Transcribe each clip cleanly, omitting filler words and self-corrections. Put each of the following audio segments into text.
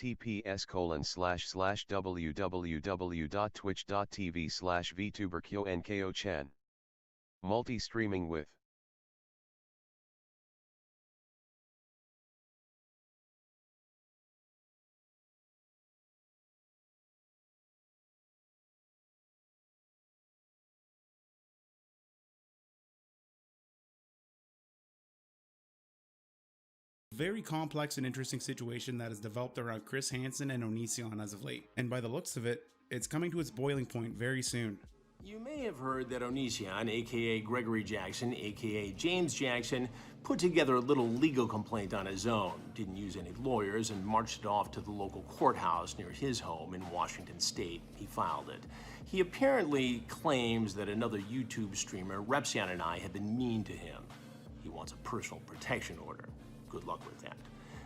https://www.twitch.tv/vtuber Kyonkochan. Multi-streaming with Very complex and interesting situation that has developed around Chris Hansen and Onision as of late, and by the looks of it, it's coming to its boiling point very soon. You may have heard that Onision, aka Gregory Jackson, aka James Jackson, put together a little legal complaint on his own, didn't use any lawyers, and marched it off to the local courthouse near his home in Washington State. He filed it. He apparently claims that another YouTube streamer, Repsion, and I have been mean to him. He wants a personal protection order. Good luck with that.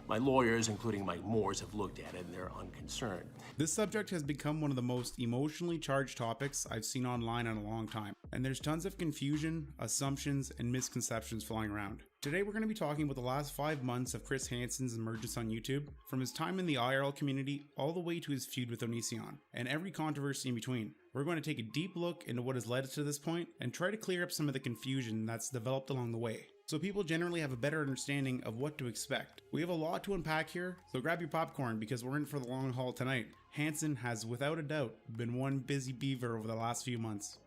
My lawyers, including Mike Moores, have looked at it and they're unconcerned. This subject has become one of the most emotionally charged topics I've seen online in a long time, and there's tons of confusion, assumptions, and misconceptions flying around. Today we're going to be talking about the last 5 months of Chris Hansen's emergence on YouTube, from his time in the IRL community all the way to his feud with Onision, and every controversy in between. We're going to take a deep look into what has led us to this point, and try to clear up some of the confusion that's developed along the way, so people generally have a better understanding of what to expect. We have a lot to unpack here, so grab your popcorn because we're in for the long haul tonight. Hansen has without a doubt been one busy beaver over the last few months.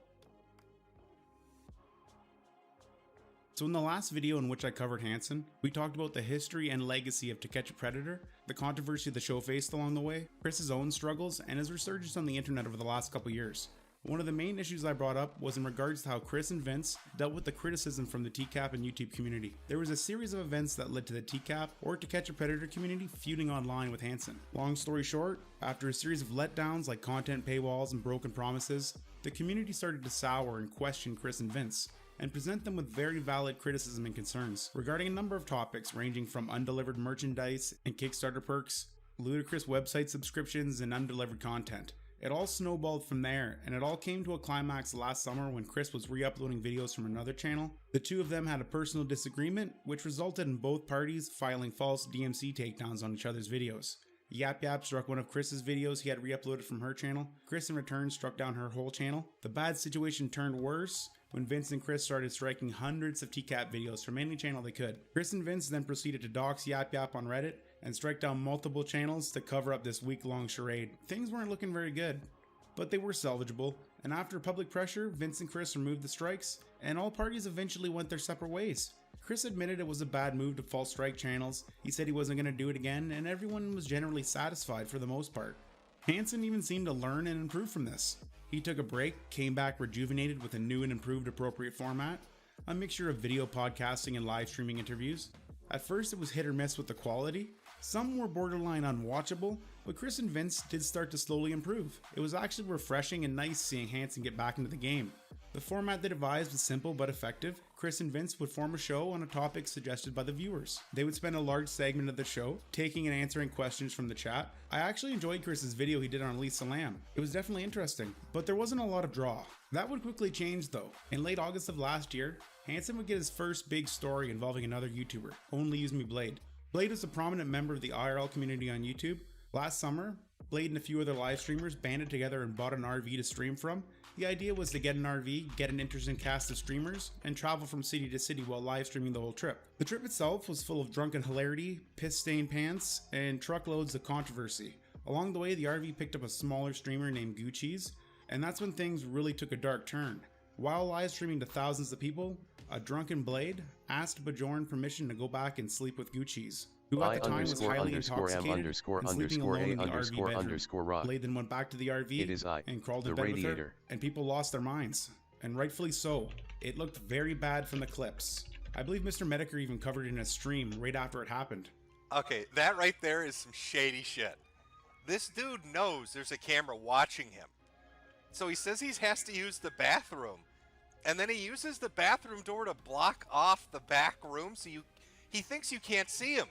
So in the last video in which I covered Hansen, we talked about the history and legacy of To Catch a Predator, the controversy the show faced along the way, Chris's own struggles, and his resurgence on the internet over the last couple years. One of the main issues I brought up was in regards to how Chris and Vince dealt with the criticism from the TCAP and YouTube community. There was a series of events that led to the TCAP or To Catch a Predator community feuding online with Hansen. Long story short, after a series of letdowns like content paywalls and broken promises, the community started to sour and question Chris and Vince, and present them with very valid criticism and concerns regarding a number of topics ranging from undelivered merchandise and Kickstarter perks, ludicrous website subscriptions, and undelivered content. It all snowballed from there, and it all came to a climax last summer when Chris was re-uploading videos from another channel. The two of them had a personal disagreement, which resulted in both parties filing false DMC takedowns on each other's videos. Yap Yap struck one of Chris's videos he had re-uploaded from her channel. Chris in return struck down her whole channel. The bad situation turned worse when Vince and Chris started striking hundreds of TCAP videos from any channel they could. Chris and Vince then proceeded to dox Yap Yap on Reddit and strike down multiple channels to cover up this week-long charade. Things weren't looking very good, but they were salvageable, and after public pressure, Vince and Chris removed the strikes, and all parties eventually went their separate ways. Chris admitted it was a bad move to false strike channels, he said he wasn't going to do it again, and everyone was generally satisfied for the most part. Hansen even seemed to learn and improve from this. He took a break, came back rejuvenated with a new and improved appropriate format, a mixture of video podcasting and live streaming interviews. At first it was hit or miss with the quality. Some were borderline unwatchable, but Chris and Vince did start to slowly improve. It was actually refreshing and nice seeing Hansen get back into the game. The format they devised was simple but effective. Chris and Vince would form a show on a topic suggested by the viewers. They would spend a large segment of the show taking and answering questions from the chat. I actually enjoyed Chris's video he did on Lisa Lam. It was definitely interesting, but there wasn't a lot of draw. That would quickly change though. In late August of last year, Hansen would get his first big story involving another YouTuber, Only Use Me Blade. Blade is a prominent member of the IRL community on YouTube. Last summer, Blade and a few other live streamers banded together and bought an RV to stream from. The idea was to get an RV, get an interesting cast of streamers, and travel from city to city while live streaming the whole trip. The trip itself was full of drunken hilarity, piss-stained pants, and truckloads of controversy. Along the way, the RV picked up a smaller streamer named Gucci's, and that's when things really took a dark turn. While live streaming to thousands of people, a drunken Blade asked Bajorn permission to go back and sleep with Gucci's, who at the time was highly intoxicated and sleeping alone in the RV bedroom. Blade then went back to the RV and crawled in bed with her, and people lost their minds, and rightfully so. It looked very bad from the clips. I believe Mr. Mediker even covered it in a stream right after it happened. Okay, that right there is some shady shit. This dude knows there's a camera watching him, so he says he has to use the bathroom, and then he uses the bathroom door to block off the back room so he thinks you can't see him.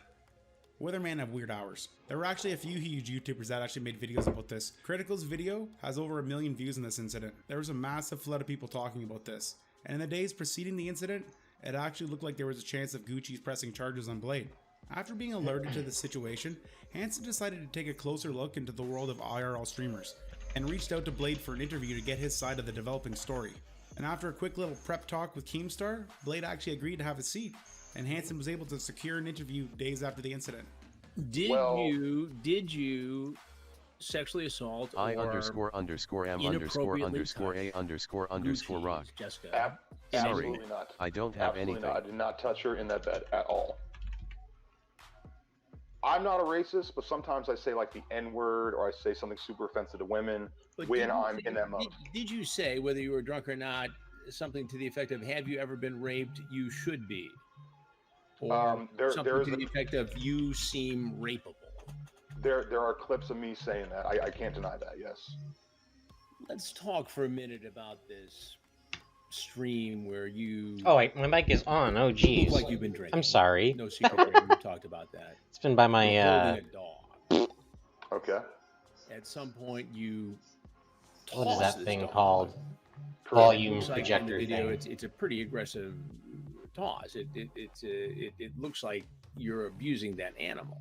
Weatherman have weird hours. There were actually a few huge YouTubers that actually made videos about this. Critical's video has over 1 million views in this incident. There was a massive flood of people talking about this, and in the days preceding the incident, it actually looked like there was a chance of Gucci's pressing charges on Blade. After being alerted to the situation, Hansen decided to take a closer look into the world of IRL streamers, and reached out to Blade for an interview to get his side of the developing story. And after a quick little prep talk with Keemstar, Blade actually agreed to have a seat, and Hansen was able to secure an interview days after the incident. Did you sexually assault I__M_A__rock. Jessica? Sorry, not. I don't have Absolutely anything. not. I did not touch her in that bed at all. I'm not a racist, but sometimes I say like the N-word or I say something super offensive to women when I'm in that mode. Did you say, whether you were drunk or not, something to the effect of, have you ever been raped? You should be. Or something to the effect of, you seem rapeable. There are clips of me saying that. I can't deny that, yes. Let's talk for a minute about this stream where you... Oh, wait, my mic is on. Oh, geez. Look like you've been drinking. I'm sorry. No secret, Greg, we talked about that. It's been by my, You're holding a dog. Okay. At some point, you what is that thing dog. called? It Volume looks like in the projector video, thing. it's a pretty aggressive toss. It looks like you're abusing that animal.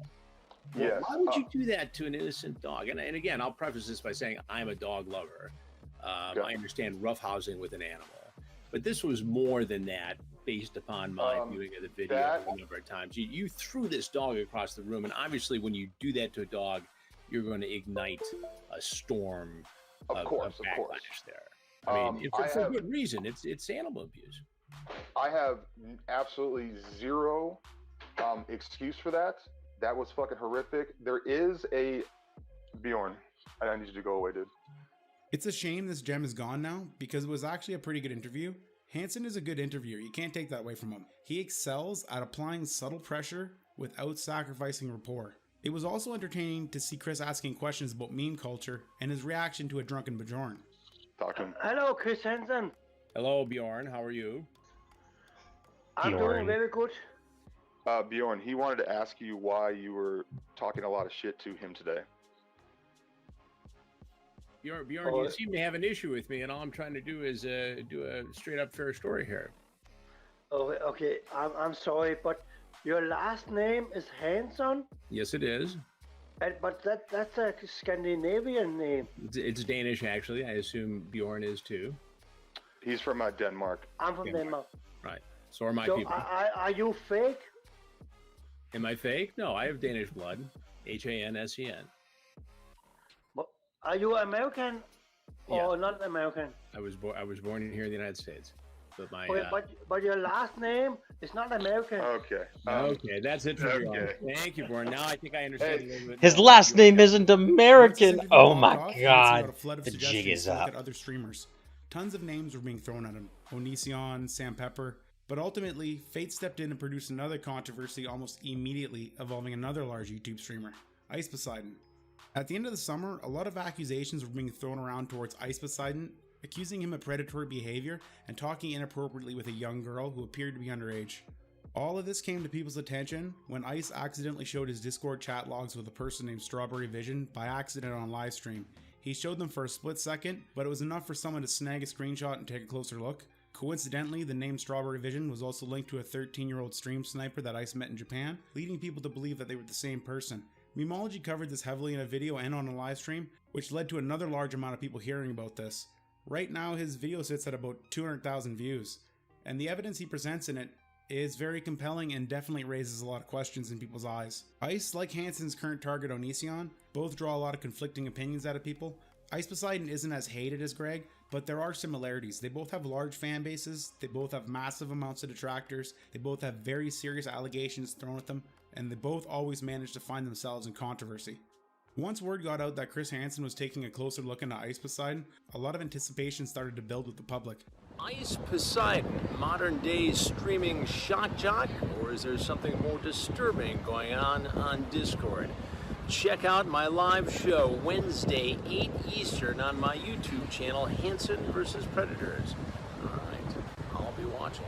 Well, Yes. why would you do that to an innocent dog? And again, I'll preface this by saying I'm a dog lover. I understand roughhousing with an animal, but this was more than that based upon my viewing of the video a number of times. You threw this dog across the room, and obviously when you do that to a dog, you're going to ignite a storm of backlash there. I mean, for good reason. It's animal abuse. I have absolutely zero excuse for that. That was fucking horrific. There is a... Bjorn, I need you to go away, dude. It's a shame this gem is gone now, because it was actually a pretty good interview. Hansen is a good interviewer, you can't take that away from him. He excels at applying subtle pressure without sacrificing rapport. It was also entertaining to see Chris asking questions about meme culture and his reaction to a drunken Bjorn. Talk to him. Hello, Chris Hansen. Hello, Bjorn. How are you? I'm doing very good. Bjorn, he wanted to ask you why you were talking a lot of shit to him today. Bjorn, you seem to have an issue with me, and all I'm trying to do is do a straight-up fair story here. Okay, I'm sorry, but your last name is Hansen? Yes, it is. But that's a Scandinavian name. It's Danish, actually. I assume Bjorn is, too. He's from Denmark. I'm from Denmark. Right. So are my So people. are you fake? Am I fake? No, I have Danish blood. Hansen. But are you American or not American? I was born here in the United States. But my but your last name is not American. Okay. Okay, that's it for Bjorn. Thank you, Bjorn. Now I think I understand a little bit. His last name isn't American. Oh my god. The jig is up. At other streamers. Tons of names were being thrown at him. Onision, Sam Pepper. But ultimately, fate stepped in and produced another controversy almost immediately, involving another large YouTube streamer, Ice Poseidon. At the end of the summer, a lot of accusations were being thrown around towards Ice Poseidon, accusing him of predatory behavior and talking inappropriately with a young girl who appeared to be underage. All of this came to people's attention when Ice accidentally showed his Discord chat logs with a person named Strawberry Vision by accident on livestream. He showed them for a split second, but it was enough for someone to snag a screenshot and take a closer look. Coincidentally, the name Strawberry Vision was also linked to a 13-year-old stream sniper that Ice met in Japan, leading people to believe that they were the same person. Memology covered this heavily in a video and on a live stream, which led to another large amount of people hearing about this. Right now, his video sits at about 200,000 views, and the evidence he presents in it is very compelling and definitely raises a lot of questions in people's eyes. Ice, like Hansen's current target Onision, both draw a lot of conflicting opinions out of people. Ice Poseidon isn't as hated as Greg, but there are similarities. They both have large fan bases, they both have massive amounts of detractors, they both have very serious allegations thrown at them, and they both always manage to find themselves in controversy. Once word got out that Chris Hansen was taking a closer look into Ice Poseidon, a lot of anticipation started to build with the public. Ice Poseidon, modern day streaming shock jock, or is there something more disturbing going on Discord? Check out my live show Wednesday, 8 Eastern on my YouTube channel, Hansen vs. Predators. Alright, I'll be watching.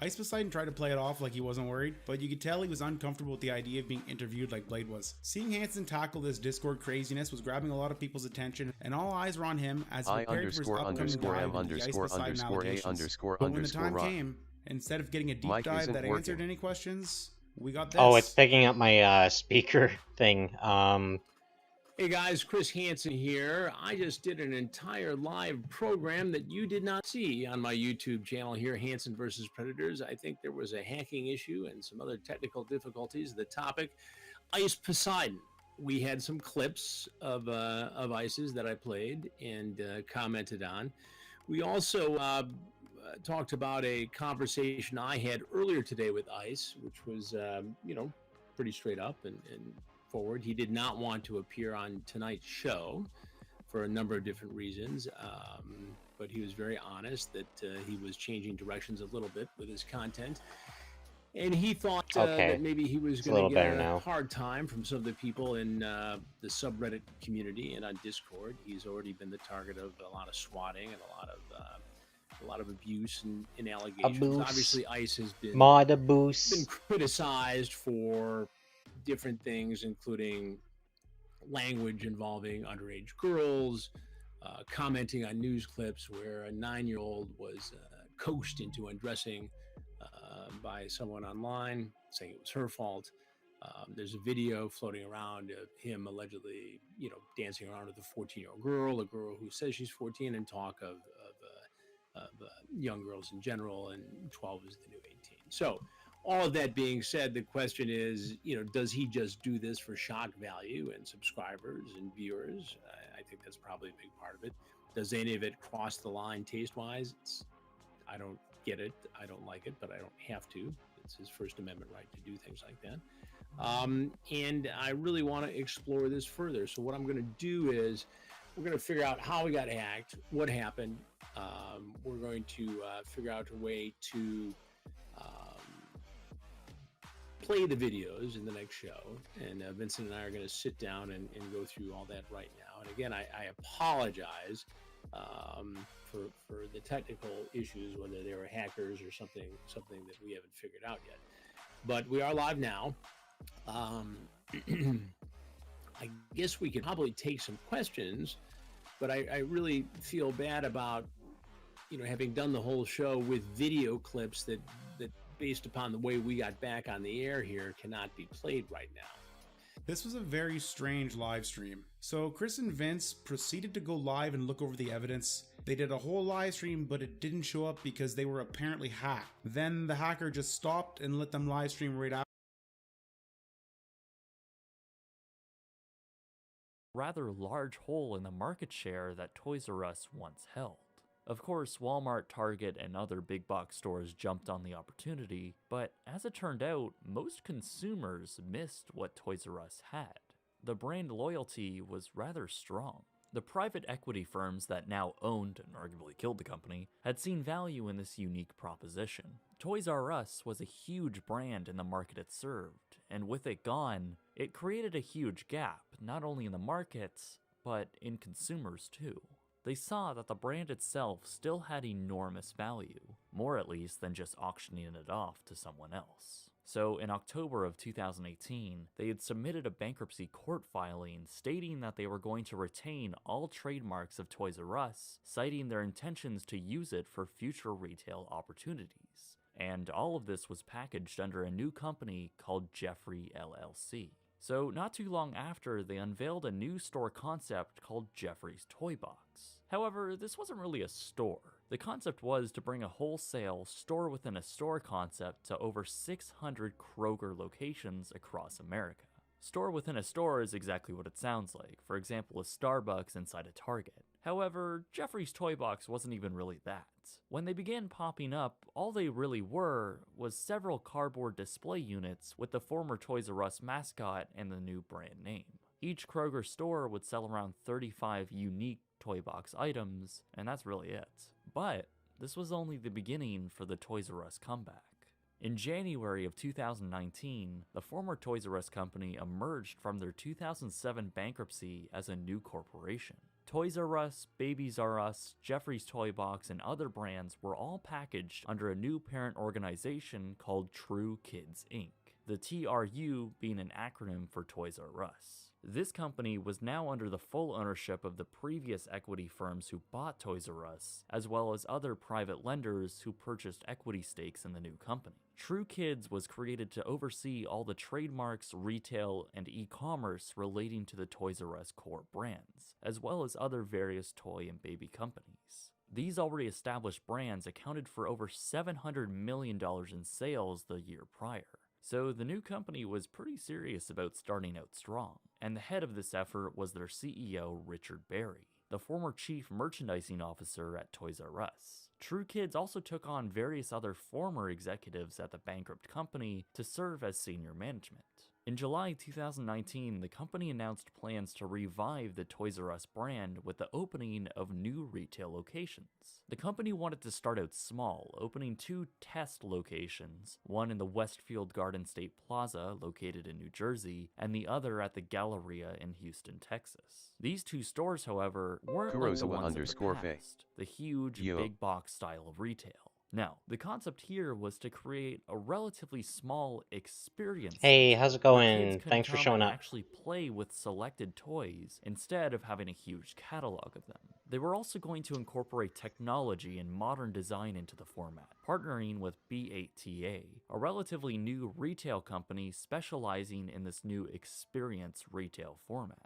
Ice Poseidon tried to play it off like he wasn't worried, but you could tell he was uncomfortable with the idea of being interviewed like Blade was. Seeing Hansen tackle this Discord craziness was grabbing a lot of people's attention, and all eyes were on him as he prepared for his upcoming dive into the Ice Poseidon allegations. But when the time came, instead of getting a deep dive that answered any questions, we got this. Oh, it's picking up my speaker thing. Hey guys, Chris Hansen here. I just did an entire live program that you did not see on my YouTube channel here, Hansen versus Predators. I think there was a hacking issue and some other technical difficulties. The topic, Ice Poseidon. We had some clips of ices that I played and commented on. We also talked about a conversation I had earlier today with Ice, which was, pretty straight up and forward. He did not want to appear on tonight's show for a number of different reasons, but he was very honest that he was changing directions a little bit with his content. And he thought that maybe he was going to get a hard time from some of the people in the subreddit community and on Discord. He's already been the target of a lot of swatting and a lot of abuse and allegations. Obviously, Ice has been criticized for different things, including language involving underage girls, commenting on news clips where a 9-year-old was coached into undressing by someone online, saying it was her fault. There's a video floating around of him allegedly, dancing around with a 14-year-old girl, a girl who says she's 14, and talk of young girls in general, and 12 is the new 18. So all of that being said, the question is, does he just do this for shock value and subscribers and viewers? I think that's probably a big part of it. Does any of it cross the line taste-wise? I don't get it. I don't like it, but I don't have to. It's his First Amendment right to do things like that. And I really want to explore this further. So what I'm going to do is we're going to figure out how we got hacked, what happened. We're going to figure out a way to play the videos in the next show, and Vincent and I are going to sit down and go through all that right now. And again, I apologize for the technical issues, whether they were hackers or something that we haven't figured out yet. But we are live now. I guess we could probably take some questions, but I really feel bad about having done the whole show with video clips that based upon the way we got back on the air here cannot be played right now. This was a very strange live stream. So Chris and Vince proceeded to go live and look over the evidence. They did a whole live stream, but it didn't show up because they were apparently hacked. Then the hacker just stopped and let them live stream right after. Rather large hole in the market share that Toys R Us once held. Of course, Walmart, Target, and other big box stores jumped on the opportunity, but as it turned out, most consumers missed what Toys R Us had. The brand loyalty was rather strong. The private equity firms that now owned and arguably killed the company had seen value in this unique proposition. Toys R Us was a huge brand in the market it served, and with it gone, it created a huge gap, not only in the markets, but in consumers too. They saw that the brand itself still had enormous value, more at least than just auctioning it off to someone else. So in October of 2018, they had submitted a bankruptcy court filing stating that they were going to retain all trademarks of Toys R Us, citing their intentions to use it for future retail opportunities. And all of this was packaged under a new company called Jeffrey LLC. So not too long after, they unveiled a new store concept called Jeffrey's Toy Box. However, this wasn't really a store. The concept was to bring a wholesale store within a store concept to over 600 Kroger locations across America. Store within a store is exactly what it sounds like, for example a Starbucks inside a Target. However, Jeffrey's Toy Box wasn't even really that. When they began popping up, all they really were was several cardboard display units with the former Toys R Us mascot and the new brand name. Each Kroger store would sell around 35 unique Toy Box items, and that's really it. But this was only the beginning for the Toys R Us comeback. In January of 2019, the former Toys R Us company emerged from their 2007 bankruptcy as a new corporation. Toys R Us, Babies R Us, Jeffrey's Toy Box, and other brands were all packaged under a new parent organization called True Kids Inc., the TRU being an acronym for Toys R Us. This company was now under the full ownership of the previous equity firms who bought Toys R Us, as well as other private lenders who purchased equity stakes in the new company. True Kids was created to oversee all the trademarks, retail, and e-commerce relating to the Toys R Us core brands, as well as other various toy and baby companies. These already established brands accounted for over $700 million in sales the year prior. So the new company was pretty serious about starting out strong, and the head of this effort was their CEO, Richard Berry, the former chief merchandising officer at Toys R Us. True Kids also took on various other former executives at the bankrupt company to serve as senior management. In July 2019, the company announced plans to revive the Toys R Us brand with the opening of new retail locations. The company wanted to start out small, opening 2 test locations, one in the Westfield Garden State Plaza, located in New Jersey, and the other at the Galleria in Houston, Texas. These 2 stores, however, weren't like the ones of the past, the huge, big box style of retail. Now, the concept here was to create a relatively small experience. Hey, how's it going? Kids Thanks for showing up. Actually play with selected toys instead of having a huge catalog of them. They were also going to incorporate technology and modern design into the format, partnering with B8TA, a relatively new retail company specializing in this new experience retail format.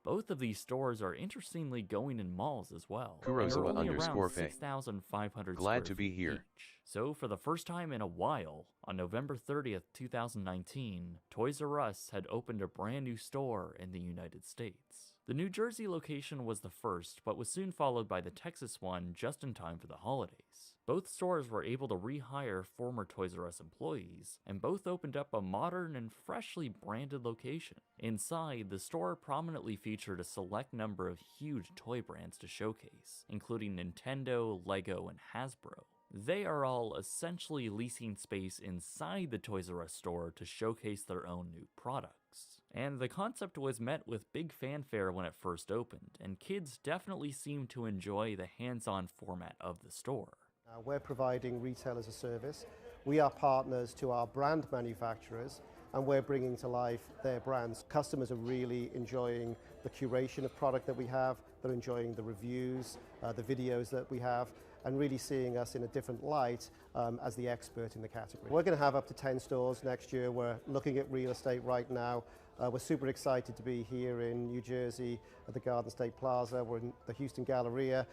Both of these stores are interestingly going in malls as well, and are only around 6,500 Glad square to be feet here. each. So for the first time in a while, on November 30th, 2019, Toys R Us had opened a brand new store in the United States. The New Jersey location was the first, but was soon followed by the Texas one just in time for the holidays. Both stores were able to rehire former Toys R Us employees, and both opened up a modern and freshly branded location. Inside, the store prominently featured a select number of huge toy brands to showcase, including Nintendo, Lego, and Hasbro. They are all essentially leasing space inside the Toys R Us store to showcase their own new products. And the concept was met with big fanfare when it first opened, and kids definitely seemed to enjoy the hands-on format of the store. We're providing retail as a service. We are partners to our brand manufacturers, and we're bringing to life their brands. Customers are really enjoying the curation of product that we have. They're enjoying the reviews, the videos that we have, and really seeing us in a different light as the expert in the category. We're going to have up to 10 stores next year. We're looking at real estate right now. We're super excited to be here in New Jersey at the Garden State Plaza. We're in the Houston Galleria,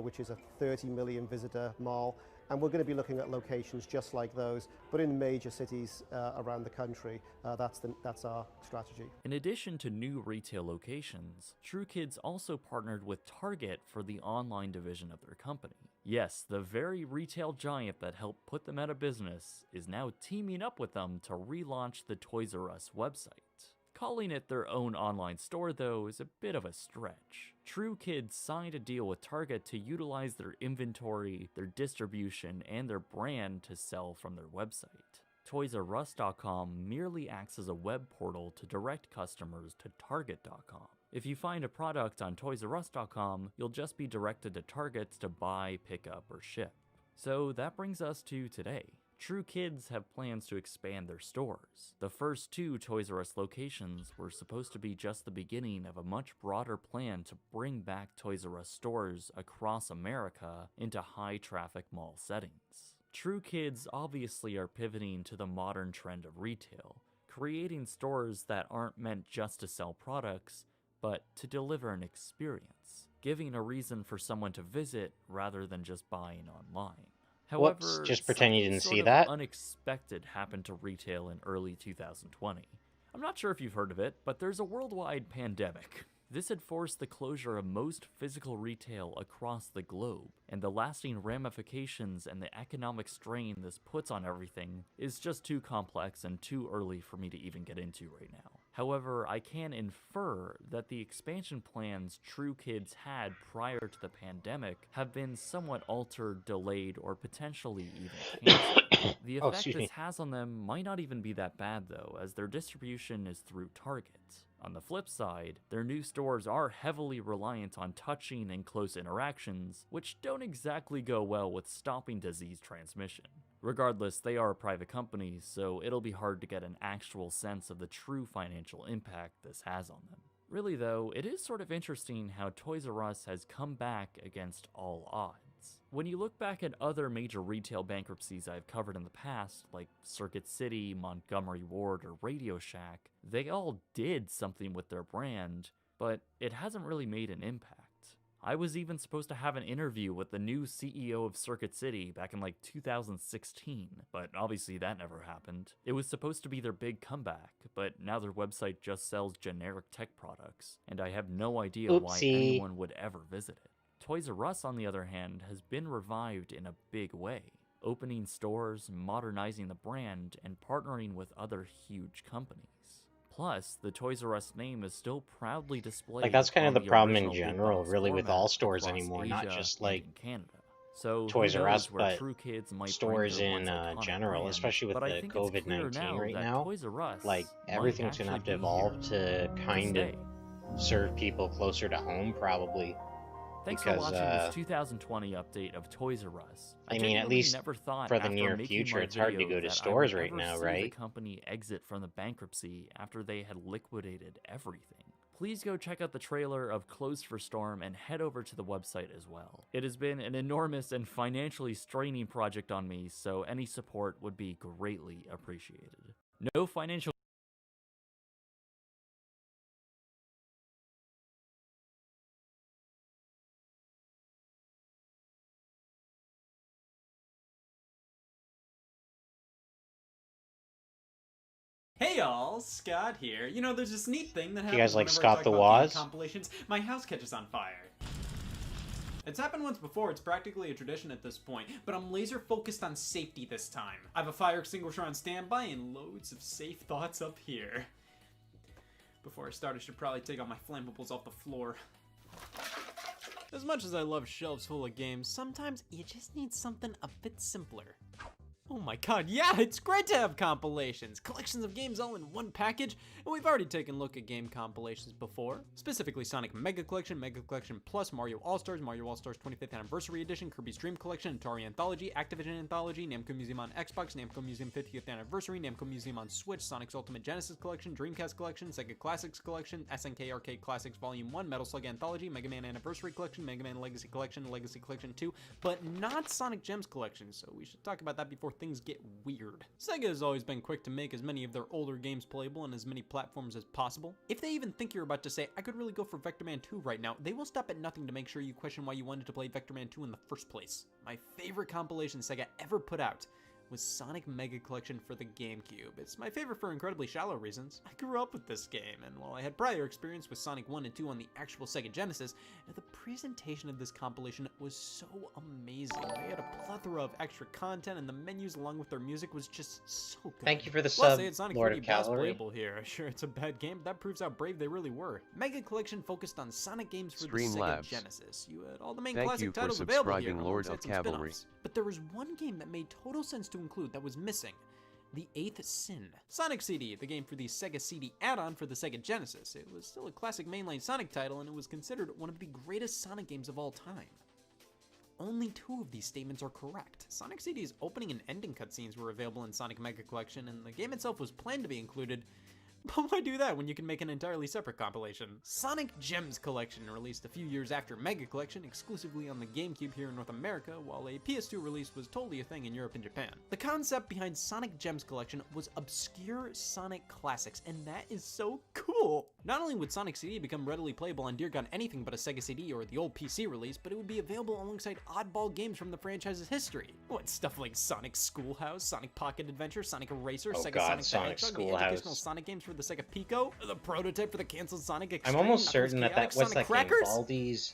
which is a 30 million visitor mall. And we're going to be looking at locations just like those, but in major cities around the country. That's our strategy. In addition to new retail locations, True Kids also partnered with Target for the online division of their company. Yes, the very retail giant that helped put them out of business is now teaming up with them to relaunch the Toys R Us website. Calling it their own online store, though, is a bit of a stretch. True Kids signed a deal with Target to utilize their inventory, their distribution, and their brand to sell from their website. ToysRUs.com merely acts as a web portal to direct customers to Target.com. If you find a product on ToysRUs.com, you'll just be directed to Targets to buy, pick up, or ship. So that brings us to today. True Kids have plans to expand their stores. The first 2 Toys R Us locations were supposed to be just the beginning of a much broader plan to bring back Toys R Us stores across America into high-traffic mall settings. True Kids obviously are pivoting to the modern trend of retail, creating stores that aren't meant just to sell products, but to deliver an experience, giving a reason for someone to visit rather than just buying online. However, Whoops, just pretend you didn't see something that. unexpected happened to retail in early 2020. I'm not sure if you've heard of it, but there's a worldwide pandemic. This had forced the closure of most physical retail across the globe, and the lasting ramifications and the economic strain this puts on everything is just too complex and too early for me to even get into right now. However, I can infer that the expansion plans True Kids had prior to the pandemic have been somewhat altered, delayed, or potentially even canceled. The effect this has on them might not even be that bad though, as their distribution is through Target. On the flip side, their new stores are heavily reliant on touching and close interactions, which don't exactly go well with stopping disease transmission. Regardless, they are a private company, so it'll be hard to get an actual sense of the true financial impact this has on them. Really though, it is sort of interesting how Toys R Us has come back against all odds. When you look back at other major retail bankruptcies I've covered in the past, like Circuit City, Montgomery Ward, or Radio Shack, they all did something with their brand, but it hasn't really made an impact. I was even supposed to have an interview with the new CEO of Circuit City back in like 2016, but obviously that never happened. It was supposed to be their big comeback, but now their website just sells generic tech products, and I have no idea why anyone would ever visit it. Toys R Us, on the other hand, has been revived in a big way, opening stores, modernizing the brand, and partnering with other huge companies. Plus, the Toys R Us name is still proudly displayed. Like, that's kind of the problem in original big general, box really, with all format stores across anymore, not Asia just and like in Canada. So Toys who R knows Us, where but true kids might stores bring their in once iconic general, brand, especially with but I the think it's clear COVID-19 now right that now. Toys R Us Like, might everything's gonna have to actually be evolve here to kind of stay. serve people closer to home, probably. Thanks because, for watching this 2020 update of Toys R Us. I mean, at least never thought for the after near making future, my it's hard to video go to that I stores would right ever now, see right? the company exit from the bankruptcy after they had liquidated everything. Please go check out the trailer of Closed for Storm and head over to the website as well. It has been an enormous and financially straining project on me, so any support would be greatly appreciated. No financial Hey y'all, Scott here. You know, there's this neat thing that happens You guys like whenever Scott I talk the about game Woz? compilations. My house catches on fire. It's happened once before, it's practically a tradition at this point, but I'm laser focused on safety this time. I have a fire extinguisher on standby and loads of safe thoughts up here. Before I start, I should probably take all my flammables off the floor. As much as I love shelves full of games, sometimes you just need something a bit simpler. Oh my god, yeah, it's great to have compilations! Collections of games all in one package, and we've already taken a look at game compilations before. Specifically Sonic Mega Collection Plus, Mario All-Stars 25th Anniversary Edition, Kirby's Dream Collection, Atari Anthology, Activision Anthology, Namco Museum on Xbox, Namco Museum 50th Anniversary, Namco Museum on Switch, Sonic's Ultimate Genesis Collection, Dreamcast Collection, Sega Classics Collection, SNK Arcade Classics Volume 1, Metal Slug Anthology, Mega Man Anniversary Collection, Mega Man Legacy Collection, Legacy Collection 2, but not Sonic Gems Collection, so we should talk about that before things get weird. Sega has always been quick to make as many of their older games playable on as many platforms as possible. If they even think you're about to say, I could really go for Vector Man 2 right now, they will stop at nothing to make sure you question why you wanted to play Vector Man 2 in the first place. My favorite compilation Sega ever put out was Sonic Mega Collection for the GameCube. It's my favorite for incredibly shallow reasons. I grew up with this game, and while I had prior experience with Sonic 1 and 2 on the actual Sega Genesis, the presentation of this compilation was so amazing. They had a plethora of extra content, and the menus along with their music was just so good. Thank you for the Plus, sub, they had Sonic Lord 3D of Bass Cavalry. playable here. Sure, it's a bad game, but that proves how brave they really were. Mega Collection focused on Sonic games for the Sega Streamlabs. Genesis. You had all the main Thank classic you for titles available here, subscribing, Lord alongside of some Cavalry. spin-offs. But there was one game that made total sense to include that was missing. The Eighth Sin. Sonic CD, the game for the Sega CD add-on for the Sega Genesis. It was still a classic mainline Sonic title, and it was considered one of the greatest Sonic games of all time. Only 2 of these statements are correct. Sonic CD's opening and ending cutscenes were available in Sonic Mega Collection, and the game itself was planned to be included. But why do that when you can make an entirely separate compilation? Sonic Gems Collection, released a few years after Mega Collection, exclusively on the GameCube here in North America, while a PS2 release was totally a thing in Europe and Japan. The concept behind Sonic Gems Collection was obscure Sonic classics, and that is so cool! Not only would Sonic CD become readily playable on dear god anything but a Sega CD or the old PC release, but it would be available alongside oddball games from the franchise's history. What, stuff like Sonic Schoolhouse, Sonic Pocket Adventure, Sonic Eraser, Oh Sega god, Sonic Sonic the Hedgehog, the educational Schoolhouse. Sonic games for the Sega Pico, the prototype for the canceled Sonic Extreme, I'm almost Knuckles certain that Chaotic, what's Sonic that game? Crackers? Baldi's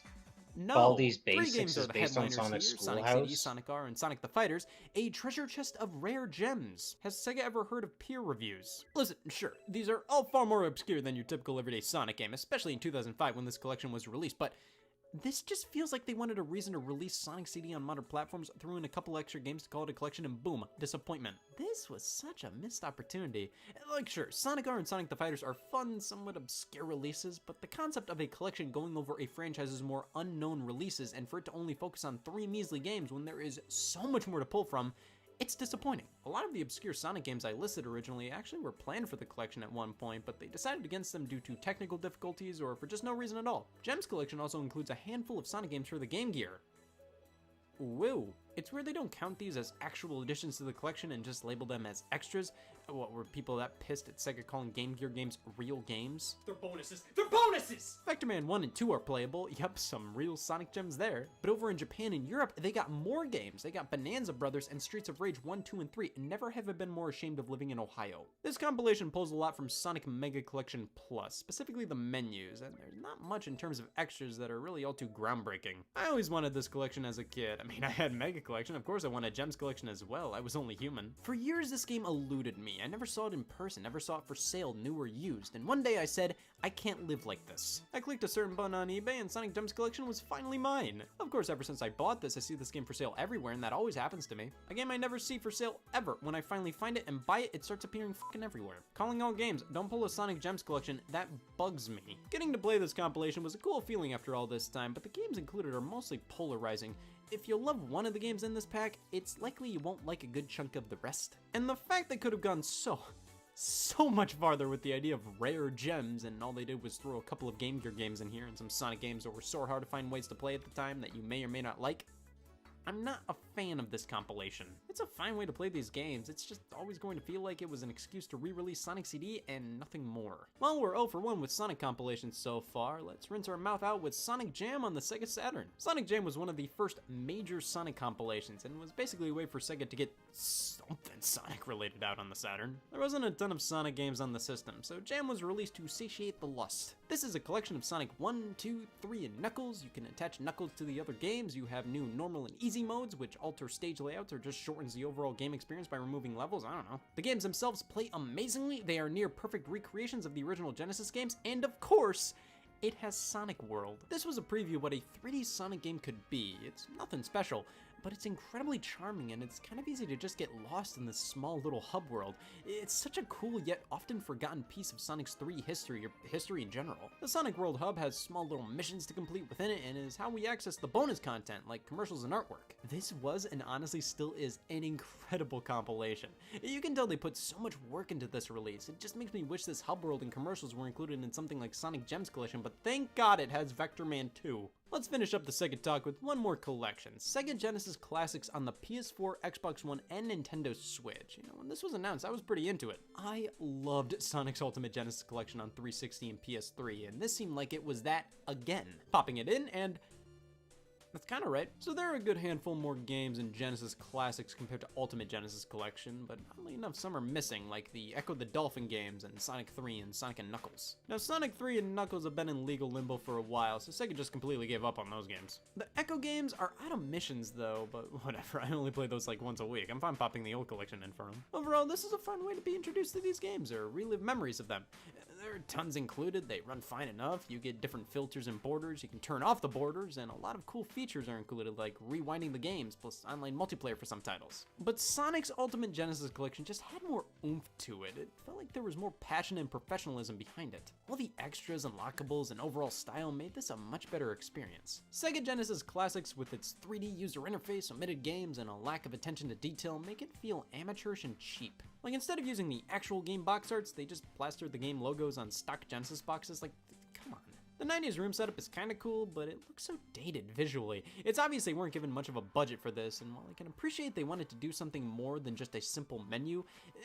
Baldi's 3 Basics games are is the based on headliners Sonic here. Sonic Schoolhouse? CD, Sonic R, and Sonic the Fighters, a treasure chest of rare gems. Has Sega ever heard of peer reviews? Listen, sure, these are all far more obscure than your typical everyday Sonic game, especially in 2005 when this collection was released, but this just feels like they wanted a reason to release Sonic CD on modern platforms, threw in a couple extra games to call it a collection, and boom, disappointment. This was such a missed opportunity. Like, sure, Sonic R and Sonic the Fighters are fun, somewhat obscure releases, but the concept of a collection going over a franchise's more unknown releases and for it to only focus on 3 measly games when there is so much more to pull from, it's disappointing. A lot of the obscure Sonic games I listed originally actually were planned for the collection at one point, but they decided against them due to technical difficulties or for just no reason at all. Gems Collection also includes a handful of Sonic games for the Game Gear. Whoa. It's weird they don't count these as actual additions to the collection and just label them as extras. What, were people that pissed at Sega calling Game Gear games real games? They're bonuses! They're bonuses! Vector Man 1 and 2 are playable. Yup, some real Sonic gems there. But over in Japan and Europe, they got more games. They got Bonanza Brothers and Streets of Rage 1, 2, and 3, and never have I been more ashamed of living in Ohio. This compilation pulls a lot from Sonic Mega Collection Plus, specifically the menus, and there's not much in terms of extras that are really all too groundbreaking. I always wanted this collection as a kid. I mean, I had Mega Collection, of course I wanted Gems Collection as well. I was only human. For years, this game eluded me. I never saw it in person, never saw it for sale, new or used, and one day I said, I can't live like this. I clicked a certain button on eBay and Sonic Gems Collection was finally mine. Of course, ever since I bought this, I see this game for sale everywhere, and that always happens to me. A game I never see for sale ever. When I finally find it and buy it, it starts appearing fucking everywhere. Calling all games, don't pull a Sonic Gems Collection, that bugs me. Getting to play this compilation was a cool feeling after all this time, but the games included are mostly polarizing. If you love one of the games in this pack, it's likely you won't like a good chunk of the rest. And the fact they could have gone so much farther with the idea of rare gems, and all they did was throw a couple of Game Gear games in here and some Sonic games that were so hard to find ways to play at the time that you may or may not like. I'm not a fan of this compilation. It's a fine way to play these games, it's just always going to feel like it was an excuse to re-release Sonic CD and nothing more. Well, we're 0 for 1 with Sonic compilations so far, let's rinse our mouth out with Sonic Jam on the Sega Saturn. Sonic Jam was one of the first major Sonic compilations and was basically a way for Sega to get something Sonic related out on the Saturn. There wasn't a ton of Sonic games on the system, so Jam was released to satiate the lust. This is a collection of Sonic 1, 2, 3, and Knuckles. You can attach Knuckles to the other games. You have new normal and easy modes, which alter stage layouts or just shortens the overall game experience by removing levels, I don't know. The games themselves play amazingly. They are near perfect recreations of the original Genesis games, and of course, it has Sonic World. This was a preview of what a 3D Sonic game could be. It's nothing special, but it's incredibly charming and it's kind of easy to just get lost in this small little hub world. It's such a cool yet often forgotten piece of Sonic's 3 history, or history in general. The Sonic World hub has small little missions to complete within it and is how we access the bonus content like commercials and artwork. This was and honestly still is an incredible compilation. You can tell they put so much work into this release. It just makes me wish this hub world and commercials were included in something like Sonic Gems Collection, but thank God it has Vector Man 2. Let's finish up the Sega talk with one more collection, Sega Genesis Classics on the PS4, Xbox One, and Nintendo Switch. You know, when this was announced, I was pretty into it. I loved Sonic's Ultimate Genesis Collection on 360 and PS3, and this seemed like it was that again. Popping it in, and that's kind of right. So there are a good handful more games in Genesis Classics compared to Ultimate Genesis Collection, but oddly enough, some are missing, like the Echo the Dolphin games and Sonic 3 and Sonic and Knuckles. Now, Sonic 3 and Knuckles have been in legal limbo for a while, so Sega just completely gave up on those games. The Echo games are out of missions though, but whatever, I only play those like once a week. I'm fine popping the old collection in for them. Overall, this is a fun way to be introduced to these games or relive memories of them. There are tons included, they run fine enough, you get different filters and borders, you can turn off the borders, and a lot of cool features are included like rewinding the games plus online multiplayer for some titles. But Sonic's Ultimate Genesis Collection just had more oomph to it. It felt like there was more passion and professionalism behind it. All the extras, unlockables, and overall style made this a much better experience. Sega Genesis Classics with its 3D user interface, omitted games, and a lack of attention to detail make it feel amateurish and cheap. Like instead of using the actual game box arts, they just plastered the game logos on stock Genesis boxes. Like, come on. The 90s room setup is kinda cool, but it looks so dated visually. It's obvious they weren't given much of a budget for this, and while I can appreciate they wanted to do something more than just a simple menu,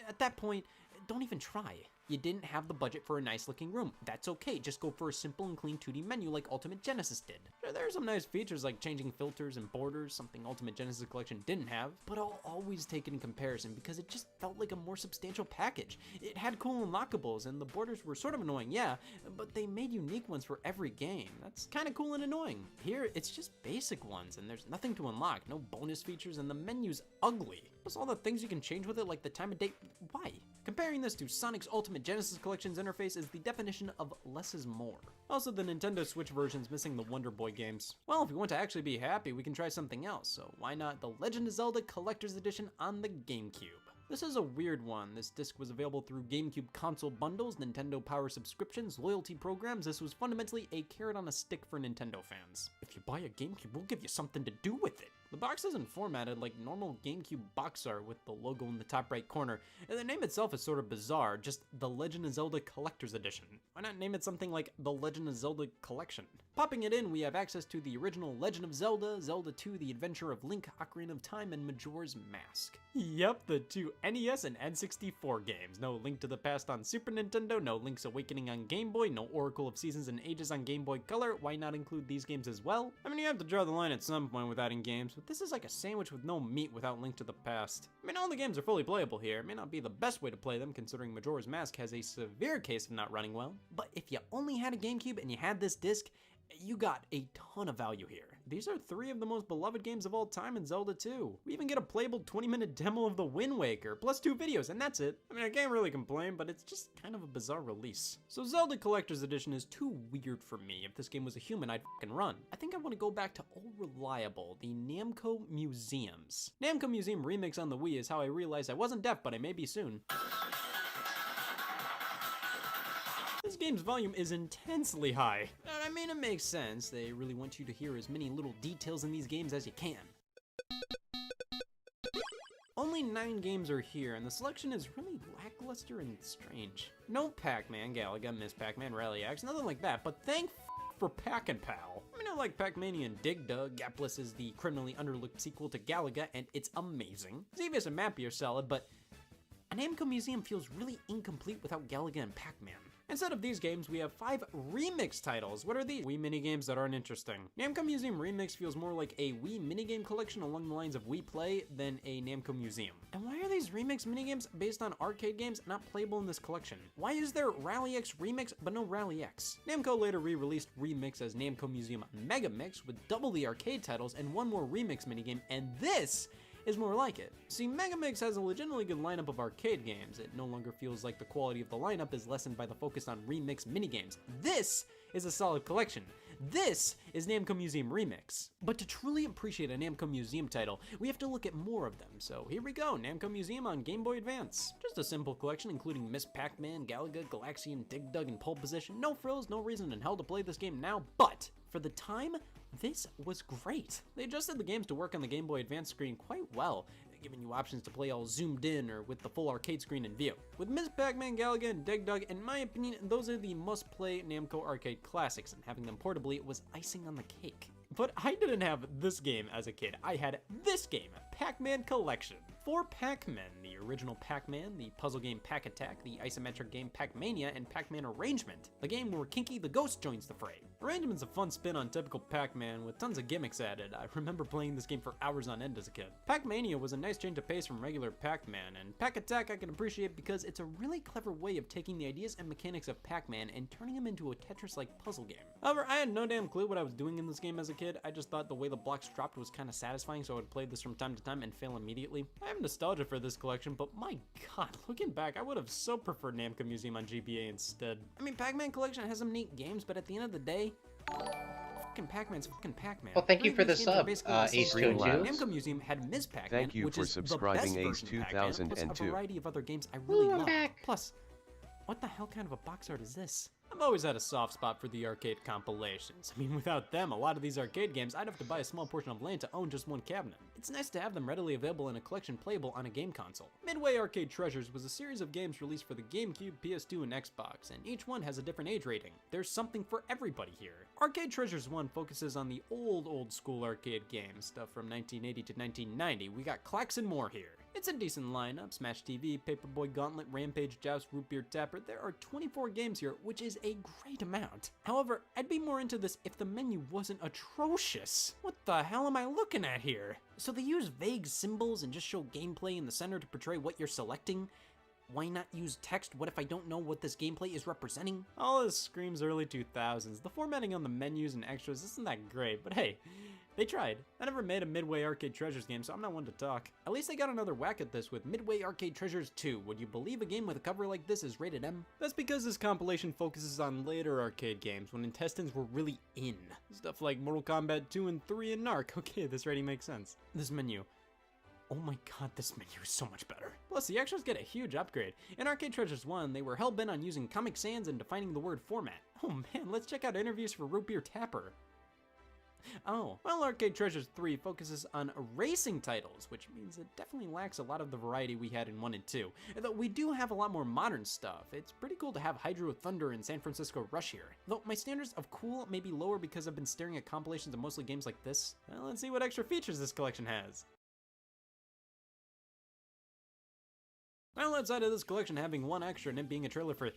at that point, don't even try. You didn't have the budget for a nice looking room. That's okay, just go for a simple and clean 2D menu like Ultimate Genesis did. Sure, there are some nice features like changing filters and borders, something Ultimate Genesis Collection didn't have, but I'll always take it in comparison because it just felt like a more substantial package. It had cool unlockables and the borders were sort of annoying, yeah, but they made unique ones for every game. That's kinda cool and annoying. Here, it's just basic ones and there's nothing to unlock, no bonus features, and the menu's ugly. Plus all the things you can change with it like the time of day, why? Comparing this to Sonic's Ultimate Genesis Collection's interface is the definition of less is more. Also, the Nintendo Switch version's missing the Wonder Boy games. Well, if we want to actually be happy, we can try something else, so why not the Legend of Zelda Collector's Edition on the GameCube? This is a weird one. This disc was available through GameCube console bundles, Nintendo Power subscriptions, loyalty programs. This was fundamentally a carrot on a stick for Nintendo fans. If you buy a GameCube, we'll give you something to do with it. The box isn't formatted like normal GameCube box art with the logo in the top right corner, and the name itself is sort of bizarre, just The Legend of Zelda Collector's Edition. Why not name it something like The Legend of Zelda Collection? Popping it in, we have access to the original Legend of Zelda, Zelda 2, The Adventure of Link, Ocarina of Time, and Majora's Mask. Yep, the two NES and N64 games. No Link to the Past on Super Nintendo, no Link's Awakening on Game Boy, no Oracle of Seasons and Ages on Game Boy Color. Why not include these games as well? I mean, you have to draw the line at some point with adding games, but this is like a sandwich with no meat without Link to the Past. I mean, all the games are fully playable here. It may not be the best way to play them, considering Majora's Mask has a severe case of not running well, but if you only had a GameCube and you had this disc, you got a ton of value here. These are 3 of the most beloved games of all time in Zelda 2. We even get a playable 20-minute demo of the Wind Waker, plus 2 videos, and that's it. I mean, I can't really complain, but it's just kind of a bizarre release. So Zelda Collector's Edition is too weird for me. If this game was a human, I'd fucking run. I think I want to go back to old reliable, the Namco Museums. Namco Museum Remix on the Wii is how I realized I wasn't deaf, but I may be soon. This game's volume is intensely high. I mean, it makes sense. They really want you to hear as many little details in these games as you can. Only 9 games are here, and the selection is really lackluster and strange. No Pac-Man, Galaga, Miss Pac-Man, Rally X, nothing like that, but thank for Pac-and-Pal. I mean, I like Pac-Mania and Dig Dug. Gapless is the criminally underlooked sequel to Galaga, and it's amazing. Xevious and Mappy are solid, but a Namco Museum feels really incomplete without Galaga and Pac-Man. Instead of these games, we have 5 remix titles. What are these? Wii minigames that aren't interesting. Namco Museum Remix feels more like a Wii minigame collection along the lines of Wii Play than a Namco Museum. And why are these remix minigames based on arcade games not playable in this collection? Why is there Rally X Remix but no Rally X? Namco later re-released Remix as Namco Museum Mega Mix with double the arcade titles and 1 more remix minigame, and this is more like it. See, Mega Mix has a legitimately good lineup of arcade games. It no longer feels like the quality of the lineup is lessened by the focus on remix minigames. This is a solid collection. This is Namco Museum Remix. But to truly appreciate a Namco Museum title, we have to look at more of them. So here we go, Namco Museum on Game Boy Advance. Just a simple collection including Miss Pac-Man, Galaga, Galaxian, Dig Dug, and Pole Position. No frills, no reason in hell to play this game now, but for the time, this was great. They adjusted the games to work on the Game Boy Advance screen quite well, giving you options to play all zoomed in or with the full arcade screen in view. With Miss Pac-Man, Galaga, and Dig Dug, in my opinion, those are the must-play Namco arcade classics, and having them portably was icing on the cake. But I didn't have this game as a kid. I had this game, Pac-Man Collection. 4 Pac-Men, the original Pac-Man, the puzzle game Pac-Attack, the isometric game Pac-Mania, and Pac-Man Arrangement, the game where Kinky the Ghost joins the fray. Arrangement's a fun spin on typical Pac-Man with tons of gimmicks added. I remember playing this game for hours on end as a kid. Pac-Mania was a nice change of pace from regular Pac-Man, and Pac-Attack I can appreciate because it's a really clever way of taking the ideas and mechanics of Pac-Man and turning them into a Tetris-like puzzle game. However, I had no damn clue what I was doing in this game as a kid. I just thought the way the blocks dropped was kind of satisfying, so I would play this from time to time and fail immediately. I have nostalgia for this collection, but my god, looking back, I would have so preferred Namco Museum on GBA instead. I mean, Pac-Man Collection has some neat games, but at the end of the day, fucking Pac-Man's fucking Pac-Man. Well, thank you for the sub, Ace22. Namco Museum had Ms. Pac-Man, Thank you which for is subscribing, the best version of Pac-Man, plus a Ace2002. variety of other games I really love. Plus, what the hell kind of a box art is this? I've always had a soft spot for the arcade compilations. I mean, without them, a lot of these arcade games, I'd have to buy a small portion of land to own just one cabinet. It's nice to have them readily available in a collection playable on a game console. Midway Arcade Treasures was a series of games released for the GameCube, PS2, and Xbox, and each one has a different age rating. There's something for everybody here. Arcade Treasures 1 focuses on the old school arcade games, stuff from 1980 to 1990. We got Clacks and more here. It's a decent lineup: Smash TV, Paperboy Gauntlet, Rampage, Joust, Root Beer Tapper. There are 24 games here, which is a great amount. However, I'd be more into this if the menu wasn't atrocious. What the hell am I looking at here? So they use vague symbols and just show gameplay in the center to portray what you're selecting? Why not use text? What if I don't know what this gameplay is representing? All this screams early 2000s. The formatting on the menus and extras isn't that great, but hey, they tried. I never made a Midway Arcade Treasures game, so I'm not one to talk. At least they got another whack at this with Midway Arcade Treasures 2. Would you believe a game with a cover like this is rated M? That's because this compilation focuses on later arcade games when intestines were really in. Stuff like Mortal Kombat 2 and 3 and Narc. Okay, this already makes sense. This menu. Oh my god, this menu is so much better. Plus, the extras get a huge upgrade. In Arcade Treasures 1, they were hell-bent on using Comic Sans and defining the word format. Oh man, let's check out interviews for Root Beer Tapper. Oh, well, Arcade Treasures 3 focuses on racing titles, which means it definitely lacks a lot of the variety we had in 1 and 2. Though we do have a lot more modern stuff. It's pretty cool to have Hydro Thunder and San Francisco Rush here. Though my standards of cool may be lower because I've been staring at compilations of mostly games like this. Well, let's see what extra features this collection has. Well, outside of this collection having one extra and it being a trailer for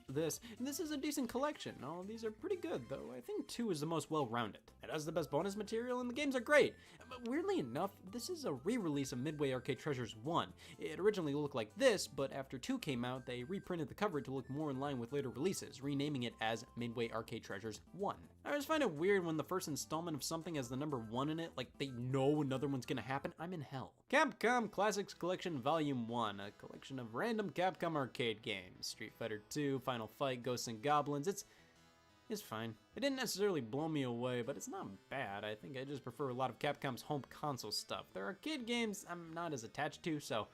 this is a decent collection. All of these are pretty good, though I think 2 is the most well-rounded. It has the best bonus material and the games are great. But weirdly enough, this is a re-release of Midway Arcade Treasures 1. It originally looked like this, but after 2 came out, they reprinted the cover to look more in line with later releases, renaming it as Midway Arcade Treasures 1. I always find it weird when the first installment of something has the number 1 in it, like they know another one's gonna happen. I'm in hell. Capcom Classics Collection Volume 1, a collection of random Capcom arcade games. Street Fighter 2, Final Fight, Ghosts and Goblins. It's fine. It didn't necessarily blow me away, but it's not bad. I think I just prefer a lot of Capcom's home console stuff. Their arcade games I'm not as attached to, so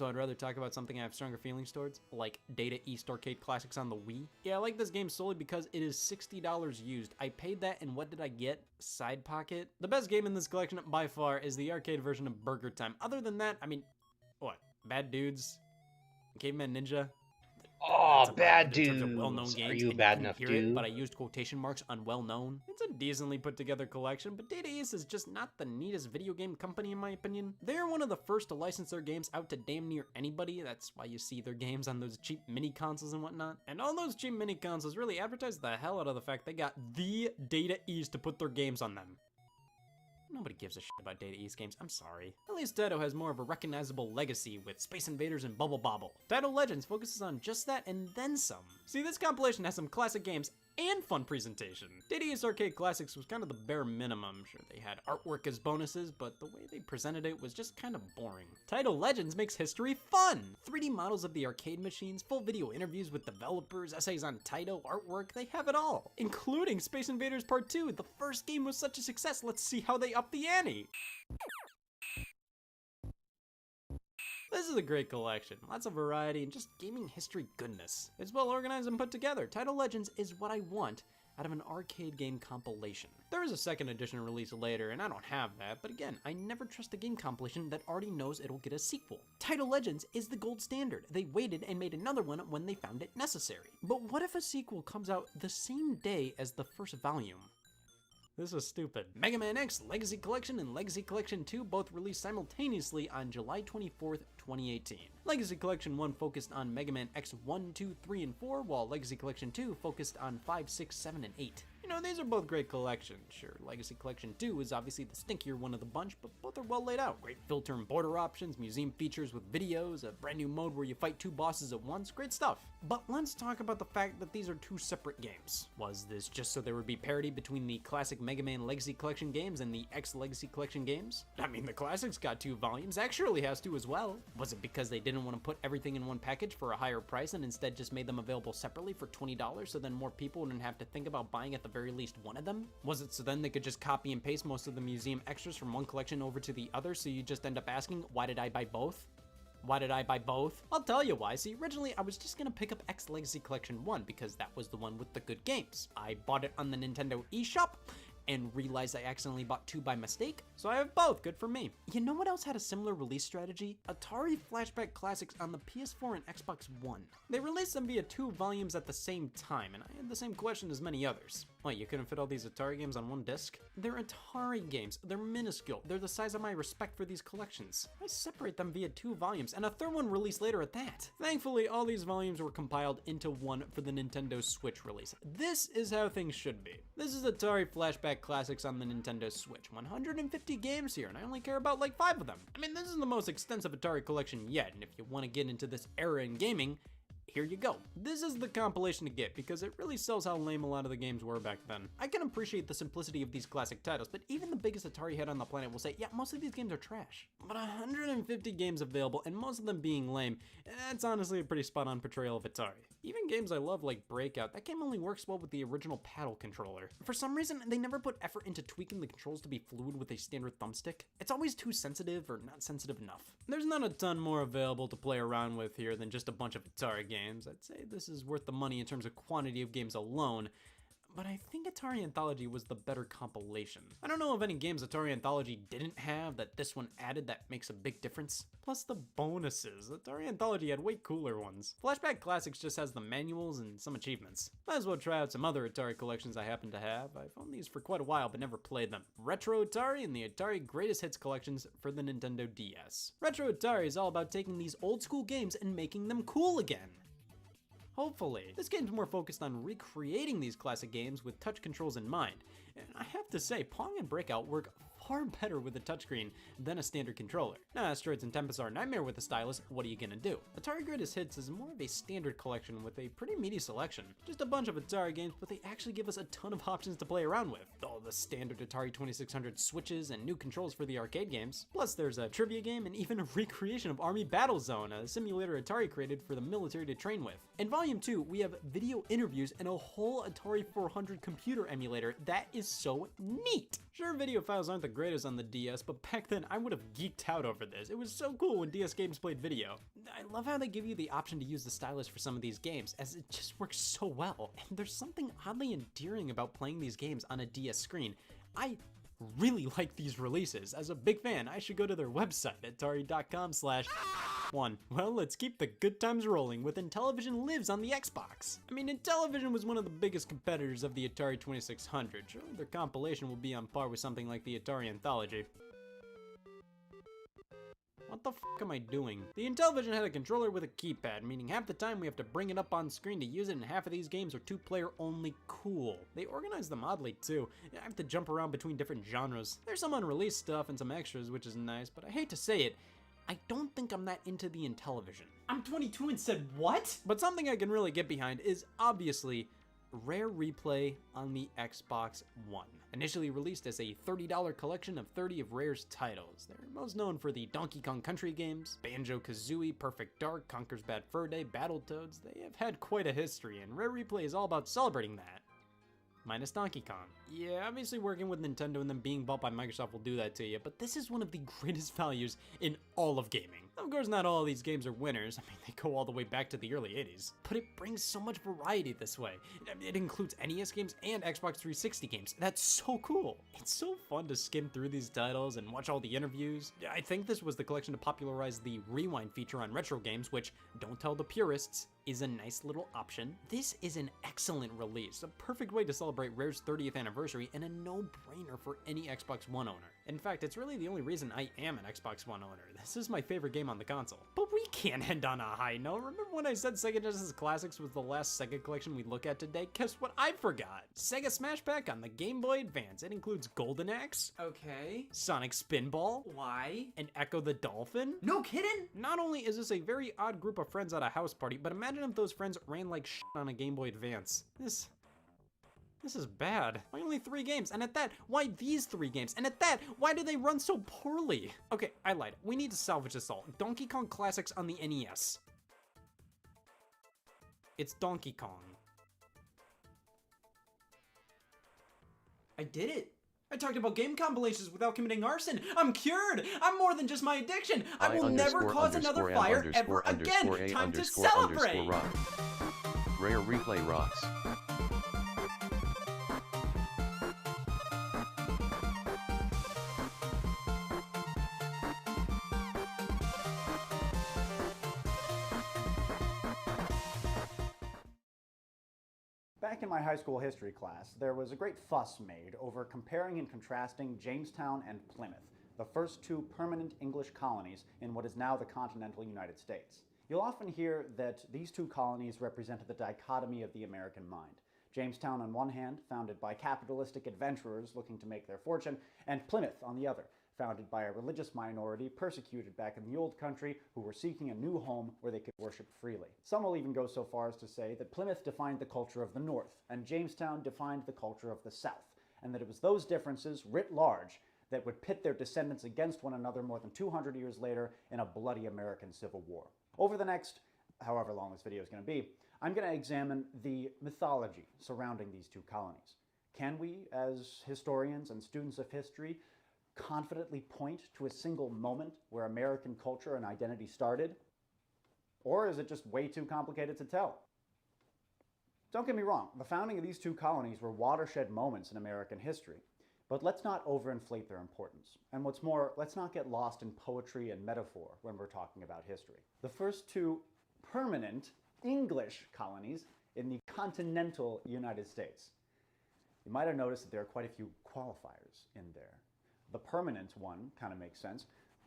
I'd rather talk about something I have stronger feelings towards, like Data East Arcade Classics on the Wii. Yeah, I like this game solely because it is $60 used. I paid that, and what did I get? Side Pocket? The best game in this collection by far is the arcade version of Burger Time. Other than that, I mean, what? Bad Dudes? Caveman Ninja? Oh, Bad Dudes. Dudes. Are you a bad enough dude? But I used quotation marks on well-known. It's a decently put together collection, but Data East is just not the neatest video game company in my opinion. They're one of the first to license their games out to damn near anybody. That's why you see their games on those cheap mini consoles and whatnot. And all those cheap mini consoles really advertise the hell out of the fact they got the Data East to put their games on them. Nobody gives a shit about Data East games, I'm sorry. At least Taito has more of a recognizable legacy with Space Invaders and Bubble Bobble. Taito Legends focuses on just that and then some. See, this compilation has some classic games and fun presentation. Data East Arcade Classics was kind of the bare minimum. Sure, they had artwork as bonuses, but the way they presented it was just kind of boring. Taito Legends makes history fun! 3D models of the arcade machines, full video interviews with developers, essays on Taito, artwork, they have it all. Including Space Invaders Part 2. The first game was such a success, let's see how they up the ante. This is a great collection, lots of variety and just gaming history goodness. It's well organized and put together. Taito Legends is what I want out of an arcade game compilation. There is a second edition release later and I don't have that, but again, I never trust a game compilation that already knows it'll get a sequel. Taito Legends is the gold standard. They waited and made another one when they found it necessary. But what if a sequel comes out the same day as the first volume? This is stupid. Mega Man X Legacy Collection and Legacy Collection 2 both released simultaneously on July 24th, 2018. Legacy Collection 1 focused on Mega Man X 1, 2, 3, and 4, while Legacy Collection 2 focused on 5, 6, 7, and 8. You know, these are both great collections. Sure, Legacy Collection 2 is obviously the stinkier one of the bunch, but both are well laid out. Great filter and border options, museum features with videos, a brand new mode where you fight 2 bosses at once, great stuff. But let's talk about the fact that these are 2 separate games. Was this just so there would be parity between the classic Mega Man Legacy Collection games and the X Legacy Collection games? I mean, the classics got 2 volumes, X surely has 2 as well. Was it because they didn't want to put everything in one package for a higher price and instead just made them available separately for $20 so then more people wouldn't have to think about buying at the very least one of them? Was it so then they could just copy and paste most of the museum extras from one collection over to the other so you just end up asking, why did I buy both? Why did I buy both? I'll tell you why. See, originally I was just gonna pick up X Legacy Collection 1 because that was the one with the good games. I bought it on the Nintendo eShop and realized I accidentally bought 2 by mistake, so I have both, good for me. You know what else had a similar release strategy? Atari Flashback Classics on the PS4 and Xbox One. They released them via 2 volumes at the same time, and I had the same question as many others. What, you couldn't fit all these Atari games on one disc? They're Atari games, they're minuscule, they're the size of my respect for these collections. I separate them via 2 volumes, and a third one released later at that. Thankfully, all these volumes were compiled into one for the Nintendo Switch release. This is how things should be. This is Atari Flashback Classics on the Nintendo Switch. 150 games here, and I only care about like 5 of them. I mean, this is the most extensive Atari collection yet, and if you want to get into this era in gaming, here you go. This is the compilation to get because it really sells how lame a lot of the games were back then. I can appreciate the simplicity of these classic titles, but even the biggest Atari head on the planet will say, yeah, most of these games are trash. But 150 games available and most of them being lame, that's honestly a pretty spot on portrayal of Atari. Even games I love like Breakout, that game only works well with the original paddle controller. For some reason, they never put effort into tweaking the controls to be fluid with a standard thumbstick. It's always too sensitive or not sensitive enough. There's not a ton more available to play around with here than just a bunch of Atari games. I'd say this is worth the money in terms of quantity of games alone, but I think Atari Anthology was the better compilation. I don't know of any games Atari Anthology didn't have that this one added that makes a big difference. Plus the bonuses, Atari Anthology had way cooler ones. Flashback Classics just has the manuals and some achievements. Might as well try out some other Atari collections I happen to have. I've owned these for quite a while but never played them. Retro Atari and the Atari Greatest Hits collections for the Nintendo DS. Retro Atari is all about taking these old school games and making them cool again. Hopefully. This game's more focused on recreating these classic games with touch controls in mind. And I have to say, Pong and Breakout work far better with a touchscreen than a standard controller. Now, Asteroids and Tempest are a nightmare with a stylus, what are you gonna do? Atari Greatest Hits is more of a standard collection with a pretty meaty selection. Just a bunch of Atari games, but they actually give us a ton of options to play around with. All the standard Atari 2600 switches and new controls for the arcade games. Plus there's a trivia game and even a recreation of Army Battle Zone, a simulator Atari created for the military to train with. In Volume 2, we have video interviews and a whole Atari 400 computer emulator that is so neat. Sure, video files aren't the greatest on the DS, but back then I would have geeked out over this. It was so cool when DS games played video. I love how they give you the option to use the stylus for some of these games, as it just works so well. And there's something oddly endearing about playing these games on a DS screen. I really like these releases. As a big fan, I should go to their website, atari.com/1. Well, let's keep the good times rolling with Intellivision Lives on the Xbox. I mean, Intellivision was one of the biggest competitors of the Atari 2600. Surely their compilation will be on par with something like the Atari Anthology. What the f am I doing? The Intellivision had a controller with a keypad, meaning half the time we have to bring it up on screen to use it, and half of these games are two-player only cool. They organize them oddly too. I have to jump around between different genres. There's some unreleased stuff and some extras, which is nice, but I hate to say it, I don't think I'm that into the Intellivision. I'm 22 and said what? But something I can really get behind is obviously Rare Replay on the Xbox One. Initially released as a $30 collection of 30 of Rare's titles. They're most known for the Donkey Kong Country games, Banjo-Kazooie, Perfect Dark, Conker's Bad Fur Day, Battletoads. They have had quite a history, and Rare Replay is all about celebrating that. Minus Donkey Kong. Yeah, obviously working with Nintendo and them being bought by Microsoft will do that to you, but this is one of the greatest values in all of gaming. Of course, not all of these games are winners. I mean, they go all the way back to the early 80s. But it brings so much variety this way. It includes NES games and Xbox 360 games. That's so cool. It's so fun to skim through these titles and watch all the interviews. I think this was the collection to popularize the rewind feature on retro games, which, don't tell the purists, is a nice little option. This is an excellent release, a perfect way to celebrate Rare's 30th anniversary, and a no-brainer for any Xbox One owner. In fact, it's really the only reason I am an Xbox One owner. This is my favorite game on the console. But we can't end on a high note. Remember when I said Sega Genesis Classics was the last Sega collection we'd look at today? Guess what I forgot? Sega Smash Pack on the Game Boy Advance. It includes Golden Axe, Okay. Sonic Spinball, Why? and Echo the Dolphin. No kidding? Not only is this a very odd group of friends at a house party, but imagine if those friends ran like shit on a Game Boy Advance. This is bad. Why only 3 games? And at that, why these 3 games? And at that, why do they run so poorly? Okay, I lied. We need to salvage this all. Donkey Kong Classics on the NES. It's Donkey Kong. I did it. I talked about game compilations without committing arson. I'm cured. I'm more than just my addiction. I will never cause another fire ever again. Time to celebrate. Rock. Rare Replay rocks. Back in my high school history class, there was a great fuss made over comparing and contrasting Jamestown and Plymouth, the first 2 permanent English colonies in what is now the continental United States. You'll often hear that these 2 colonies represented the dichotomy of the American mind. Jamestown on one hand, founded by capitalistic adventurers looking to make their fortune, and Plymouth on the other, founded by a religious minority persecuted back in the old country who were seeking a new home where they could worship freely. Some will even go so far as to say that Plymouth defined the culture of the North, and Jamestown defined the culture of the South, and that it was those differences, writ large, that would pit their descendants against one another more than 200 years later in a bloody American Civil War. Over the next, however long this video is going to be, I'm going to examine the mythology surrounding these 2 colonies. Can we, as historians and students of history, confidently point to a single moment where American culture and identity started? Or is it just way too complicated to tell? Don't get me wrong, the founding of these two colonies were watershed moments in American history. But let's not overinflate their importance. And what's more, let's not get lost in poetry and metaphor when we're talking about history. The first two permanent English colonies in the continental United States. You might have noticed that there are quite a few qualifiers in there. The permanent one kind of makes sense.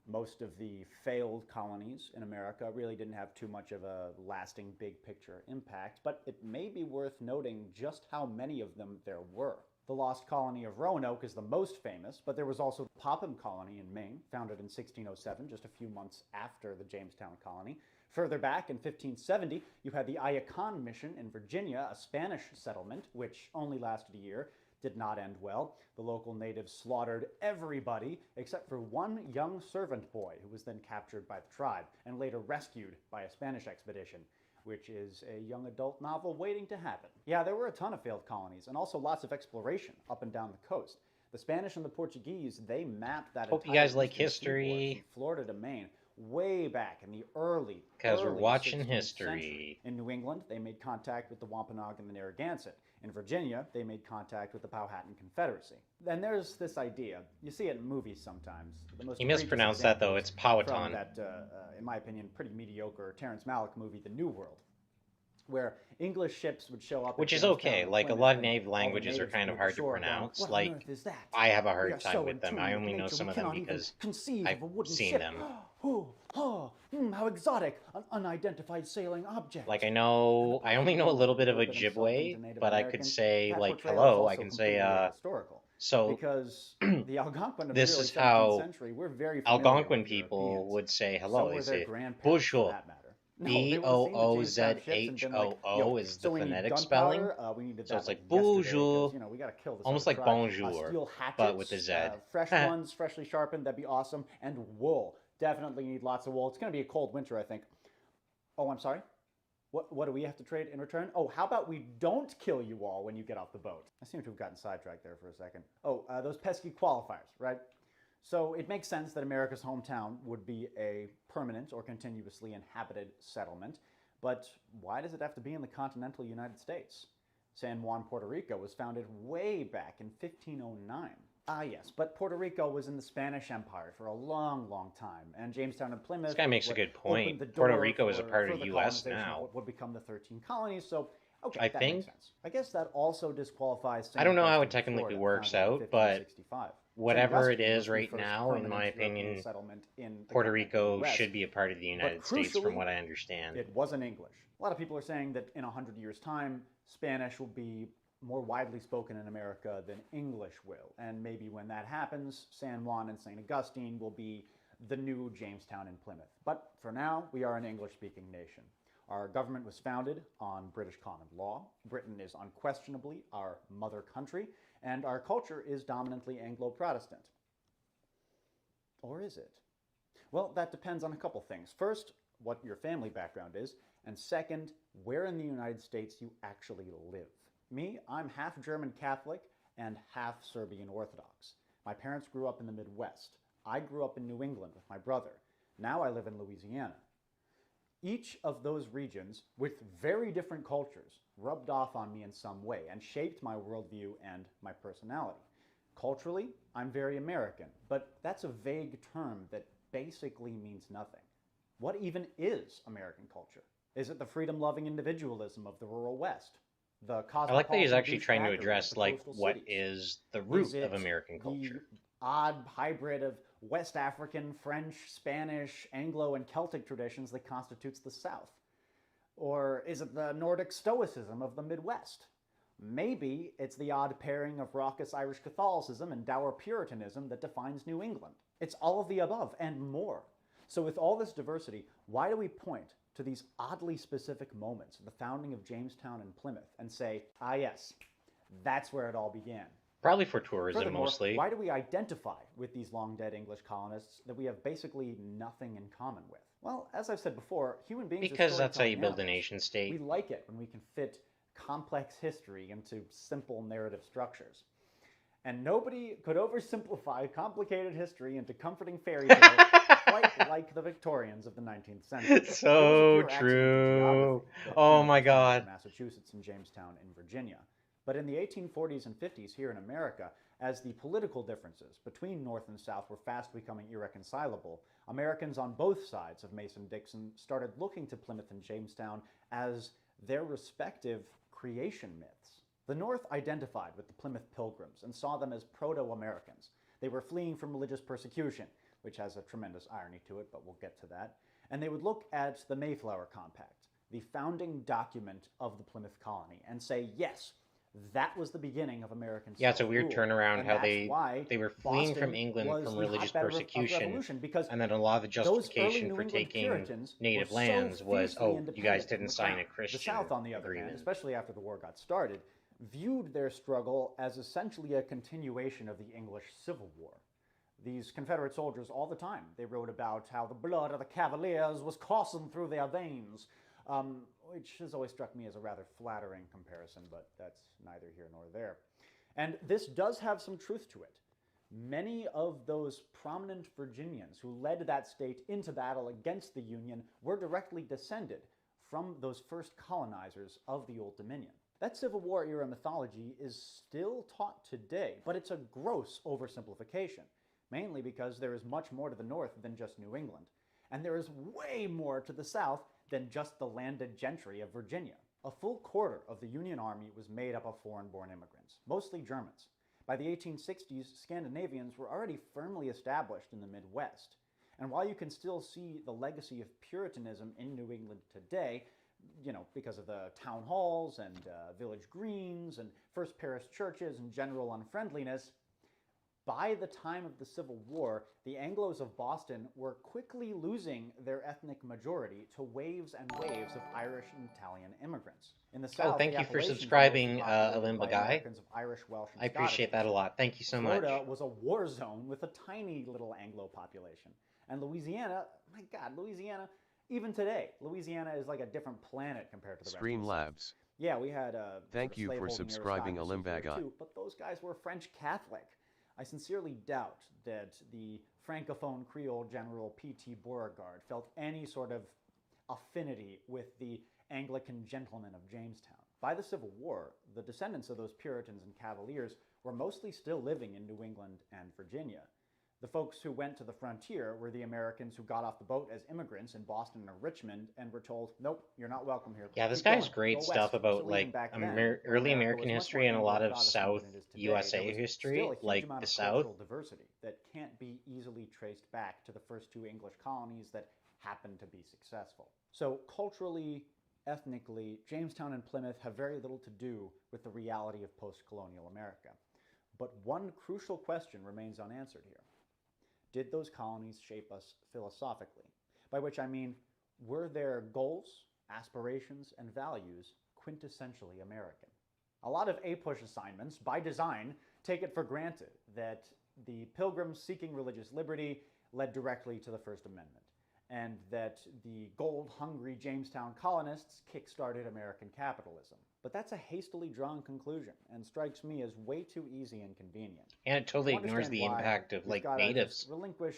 Most of the failed colonies in America really didn't have too much of a lasting big picture impact, but it may be worth noting just how many of them there were. The lost colony of Roanoke is the most famous, but there was also the Popham colony in Maine, founded in 1607, just a few months after the Jamestown colony. Further back in 1570, you had the Ayacon mission in Virginia, a Spanish settlement, which only lasted a year, did not end well. The local natives slaughtered everybody except for one young servant boy who was then captured by the tribe and later rescued by a Spanish expedition, which is a young adult novel waiting to happen. Yeah, there were a ton of failed colonies and also lots of exploration up and down the coast. The Spanish and the Portuguese, they mapped that Hope you entire guys like eastern seaboard history. from Florida to Maine way back in the early Because we're watching 16th history. century. In New England, they made contact with the Wampanoag and the Narragansett. In Virginia, they made contact with the Powhatan Confederacy. Then there's this idea. You see it in movies sometimes. The most You egregious mispronounced that, though. example It's is Powhatan. from that, in my opinion, pretty mediocre Terrence Malick movie, The New World, where English ships would show up. Which at is Jamestown okay. and Like, a Plymouth, lot of and native all the languages are natives kind would of be hard to ashore going, pronounce. "What on Like, earth is that? I have a We hard are time so with in them. tune I with only know nature, some we of them cannot even because conceive I've of a wooden seen ship. them. How exotic! An unidentified sailing object. Like, I only know a little bit of little bit insulting Ojibwe, to Native but I could Americans. say, That like, portrayal is hello. I also can say, completely ahistorical. so Because the Algonquin of this the early is 17th how century, we're very familiar Algonquin with people Europeans. would say So hello. were They their say, grandparents, for bonjour. that matter. No, they would have seen the Jamestown ships and been like, yo, B-O-O-Z-H-O-O is the so we need phonetic spelling. gunpowder, we needed So that it's like yesterday, 'cause, bonjour, you know, we got to kill this almost other like tribe. bonjour, Steel hatchets, but with a Z. fresh ones, freshly sharpened, that'd be awesome. And wool. Definitely need lots of wool. It's going to be a cold winter, I think. Oh, I'm sorry? What do we have to trade in return? Oh, how about we don't kill you all when you get off the boat? I seem to have gotten sidetracked there for a second. Oh, those pesky qualifiers, right? So it makes sense that America's hometown would be a permanent or continuously inhabited settlement, but why does it have to be in the continental United States? San Juan, Puerto Rico was founded way back in 1509. Ah, yes, but Puerto Rico was in the Spanish Empire for a long, long time, and Jamestown and Plymouth. This guy makes a good point. Puerto Rico is a part of the U.S. now. What would become the 13 colonies, so okay, I that think. makes sense. I guess that also disqualifies. I don't know how it Sandusky, technically Florida, works founded in out, but 1565. whatever it Sandusky is was the right first now, in permanent my European opinion, settlement in the Puerto continental Rico West. should be a part of the United States, from what I understand. It wasn't English. A lot of people are saying that in 100 years' time, Spanish will be more widely spoken in America than English will. And maybe when that happens, San Juan and St. Augustine will be the new Jamestown and Plymouth. But for now, we are an English-speaking nation. Our government was founded on British common law. Britain is unquestionably our mother country, and our culture is dominantly Anglo-Protestant. Or is it? Well, that depends on a couple things. First, what your family background is, and second, where in the United States you actually live. Me, I'm half German Catholic and half Serbian Orthodox. My parents grew up in the Midwest. I grew up in New England with my brother. Now I live in Louisiana. Each of those regions, with very different cultures, rubbed off on me in some way and shaped my worldview and my personality. Culturally, I'm very American, but that's a vague term that basically means nothing. What even is American culture? Is it the freedom-loving individualism of the rural West? I like that he's actually trying to address, like, what is the root of American the culture. Odd hybrid of West African, French, Spanish, Anglo, and Celtic traditions that constitutes the South? Or is it the Nordic Stoicism of the Midwest? Maybe it's the odd pairing of raucous Irish Catholicism and dour Puritanism that defines New England. It's all of the above and more. So with all this diversity, why do we point to these oddly specific moments, the founding of Jamestown and Plymouth, and say, ah yes, that's where it all began? Probably for tourism, Furthermore, mostly. Why do we identify with these long-dead English colonists that we have basically nothing in common with? Well, as I've said before, human beings Because are that's how you storytelling build a animals. nation state. We like it when we can fit complex history into simple narrative structures. And nobody could oversimplify complicated history into comforting fairy tales quite like the Victorians of the 19th century. So true. Oh my God. Massachusetts and Jamestown in Virginia. But in the 1840s and 50s here in America, as the political differences between North and South were fast becoming irreconcilable, Americans on both sides of Mason-Dixon started looking to Plymouth and Jamestown as their respective creation myths. The North identified with the Plymouth Pilgrims and saw them as proto-Americans. They were fleeing from religious persecution, which has a tremendous irony to it, but we'll get to that. And they would look at the Mayflower Compact, the founding document of the Plymouth colony, and say, yes, that was the beginning of American Yeah, it's a self-rule. weird turnaround And how that's they were why fleeing Boston from England was from the religious hotbed of persecution, revolution, because and then a lot of the those early justification New for England taking Puritans native were lands so was, fiercely oh, you guys independent didn't from the sign a crown. Christian The South, on the other hand, agreement. especially after the war got started, viewed their struggle as essentially a continuation of the English Civil War. These Confederate soldiers, all the time, they wrote about how the blood of the Cavaliers was coursing through their veins, which has always struck me as a rather flattering comparison, but that's neither here nor there. And this does have some truth to it. Many of those prominent Virginians who led that state into battle against the Union were directly descended from those first colonizers of the Old Dominion. That Civil War era mythology is still taught today, but it's a gross oversimplification, mainly because there is much more to the north than just New England, and there is way more to the south than just the landed gentry of Virginia. A full quarter of the Union Army was made up of foreign-born immigrants, mostly Germans. By the 1860s, Scandinavians were already firmly established in the Midwest. And while you can still see the legacy of Puritanism in New England today, because of the town halls and village greens and first parish churches and general unfriendliness, by the time of the Civil War, the Anglos of Boston were quickly losing their ethnic majority to waves and waves of Irish and Italian immigrants. In the South, thank you for subscribing, Alimba Guy. Irish, Welsh, and I appreciate that a lot. Thank you so much. Florida was a war zone with a tiny little Anglo population. And Louisiana, my God, Louisiana, even today, Louisiana is like a different planet compared to the rest of the Streamlabs. Yeah, we had Thank you for subscribing, Alimba Guy. But those guys were French Catholic. I sincerely doubt that the Francophone Creole General P.T. Beauregard felt any sort of affinity with the Anglican gentlemen of Jamestown. By the Civil War, the descendants of those Puritans and Cavaliers were mostly still living in New England and Virginia. The folks who went to the frontier were the Americans who got off the boat as immigrants in Boston or Richmond and were told, nope, you're not welcome here. Yeah, this Keep guy has going. great Go stuff west." about So like even back then, early America American was much history more and a lot of Anglo-Protestant South than it is today. USA There was history, still a huge like amount the of South. cultural diversity that can't be easily traced back to the first two English colonies that happened to be successful. So culturally, ethnically, Jamestown and Plymouth have very little to do with the reality of post-colonial America. But one crucial question remains unanswered here. Did those colonies shape us philosophically? By which I mean, were their goals, aspirations, and values quintessentially American? A lot of A-push assignments, by design, take it for granted that the Pilgrims seeking religious liberty led directly to the First Amendment, and that the gold-hungry Jamestown colonists kick-started American capitalism. But that's a hastily drawn conclusion, and strikes me as way too easy and convenient. And it totally ignores the impact of like natives. Relinquish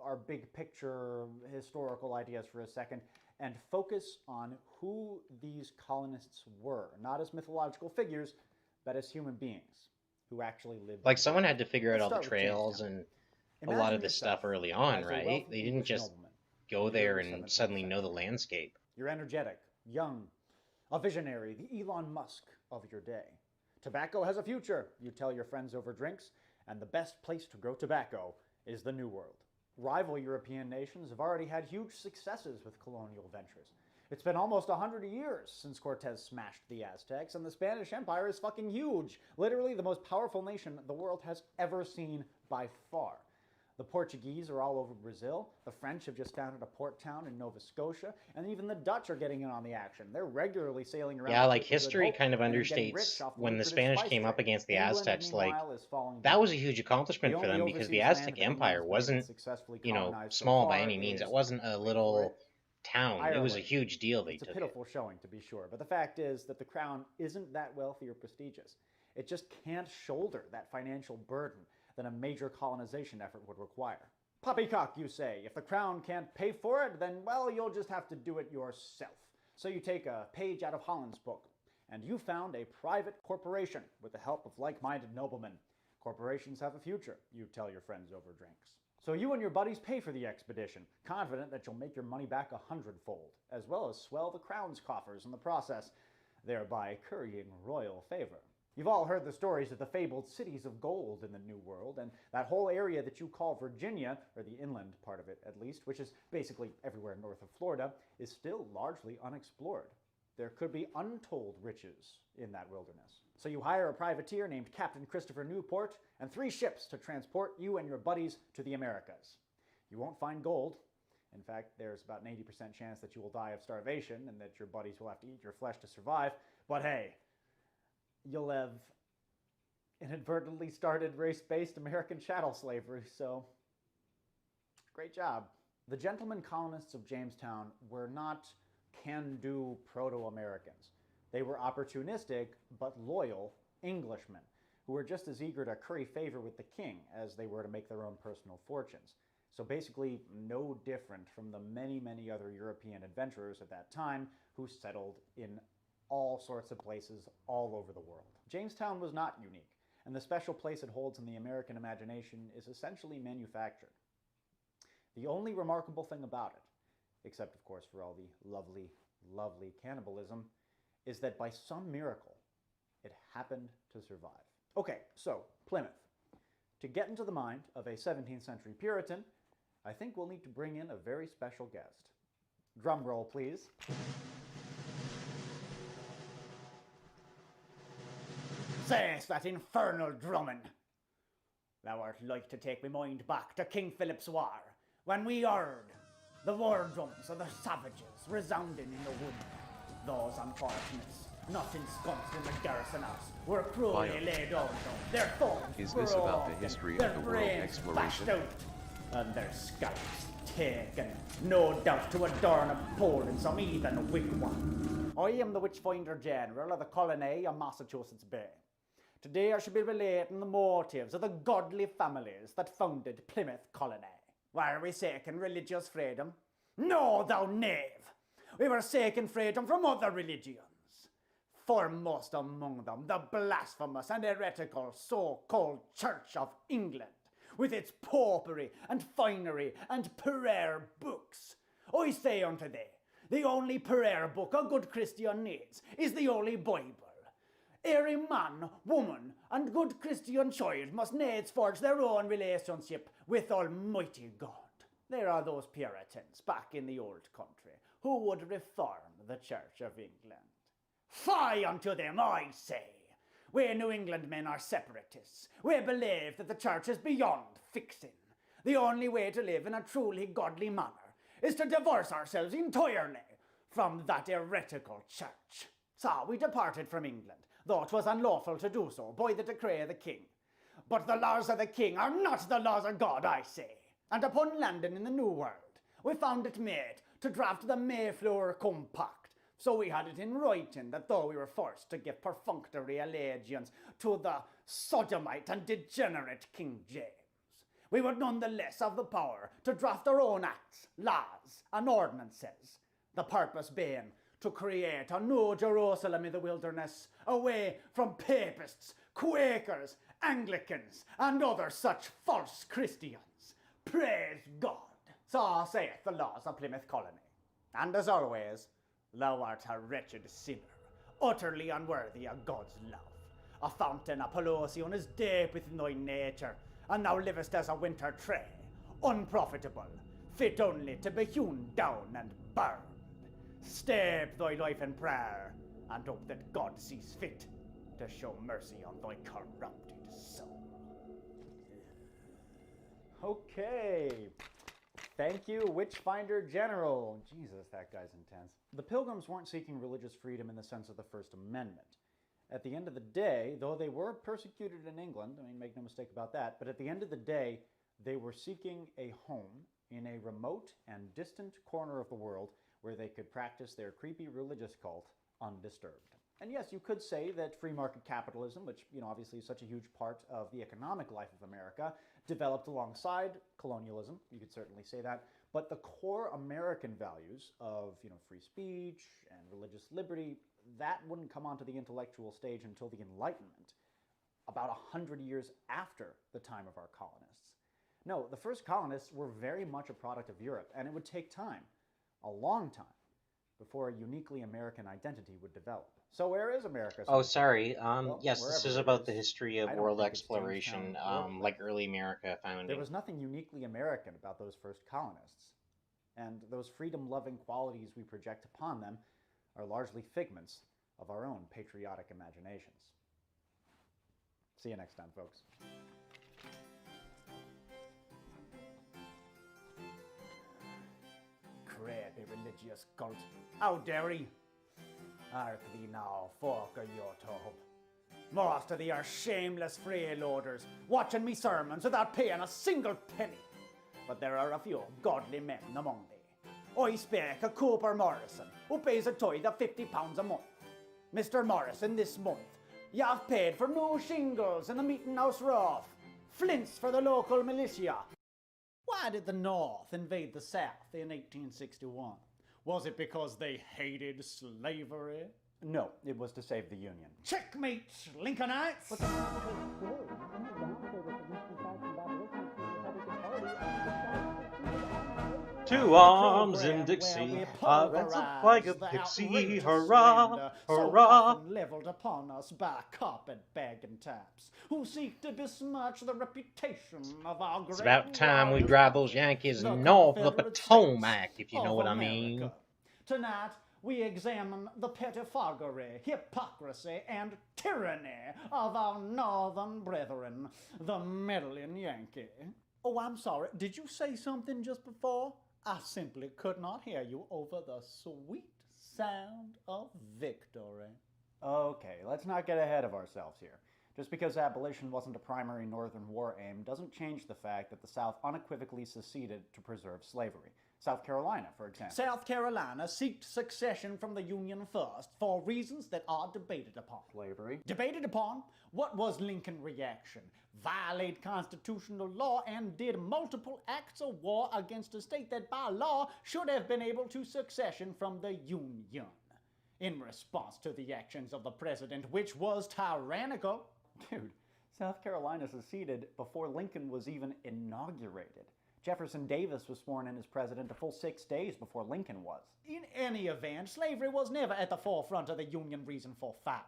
our big picture historical ideas for a second and focus on who these colonists were, not as mythological figures, but as human beings who actually lived. Like someone had to figure out all the trails and a lot of this stuff early on, right? They didn't just go there and suddenly know the landscape. You're energetic, young, a visionary, the Elon Musk of your day. Tobacco has a future, you tell your friends over drinks, and the best place to grow tobacco is the New World. Rival European nations have already had huge successes with colonial ventures. It's been almost 100 years since Cortez smashed the Aztecs, and the Spanish Empire is fucking huge. Literally the most powerful nation the world has ever seen by far. The Portuguese are all over Brazil, the French have just founded a port town in Nova Scotia, and even the Dutch are getting in on the action. They're regularly sailing around. Yeah, like history kind of understates when the Spanish came up against the Aztecs, like that was a huge accomplishment for them because the Aztec Empire wasn't, small by any means. It wasn't a little town. It was a huge deal they took. It's a pitiful showing, to be sure, but the fact is that the crown isn't that wealthy or prestigious. It just can't shoulder that financial burden that a major colonization effort would require. Poppycock, you say. If the crown can't pay for it, then, well, you'll just have to do it yourself. So you take a page out of Holland's book, and you found a private corporation with the help of like-minded noblemen. Corporations have a future, you tell your friends over drinks. So you and your buddies pay for the expedition, confident that you'll make your money back 100-fold, as well as swell the crown's coffers in the process, thereby currying royal favor. You've all heard the stories of the fabled cities of gold in the New World, and that whole area that you call Virginia, or the inland part of it at least, which is basically everywhere north of Florida, is still largely unexplored. There could be untold riches in that wilderness. So you hire a privateer named Captain Christopher Newport and 3 ships to transport you and your buddies to the Americas. You won't find gold. In fact, there's about an 80% chance that you will die of starvation and that your buddies will have to eat your flesh to survive. But hey, you'll have inadvertently started race-based American chattel slavery, so great job. The gentlemen colonists of Jamestown were not can-do proto-Americans. They were opportunistic but loyal Englishmen who were just as eager to curry favor with the king as they were to make their own personal fortunes. So basically no different from the many, many other European adventurers at that time who settled in all sorts of places all over the world. Jamestown was not unique, and the special place it holds in the American imagination is essentially manufactured. The only remarkable thing about it, except of course for all the lovely, lovely cannibalism, is that by some miracle, it happened to survive. Okay, so Plymouth. To get into the mind of a 17th century Puritan, I think we'll need to bring in a very special guest. Drum roll, please. Says that infernal drumming. Thou art like to take me mind back to King Philip's War, when we heard the war drums of the savages resounding in the wood. Those unfortunates, not ensconced in the garrison house, were cruelly laid down. Their foes Is this about the history of the world exploration? And their scalps taken, no doubt to adorn a pole in some heathen wigwam. I am the Witchfinder General of the colony of Massachusetts Bay. Today I shall be relating the motives of the godly families that founded Plymouth Colony. Why are we seeking religious freedom? No, thou knave! We were seeking freedom from other religions. Foremost among them, the blasphemous and heretical so-called Church of England, with its popery and finery and prayer books. I say unto thee, the only prayer book a good Christian needs is the Holy Bible. Every man, woman, and good Christian child must needs forge their own relationship with Almighty God. There are those Puritans back in the old country who would reform the Church of England. Fie unto them, I say! We New England men are separatists. We believe that the Church is beyond fixing. The only way to live in a truly godly manner is to divorce ourselves entirely from that heretical Church. So we departed from England, though it was unlawful to do so by the decree of the king. But the laws of the king are not the laws of God, I say. And upon landing in the New World, we found it made to draft the Mayflower Compact. So we had it in writing that though we were forced to give perfunctory allegiance to the sodomite and degenerate King James, we would nonetheless have the power to draft our own acts, laws, and ordinances, the purpose being to create a new Jerusalem in the wilderness, away from papists, Quakers, Anglicans, and other such false Christians. Praise God! So saith the laws of Plymouth Colony. And as always, thou art a wretched sinner, utterly unworthy of God's love. A fountain of pollution is deep within thy nature, and thou livest as a winter tree, unprofitable, fit only to be hewn down and burned. Step thy life in prayer, and hope that God sees fit to show mercy on thy corrupted soul. Okay. Thank you, Witchfinder General. Jesus, that guy's intense. The Pilgrims weren't seeking religious freedom in the sense of the First Amendment. At the end of the day, though they were persecuted in England, I mean, make no mistake about that, but at the end of the day, they were seeking a home in a remote and distant corner of the world where they could practice their creepy religious cult undisturbed. And yes, you could say that free market capitalism, which obviously is such a huge part of the economic life of America, developed alongside colonialism. You could certainly say that. But the core American values of free speech and religious liberty, that wouldn't come onto the intellectual stage until the Enlightenment, about 100 years after the time of our colonists. No, the first colonists were very much a product of Europe, and it would take time, a long time, before a uniquely American identity would develop. So where is America? Oh, sorry. Well, Yes, this is wherever it about is. the history I of don't world think it's exploration, Jamestown or like early America founding. There was nothing uniquely American about those first colonists. And those freedom-loving qualities we project upon them are largely figments of our own patriotic imaginations. See you next time, folks. Crappy religious cult. How dare he? Hark thee now, folk of your tub. Most of thee are shameless freeloaders, watching me sermons without paying a single penny. But there are a few godly men among thee. I speak of Cooper Morrison, who pays a tithe of £50 a month. Mr. Morrison, this month, you have paid for no shingles in the meeting house roof, flints for the local militia. Why did the North invade the South in 1861? Was it because they hated slavery? No, it was to save the Union. Checkmate, Lincolnites! To arms in Dixie, that's a flag of Pixie, hurrah, hurrah! So leveled upon us by carpet-bagging types who seek to besmirch the reputation of our great It's about time we drive those Yankees north of the Potomac, if you know what I mean. Tonight, we examine the pettifoggery, hypocrisy, and tyranny of our northern brethren, the meddling Yankee. Oh, I'm sorry, did you say something just before? I simply could not hear you over the sweet sound of victory. Okay, let's not get ahead of ourselves here. Just because abolition wasn't a primary Northern war aim doesn't change the fact that the South unequivocally seceded to preserve slavery. South Carolina, for example. South Carolina sought succession from the Union first for reasons that are debated upon. Slavery. Debated upon? What was Lincoln's reaction? Violate constitutional law and did multiple acts of war against a state that by law should have been able to succession from the Union. In response to the actions of the president, which was tyrannical. Dude, South Carolina seceded before Lincoln was even inaugurated. Jefferson Davis was sworn in as president a full 6 days before Lincoln was. In any event, slavery was never at the forefront of the Union reason for fighting.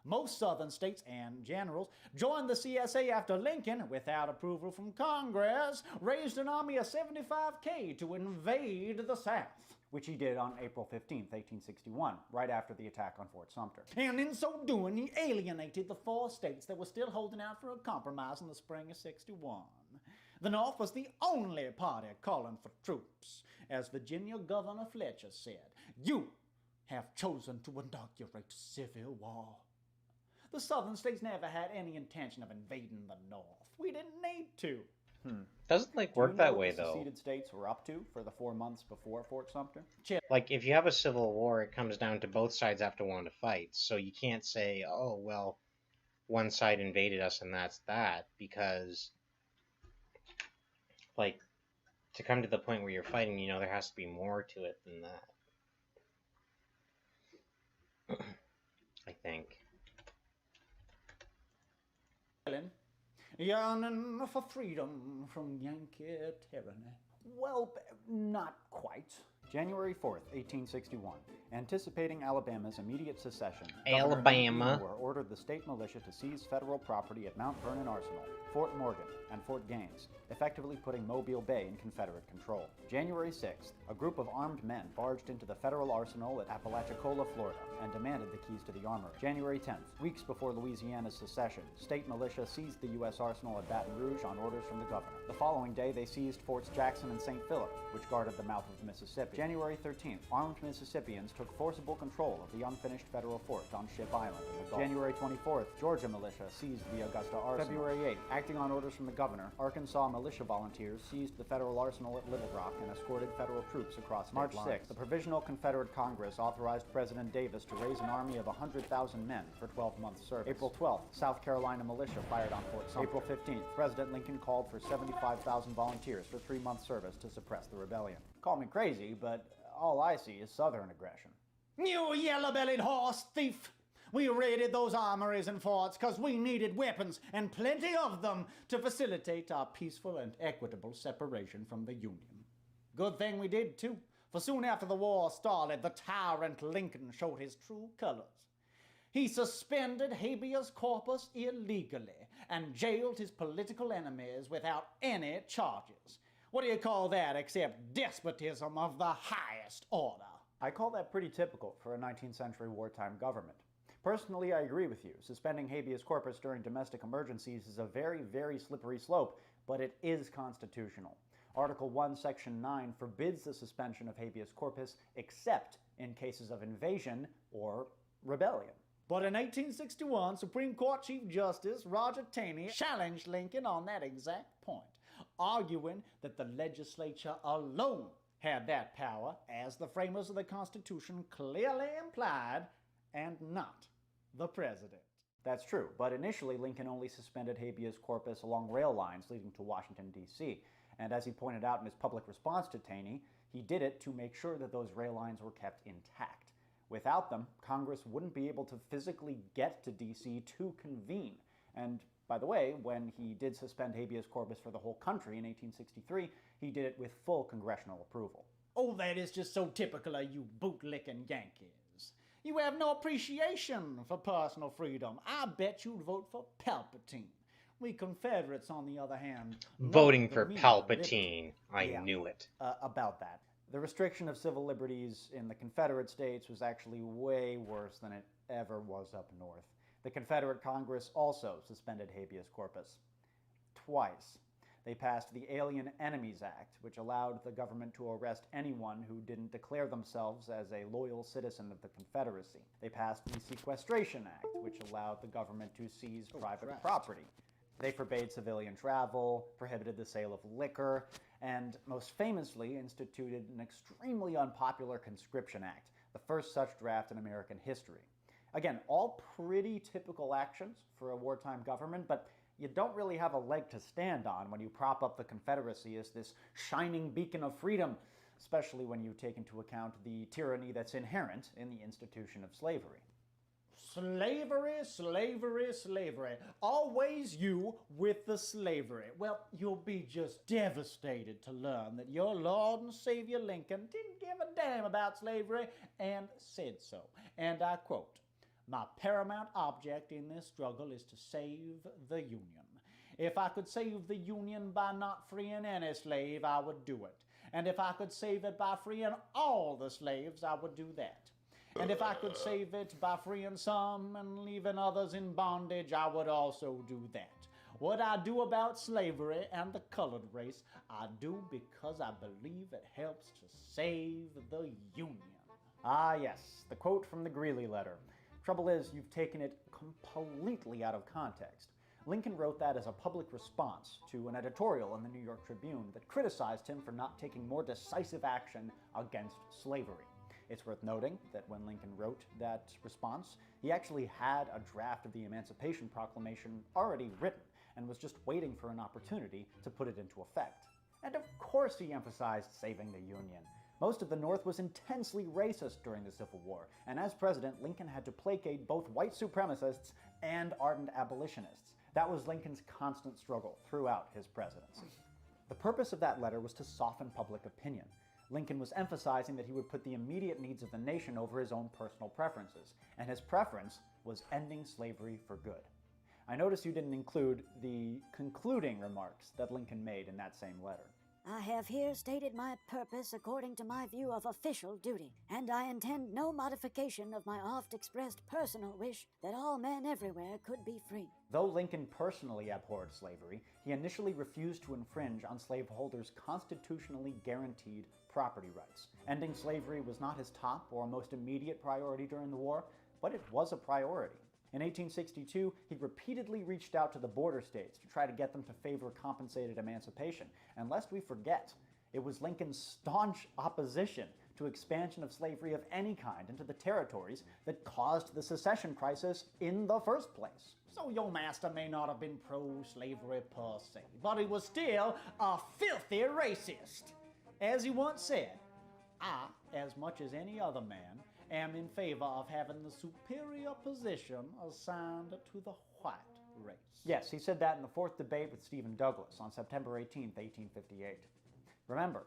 Most Southern states and generals joined the CSA after Lincoln, without approval from Congress, raised an army of 75,000 to invade the South, which he did on April 15, 1861, right after the attack on Fort Sumter. And in so doing, he alienated the 4 states that were still holding out for a compromise in the spring of '61. The North was the only party calling for troops. As Virginia Governor Fletcher said, "You have chosen to inaugurate civil war." The Southern states never had any intention of invading the North. We didn't need to. Doesn't work that way though. The seceded states were up to for the 4 months before Fort Sumter? Like if you have a civil war, it comes down to both sides have to want to fight. So you can't say, "Oh well, one side invaded us and that's that," because to come to the point where you're fighting, there has to be more to it than that. I think. Yearning for freedom from Yankee tyranny. Well, not quite. January 4th, 1861. Anticipating Alabama's immediate secession, Alabama Governor ordered the state militia to seize federal property at Mount Vernon Arsenal, Fort Morgan, and Fort Gaines, effectively putting Mobile Bay in Confederate control. January 6th, a group of armed men barged into the federal arsenal at Apalachicola, Florida, and demanded the keys to the armory. January 10th, weeks before Louisiana's secession, state militia seized the U.S. arsenal at Baton Rouge on orders from the governor. The following day, they seized Forts Jackson and St. Philip, which guarded the mouth of the Mississippi. January 13th, armed Mississippians took forcible control of the unfinished federal fort on Ship Island in the Gulf. January 24th, Georgia militia seized the Augusta Arsenal. February 8th, Acting on orders from the governor, Arkansas militia volunteers seized the federal arsenal at Little Rock and escorted federal troops across state lines. March 6th, the Provisional Confederate Congress authorized President Davis to raise an army of 100,000 men for 12-month service. April 12th, South Carolina militia fired on Fort Sumter. April 15th, President Lincoln called for 75,000 volunteers for 3-month service to suppress the rebellion. Call me crazy, but all I see is Southern aggression. You yellow-bellied horse thief! We raided those armories and forts because we needed weapons, and plenty of them, to facilitate our peaceful and equitable separation from the Union. Good thing we did, too, for soon after the war started, the tyrant Lincoln showed his true colors. He suspended habeas corpus illegally and jailed his political enemies without any charges. What do you call that except despotism of the highest order? I call that pretty typical for a 19th century wartime government. Personally, I agree with you. Suspending habeas corpus during domestic emergencies is a very, very slippery slope, but it is constitutional. Article 1, Section 9 forbids the suspension of habeas corpus except in cases of invasion or rebellion. But in 1861, Supreme Court Chief Justice Roger Taney challenged Lincoln on that exact point, arguing that the legislature alone had that power, as the framers of the Constitution clearly implied, and not the president. That's true, but initially Lincoln only suspended habeas corpus along rail lines leading to Washington, D.C., and as he pointed out in his public response to Taney, he did it to make sure that those rail lines were kept intact. Without them, Congress wouldn't be able to physically get to D.C. to convene. And by the way, when he did suspend habeas corpus for the whole country in 1863, he did it with full congressional approval. Oh, that is just so typical of you bootlicking Yankees. You have no appreciation for personal freedom. I bet you'd vote for Palpatine. We Confederates, on the other hand... Voting for Palpatine. I knew it. About that. The restriction of civil liberties in the Confederate States was actually way worse than it ever was up north. The Confederate Congress also suspended habeas corpus. Twice. They passed the Alien Enemies Act, which allowed the government to arrest anyone who didn't declare themselves as a loyal citizen of the Confederacy. They passed the Sequestration Act, which allowed the government to seize private property. They forbade civilian travel, prohibited the sale of liquor, and most famously instituted an extremely unpopular Conscription Act, the first such draft in American history. Again, all pretty typical actions for a wartime government, but you don't really have a leg to stand on when you prop up the Confederacy as this shining beacon of freedom, especially when you take into account the tyranny that's inherent in the institution of slavery. Slavery, slavery, slavery. Always you with the slavery. Well, you'll be just devastated to learn that your Lord and Savior Lincoln didn't give a damn about slavery and said so. And I quote, "My paramount object in this struggle is to save the Union. If I could save the Union by not freeing any slave, I would do it. And if I could save it by freeing all the slaves, I would do that. And if I could save it by freeing some and leaving others in bondage, I would also do that. What I do about slavery and the colored race, I do because I believe it helps to save the Union." Ah yes, the quote from the Greeley letter. Trouble is, you've taken it completely out of context. Lincoln wrote that as a public response to an editorial in the New York Tribune that criticized him for not taking more decisive action against slavery. It's worth noting that when Lincoln wrote that response, he actually had a draft of the Emancipation Proclamation already written and was just waiting for an opportunity to put it into effect. And of course he emphasized saving the Union. Most of the North was intensely racist during the Civil War, and as president, Lincoln had to placate both white supremacists and ardent abolitionists. That was Lincoln's constant struggle throughout his presidency. The purpose of that letter was to soften public opinion. Lincoln was emphasizing that he would put the immediate needs of the nation over his own personal preferences, and his preference was ending slavery for good. I notice you didn't include the concluding remarks that Lincoln made in that same letter. "I have here stated my purpose according to my view of official duty, and I intend no modification of my oft-expressed personal wish that all men everywhere could be free." Though Lincoln personally abhorred slavery, he initially refused to infringe on slaveholders' constitutionally guaranteed property rights. Ending slavery was not his top or most immediate priority during the war, but it was a priority. In 1862, he repeatedly reached out to the border states to try to get them to favor compensated emancipation. And lest we forget, it was Lincoln's staunch opposition to expansion of slavery of any kind into the territories that caused the secession crisis in the first place. So your master may not have been pro-slavery per se, but he was still a filthy racist. As he once said, I, as much as any other man, am in favor of having the superior position assigned to the white race. Yes, he said that in the fourth debate with Stephen Douglas on September 18, 1858. Remember,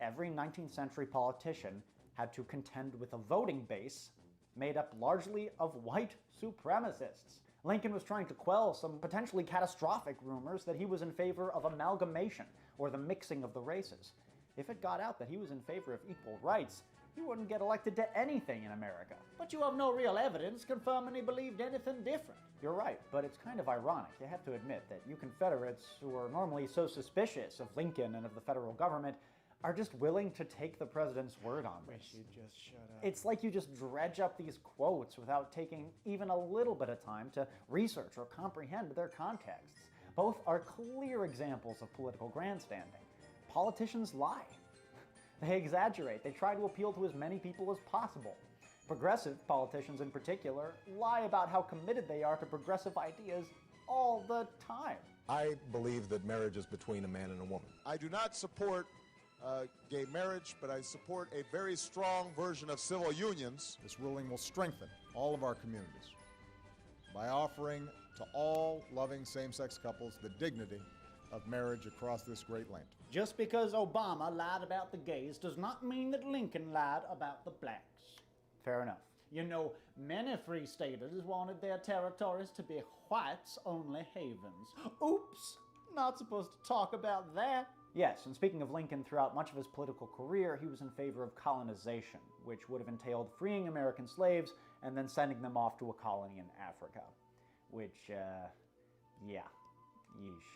every 19th century politician had to contend with a voting base made up largely of white supremacists. Lincoln was trying to quell some potentially catastrophic rumors that he was in favor of amalgamation, or the mixing of the races. If it got out that he was in favor of equal rights, he wouldn't get elected to anything in America. But you have no real evidence confirming he believed anything different. You're right, but it's kind of ironic. You have to admit that you Confederates, who are normally so suspicious of Lincoln and of the federal government, are just willing to take the president's word on this. Wish you'd just shut up. It's like you just dredge up these quotes without taking even a little bit of time to research or comprehend their contexts. Both are clear examples of political grandstanding. Politicians lie. They exaggerate. They try to appeal to as many people as possible. Progressive politicians in particular lie about how committed they are to progressive ideas all the time. I believe that marriage is between a man and a woman. I do not support gay marriage, but I support a very strong version of civil unions. This ruling will strengthen all of our communities by offering to all loving same-sex couples the dignity of marriage across this great land. Just because Obama lied about the gays does not mean that Lincoln lied about the blacks. Fair enough. You know, many free staters wanted their territories to be whites-only havens. Oops, not supposed to talk about that. Yes, and speaking of Lincoln, throughout much of his political career, he was in favor of colonization, which would have entailed freeing American slaves and then sending them off to a colony in Africa. Which, yeah, yeesh.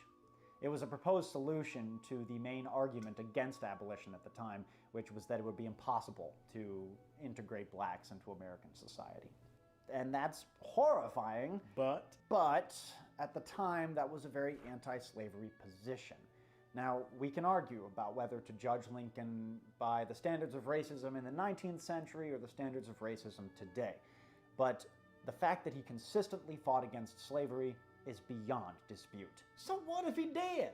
It was a proposed solution to the main argument against abolition at the time, which was that it would be impossible to integrate blacks into American society. And that's horrifying, but at the time, that was a very anti-slavery position. Now, we can argue about whether to judge Lincoln by the standards of racism in the 19th century or the standards of racism today, but the fact that he consistently fought against slavery is beyond dispute. So what if he did?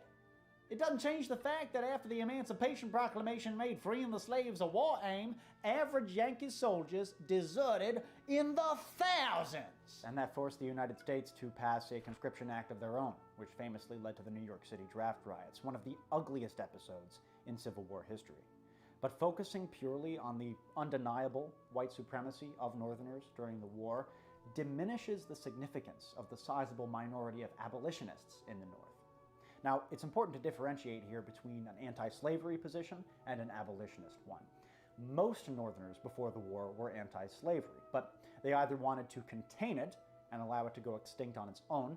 It doesn't change the fact that after the Emancipation Proclamation made freeing the slaves a war aim, average Yankee soldiers deserted in the thousands. And that forced the United States to pass a conscription act of their own, which famously led to the New York City draft riots, one of the ugliest episodes in Civil War history. But focusing purely on the undeniable white supremacy of Northerners during the war diminishes the significance of the sizable minority of abolitionists in the North. Now, it's important to differentiate here between an anti-slavery position and an abolitionist one. Most Northerners before the war were anti-slavery, but they either wanted to contain it and allow it to go extinct on its own,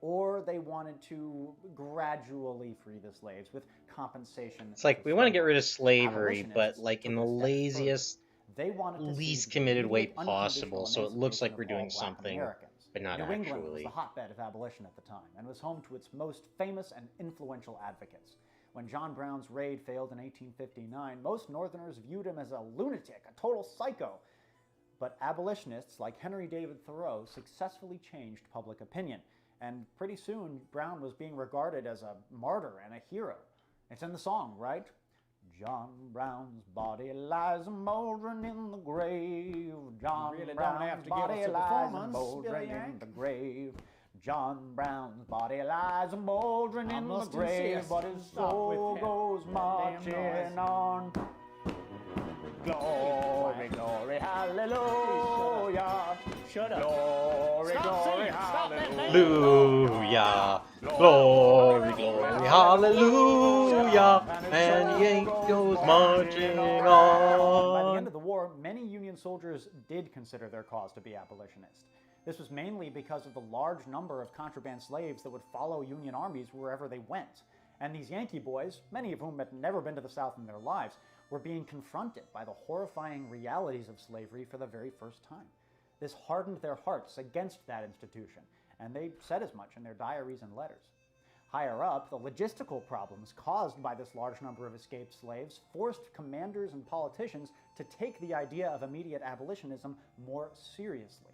or they wanted to gradually free the slaves with compensation. It's like, we want to get rid of slavery, but like in the laziest, least committed way possible, so it looks like we're doing something, but not New England was actually. the hotbed of abolition at the time, and was home to its most famous and influential advocates. When John Brown's raid failed in 1859, most Northerners viewed him as a lunatic, a total psycho. But abolitionists like Henry David Thoreau successfully changed public opinion, and pretty soon Brown was being regarded as a martyr and a hero. It's in the song, right? John Brown's body lies moldering in the grave. John Brown's body lies moldering in the grave. John Brown's body lies moldering in the grave, but his soul goes marching on. Glory, glory, hallelujah. Shut up. Glory, glory, Hallelujah. Glory, glory, hallelujah. And Yank goes marching on. By the end of the war, many Union soldiers did consider their cause to be abolitionist. This was mainly because of the large number of contraband slaves that would follow Union armies wherever they went. And these Yankee boys, many of whom had never been to the South in their lives, were being confronted by the horrifying realities of slavery for the very first time. This hardened their hearts against that institution, and they said as much in their diaries and letters. Higher up, the logistical problems caused by this large number of escaped slaves forced commanders and politicians to take the idea of immediate abolitionism more seriously.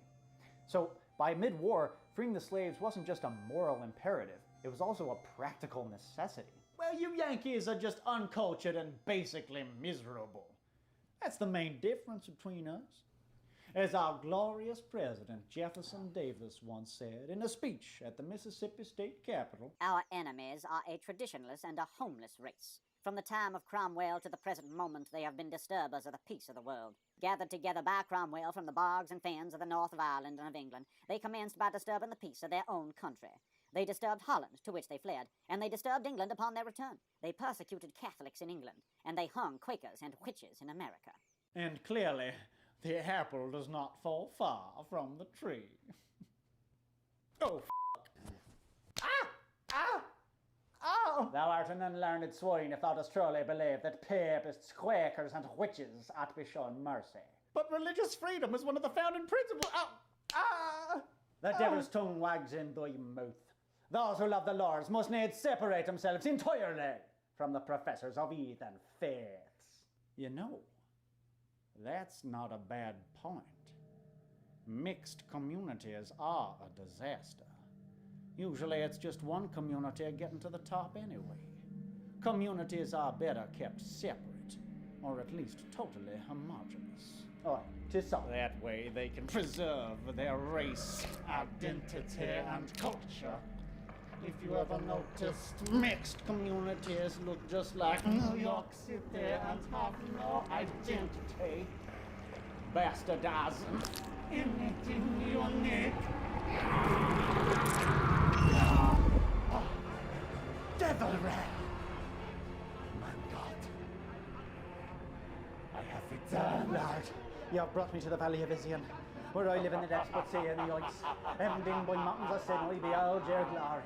So, by mid-war, freeing the slaves wasn't just a moral imperative, it was also a practical necessity. Well, you Yankees are just uncultured and basically miserable. That's the main difference between us. As our glorious President Jefferson Davis once said in a speech at the Mississippi State Capitol, "Our enemies are a traditionalist and a homeless race. From the time of Cromwell to the present moment, they have been disturbers of the peace of the world. Gathered together by Cromwell from the bogs and fens of the north of Ireland and of England, they commenced by disturbing the peace of their own country. They disturbed Holland, to which they fled, and they disturbed England upon their return. They persecuted Catholics in England, and they hung Quakers and witches in America." And clearly, the apple does not fall far from the tree. Oh, f***. Oh! Thou art an unlearned swine if thou dost truly believe that papists, Quakers, and witches ought to be shown mercy. But religious freedom is one of the founding principles. The devil's tongue wags in thy mouth. Those who love the Lord must needs separate themselves entirely from the professors of heathen faiths. You know, that's not a bad point. Mixed communities are a disaster. Usually it's just one community getting to the top anyway. Communities are better kept separate, or at least totally homogeneous. Oh, so that way they can preserve their race, identity, and culture. If you ever noticed, mixed communities look just like New York City and have no identity. Bastardizing anything unique. Devilry! My God. I have returned. Lord, you have brought me to the Valley of Izion, where I live in the depths but sea in the ice. Ending by mountains of sin, we behold your glory.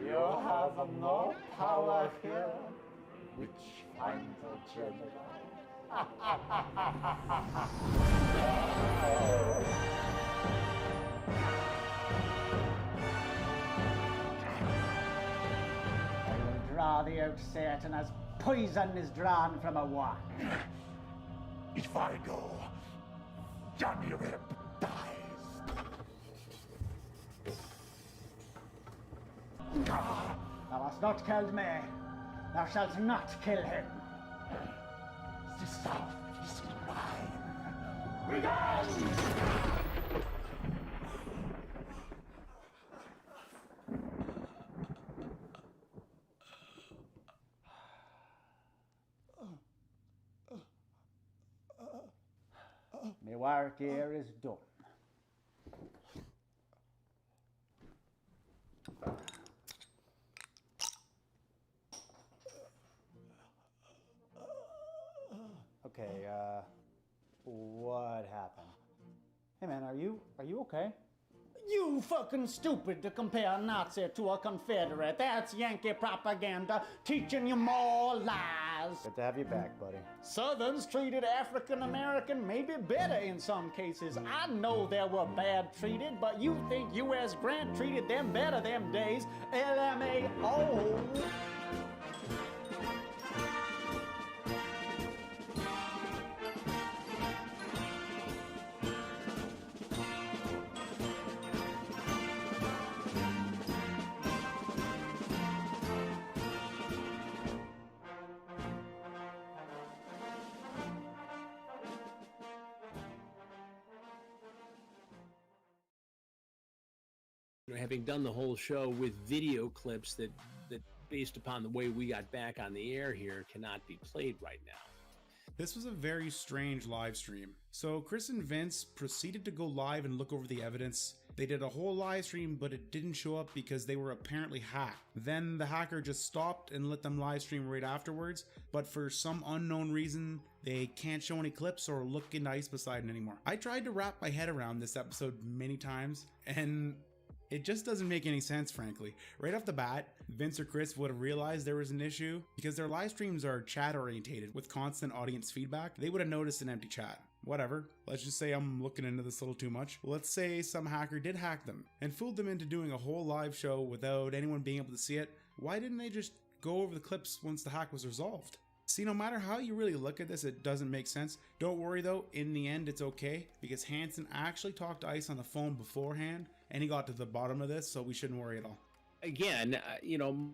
You have no power here, which finds a general. I will draw thee out, Satan, as poison is drawn from a wand. If I go, Johnny Rip dies. Thou hast not killed me. Thou shalt not kill him. The south is mine. Begone! My work here is done. Okay, what happened? Hey man, are you okay? You fucking stupid to compare a Nazi to a Confederate. That's Yankee propaganda teaching you more lies. Good to have you back, buddy. Southerns treated African American maybe better in some cases. I know they were bad treated, but you think U.S. Grant treated them better them days. LMAO. Having done the whole show with video clips that based upon the way we got back on the air here cannot be played right now. This was a very strange live stream. So Chris and Vince proceeded to go live and look over the evidence. They did a whole live stream, but it didn't show up because they were apparently hacked. Then the hacker just stopped and let them live stream right afterwards, but for some unknown reason, they can't show any clips or look into Ice Poseidon anymore. I tried to wrap my head around this episode many times, and it just doesn't make any sense, frankly. Right off the bat, Vince or Chris would have realized there was an issue because their live streams are chat orientated with constant audience feedback. They would have noticed an empty chat. whatever. Let's just say I'm looking into this a little too much. Let's say some hacker did hack them and fooled them into doing a whole live show without anyone being able to see it. Why didn't they just go over the clips once the hack was resolved? See, no matter how you really look at this, it doesn't make sense. Don't worry though, in the end it's okay, because Hansen actually talked to ICE on the phone beforehand, and he got to the bottom of this, so we shouldn't worry at all. Again,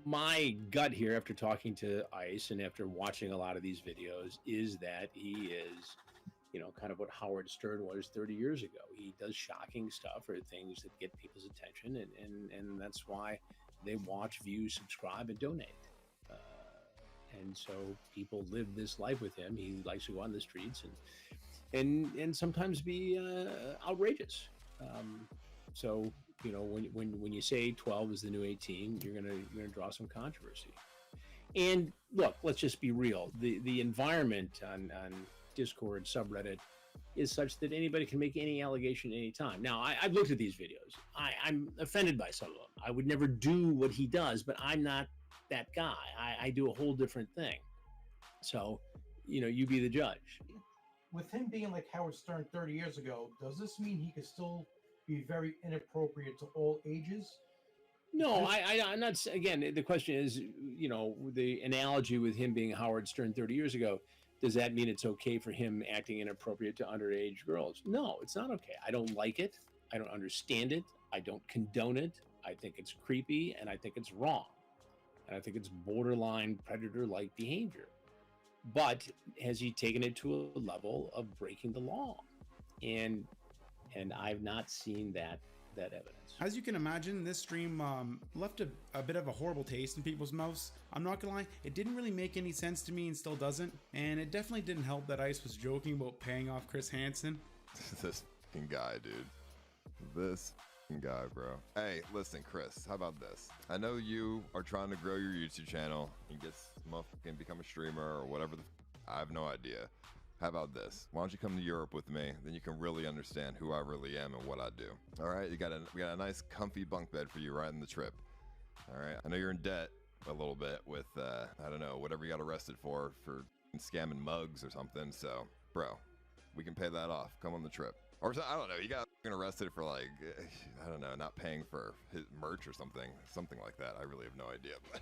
my gut here after talking to ICE and after watching a lot of these videos is that he is, kind of what Howard Stern was 30 years ago. He does shocking stuff or things that get people's attention, and that's why they watch, view, subscribe, and donate. And so people live this life with him. He likes to go on the streets and sometimes be outrageous. So when you say 12 is the new 18, you're gonna draw some controversy. And look, let's just be real. The environment on Discord subreddit is such that anybody can make any allegation anytime. Now, I've looked at these videos. I'm offended by some of them. I would never do what he does, but I'm not that guy. I do a whole different thing. So, you be the judge. With him being like Howard Stern 30 years ago, does this mean he could still be very inappropriate to all ages? No, I'm not. Again, the question is, the analogy with him being Howard Stern 30 years ago, does that mean it's okay for him acting inappropriate to underage girls? No, it's not okay. I don't like it. I don't understand it. I don't condone it. I think it's creepy, and I think it's wrong. And I think it's borderline predator-like behavior. But has he taken it to a level of breaking the law? And I've not seen that evidence. As you can imagine, this stream left a bit of a horrible taste in people's mouths. I'm not gonna lie, it didn't really make any sense to me and still doesn't. And it definitely didn't help that ICE was joking about paying off Chris Hansen. This fucking guy, dude. This guy, bro. Hey, listen, Chris, how about this? I know you are trying to grow your YouTube channel and get motherfucking become a streamer or whatever I have no idea. How about this? Why don't you come to Europe with me? Then you can really understand who I really am and what I do. All right, we got a nice comfy bunk bed for you right in the trip. All right, I know you're in debt a little bit with, I don't know, whatever you got arrested for scamming mugs or something. So, bro, we can pay that off. Come on the trip. Or I don't know, you got arrested for like, I don't know, not paying for his merch or something like that. I really have no idea, but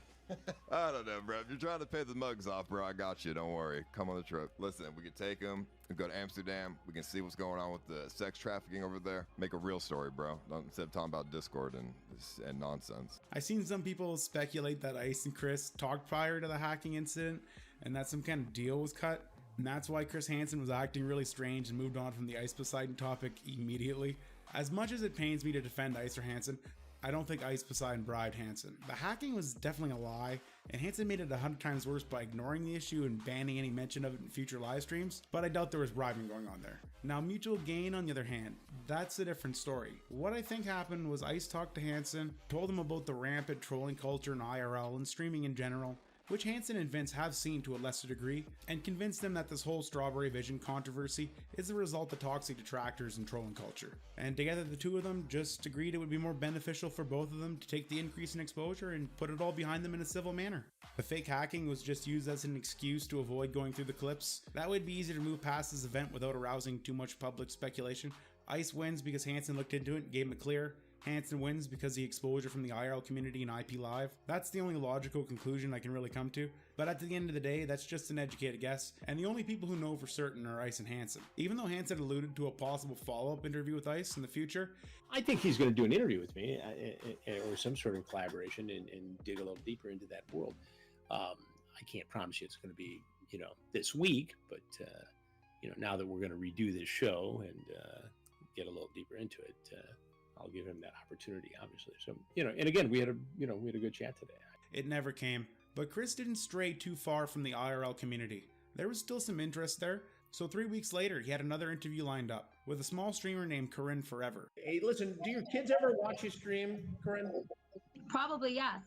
I don't know, bro. If you're trying to pay the mugs off, bro, I got you. Don't worry. Come on the trip. Listen, we can take them and go to Amsterdam. We can see what's going on with the sex trafficking over there. Make a real story, bro. Instead of talking about Discord and nonsense. I've seen some people speculate that ICE and Chris talked prior to the hacking incident and that some kind of deal was cut. And that's why Chris Hansen was acting really strange and moved on from the ICE Poseidon topic immediately. As much as it pains me to defend ICE or Hansen, I don't think ICE Poseidon bribed Hansen. The hacking was definitely a lie, and Hansen made it 100 times worse by ignoring the issue and banning any mention of it in future live streams, but I doubt there was bribing going on there. Now, mutual gain, on the other hand, that's a different story. What I think happened was ICE talked to Hansen, told him about the rampant trolling culture in IRL and streaming in general, which Hansen and Vince have seen to a lesser degree, and convinced them that this whole Strawberry Vision controversy is the result of toxic detractors and trolling culture. And together the two of them just agreed it would be more beneficial for both of them to take the increase in exposure and put it all behind them in a civil manner. The fake hacking was just used as an excuse to avoid going through the clips. That would be easy to move past this event without arousing too much public speculation. ICE wins because Hansen looked into it and gave him a clear. Hansen wins because the exposure from the IRL community and IP Live. That's the only logical conclusion I can really come to, but at the end of the day, that's just an educated guess, and the only people who know for certain are ICE and Hansen. Even though Hansen alluded to a possible follow-up interview with ICE in the future, I think he's going to do an interview with me or some sort of collaboration and dig a little deeper into that world. I can't promise you it's going to be, this week, but, now that we're going to redo this show and get a little deeper into it, I'll give him that opportunity, obviously. So, and again, we had a good chat today. It never came, but Chris didn't stray too far from the IRL community. There was still some interest there, so 3 weeks later, he had another interview lined up with a small streamer named Corinne Forever. Hey, listen, do your kids ever watch you stream, Corinne? Probably, yes.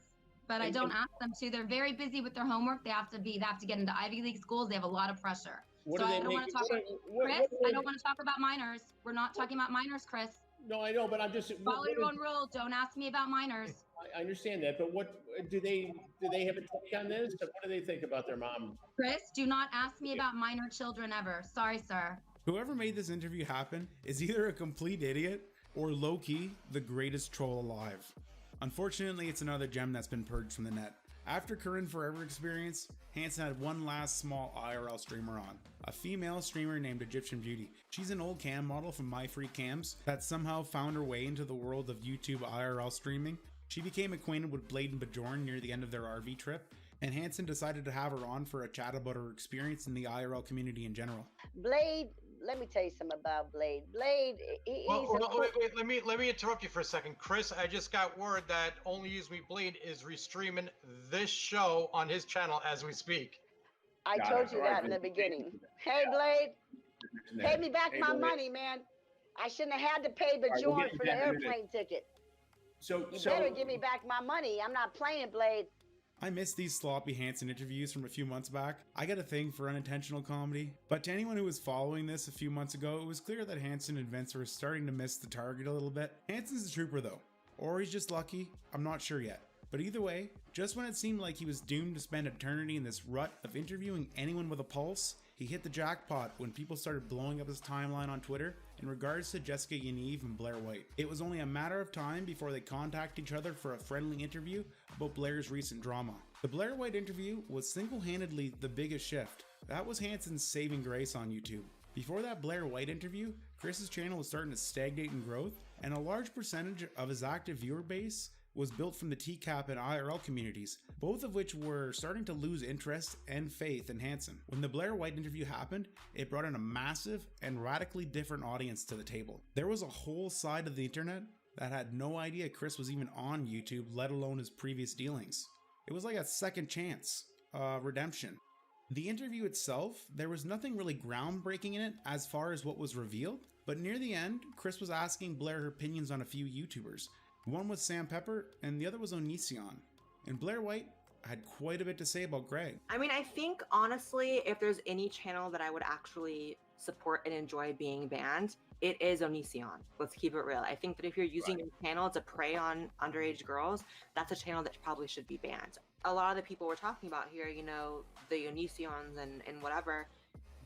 But I don't ask them to. They're very busy with their homework. They have to get into Ivy League schools. They have a lot of pressure. So I don't want to talk about Chris. I don't want to talk about minors. We're not talking about minors, Chris. No, I know, but I'm just follow your own rule. Don't ask me about minors. I understand that, but what do they have a take on this? What do they think about their mom? Chris, do not ask me about minor children ever. Sorry, sir. Whoever made this interview happen is either a complete idiot or low-key the greatest troll alive. Unfortunately, it's another gem that's been purged from the net. After Current Forever experience, Hansen had one last small IRL streamer on, a female streamer named Egyptian Beauty. She's an old cam model from My Free Cams that somehow found her way into the world of YouTube IRL streaming. She became acquainted with Blade and Bjorn near the end of their RV trip, and Hansen decided to have her on for a chat about her experience in the IRL community in general. Blade, let me tell you something about Blade. Blade, wait, let me interrupt you for a second. Chris, I just got word that Only Use Me Blade is restreaming this show on his channel as we speak. I told you that in the beginning. Hey, Blade, pay me back my money, man. I shouldn't have had to pay Bjorn for the airplane ticket. You better give me back my money. I'm not playing, Blade. I miss these sloppy Hansen interviews from a few months back. I got a thing for unintentional comedy, but to anyone who was following this a few months ago, it was clear that Hansen and Vince were starting to miss the target a little bit. Hansen's a trooper though, or he's just lucky, I'm not sure yet. But either way, just when it seemed like he was doomed to spend eternity in this rut of interviewing anyone with a pulse, he hit the jackpot when people started blowing up his timeline on Twitter in regards to Jessica Yaniv and Blair White. It was only a matter of time before they contacted each other for a friendly interview about Blair's recent drama. The Blair White interview was single-handedly the biggest shift. That was Hansen's saving grace on YouTube. Before that Blair White interview, Chris's channel was starting to stagnate in growth, and a large percentage of his active viewer base was built from the TCAP and IRL communities, both of which were starting to lose interest and faith in Hansen. When the Blair White interview happened, it brought in a massive and radically different audience to the table. There was a whole side of the internet that had no idea Chris was even on YouTube, let alone his previous dealings. It was like a second chance, redemption. The interview itself, there was nothing really groundbreaking in it as far as what was revealed, but near the end, Chris was asking Blair her opinions on a few YouTubers. One was Sam Pepper, and the other was Onision. And Blair White had quite a bit to say about Greg. I mean, I think, honestly, if there's any channel that I would actually support and enjoy being banned, it is Onision. Let's keep it real. I think that if you're using your channel to prey on underage girls, that's a channel that probably should be banned. A lot of the people we're talking about here, you know, the Onisions and whatever,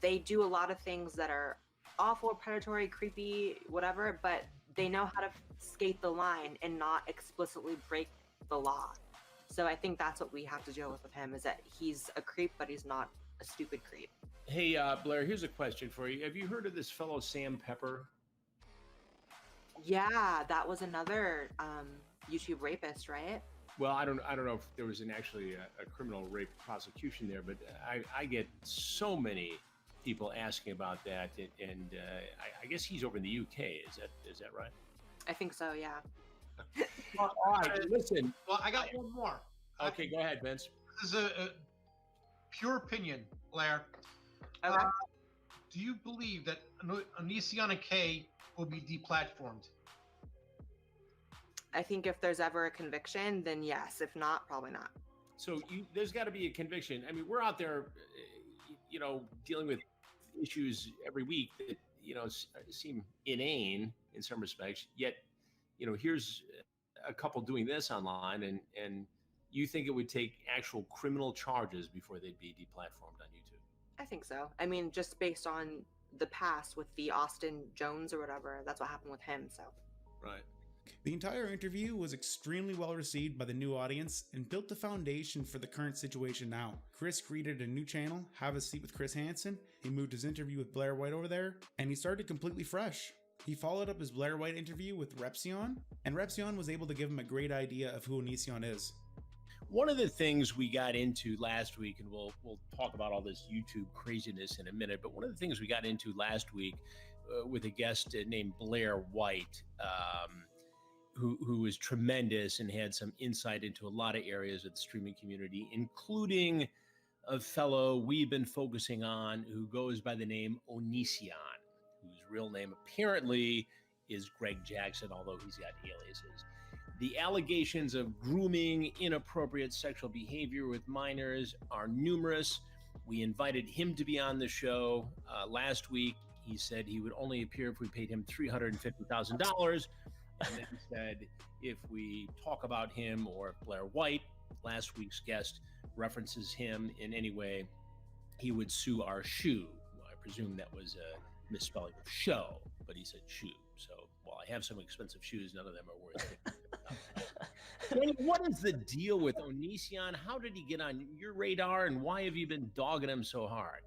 they do a lot of things that are awful, predatory, creepy, whatever, but they know how to skate the line and not explicitly break the law. So I think that's what we have to deal with him, is that he's a creep, but he's not a stupid creep. Hey, Blair, here's a question for you. Have you heard of this fellow Sam Pepper? Yeah, that was another YouTube rapist, right? Well, I don't know if there was actually a criminal rape prosecution there, but I get so many people asking about that, and I guess he's over in the UK. Is that right? I think so, yeah. All right, listen. Well, I got one more. Okay, go ahead, Vince. This is a pure opinion, Blair. Okay. Do you believe that Onision K will be deplatformed? I think if there's ever a conviction, then yes. If not, probably not. So there's got to be a conviction. I mean, we're out there, you know, dealing with issues every week that, you know, seem inane in some respects. Yet, you know, here's a couple doing this online, and you think it would take actual criminal charges before they'd be deplatformed on YouTube? I think so. I mean, just based on the past with the Austin Jones or whatever, that's what happened with him. So. Right. The entire interview was extremely well received by the new audience and built the foundation for the current situation now. Chris created a new channel, Have a Seat with Chris Hansen. He moved his interview with Blair White over there, and he started completely fresh. He followed up his Blair White interview with Repsion, and Repsion was able to give him a great idea of who Onision is. One of the things we got into last week, and we'll talk about all this YouTube craziness in a minute, but one of the things we got into last week with a guest named Blair White, who was tremendous and had some insight into a lot of areas of the streaming community, including a fellow we've been focusing on who goes by the name Onision, whose real name apparently is Greg Jackson, although he's got aliases. The allegations of grooming, inappropriate sexual behavior with minors are numerous. We invited him to be on the show last week. He said he would only appear if we paid him $350,000. And then he said, if we talk about him or if Blair White, last week's guest, references him in any way, he would sue our shoe. I presume that was misspelling of show, but he said shoe. So while I have some expensive shoes, none of them are worth it. Danny, what is the deal with Onision? How did he get on your radar, and why have you been dogging him so hard?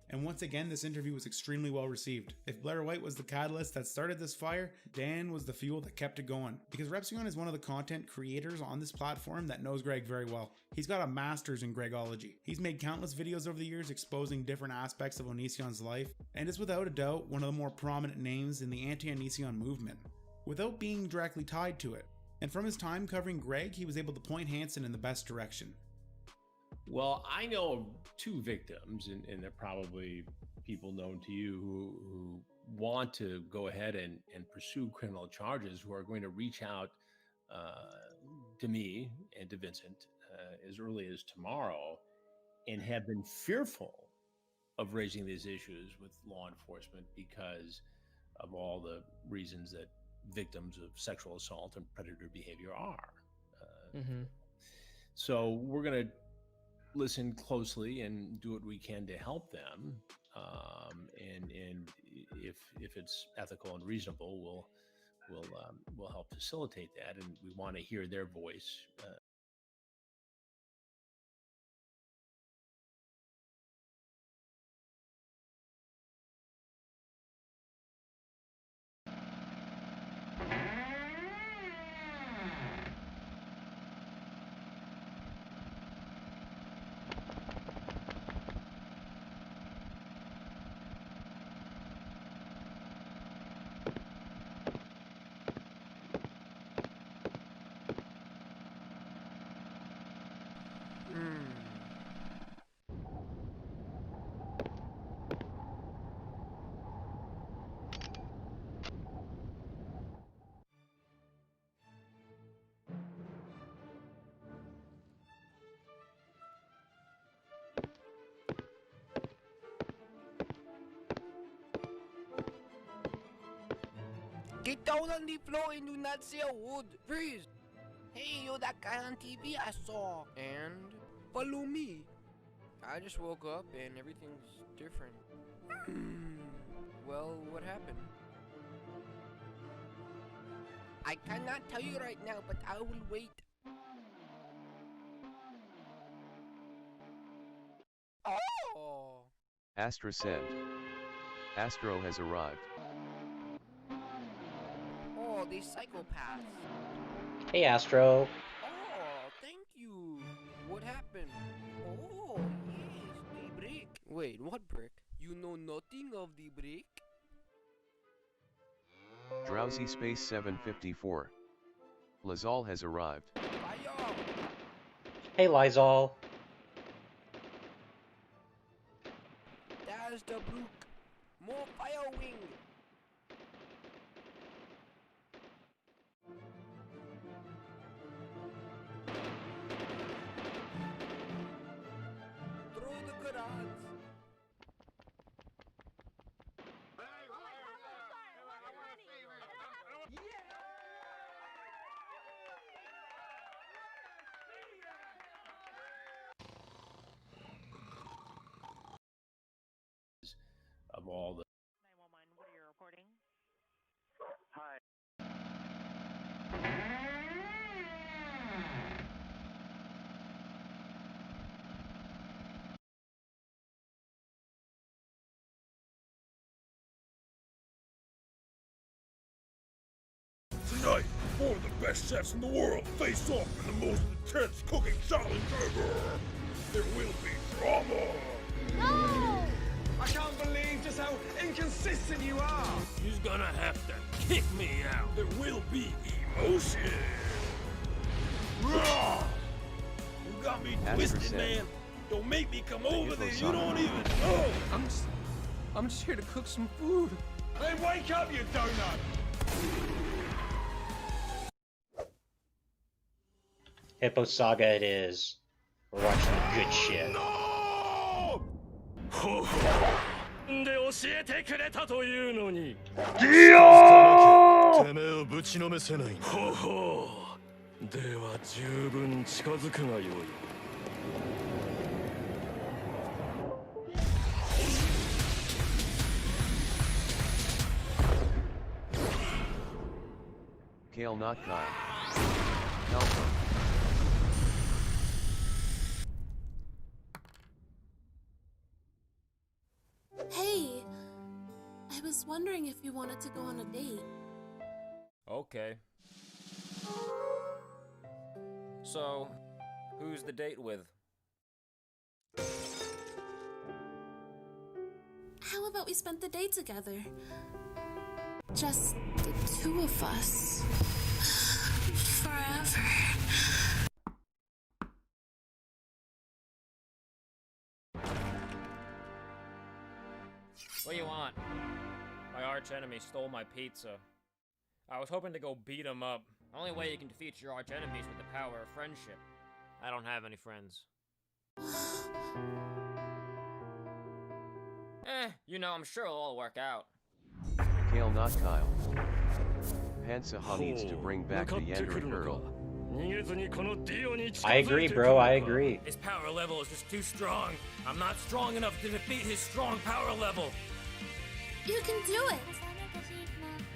And once again, this interview was extremely well received. If Blair White was the catalyst that started this fire, Dan was the fuel that kept it going. Because Repsion is one of the content creators on this platform that knows Greg very well. He's got a master's in Gregology. He's made countless videos over the years exposing different aspects of Onision's life, and is without a doubt one of the more prominent names in the anti-Onision movement, without being directly tied to it. And from his time covering Greg, he was able to point Hansen in the best direction. Well, I know of two victims, and they're probably people known to you who want to go ahead and pursue criminal charges, who are going to reach out to me and to Vincent as early as tomorrow, and have been fearful of raising these issues with law enforcement because of all the reasons that victims of sexual assault and predator behavior are. So we're going to listen closely and do what we can to help them. And if it's ethical and reasonable, we'll help facilitate that. And we want to hear their voice. Get down on the floor and do not say a word. Freeze. Hey, you're that guy on TV I saw. And follow me. I just woke up and everything's different. Well, what happened? I cannot tell you right now, but I will wait. Oh! Astra sent. Astro has arrived. Oh, these psychopaths. Hey, Astro. Oh, thank you. What happened? Oh, yes, the brick. Wait, what brick? You know nothing of the brick? Drowsy Space 754. Lazal has arrived. Fire! Hey, Lizal. There's the brook. More fire wing. Throw the grenades. Of all the 911, what are you reporting? Hi. Tonight, four of the best chefs in the world face off in the most intense cooking challenge ever. There will be drama. No! I can't believe just how inconsistent you are. He's gonna have to kick me out. There will be emotion. Rah! You got me twisted, man. Don't make me come over there. You don't even know. I'm just here to cook some food. Then wake up, you donut. Hippo Saga it is. We're watching good shit. No! で教えてくれたというのに。ディオ！てめえをぶちのめせない。ほほう。では十分近づくがよい。Kale not Kyle. Alpha. Hey, I was wondering if you wanted to go on a date. Okay. So, who's the date with? How about we spend the day together? Just the two of us. Forever. What do you want? My arch enemy stole my pizza. I was hoping to go beat him up. The only way you can defeat your arch enemies with the power of friendship. I don't have any friends. You know, I'm sure it'll all work out. Kale not Kyle. Hansaha needs to bring back the Yandere girl. I agree, bro. I agree. His power level is just too strong. I'm not strong enough to defeat his strong power level. You can do it.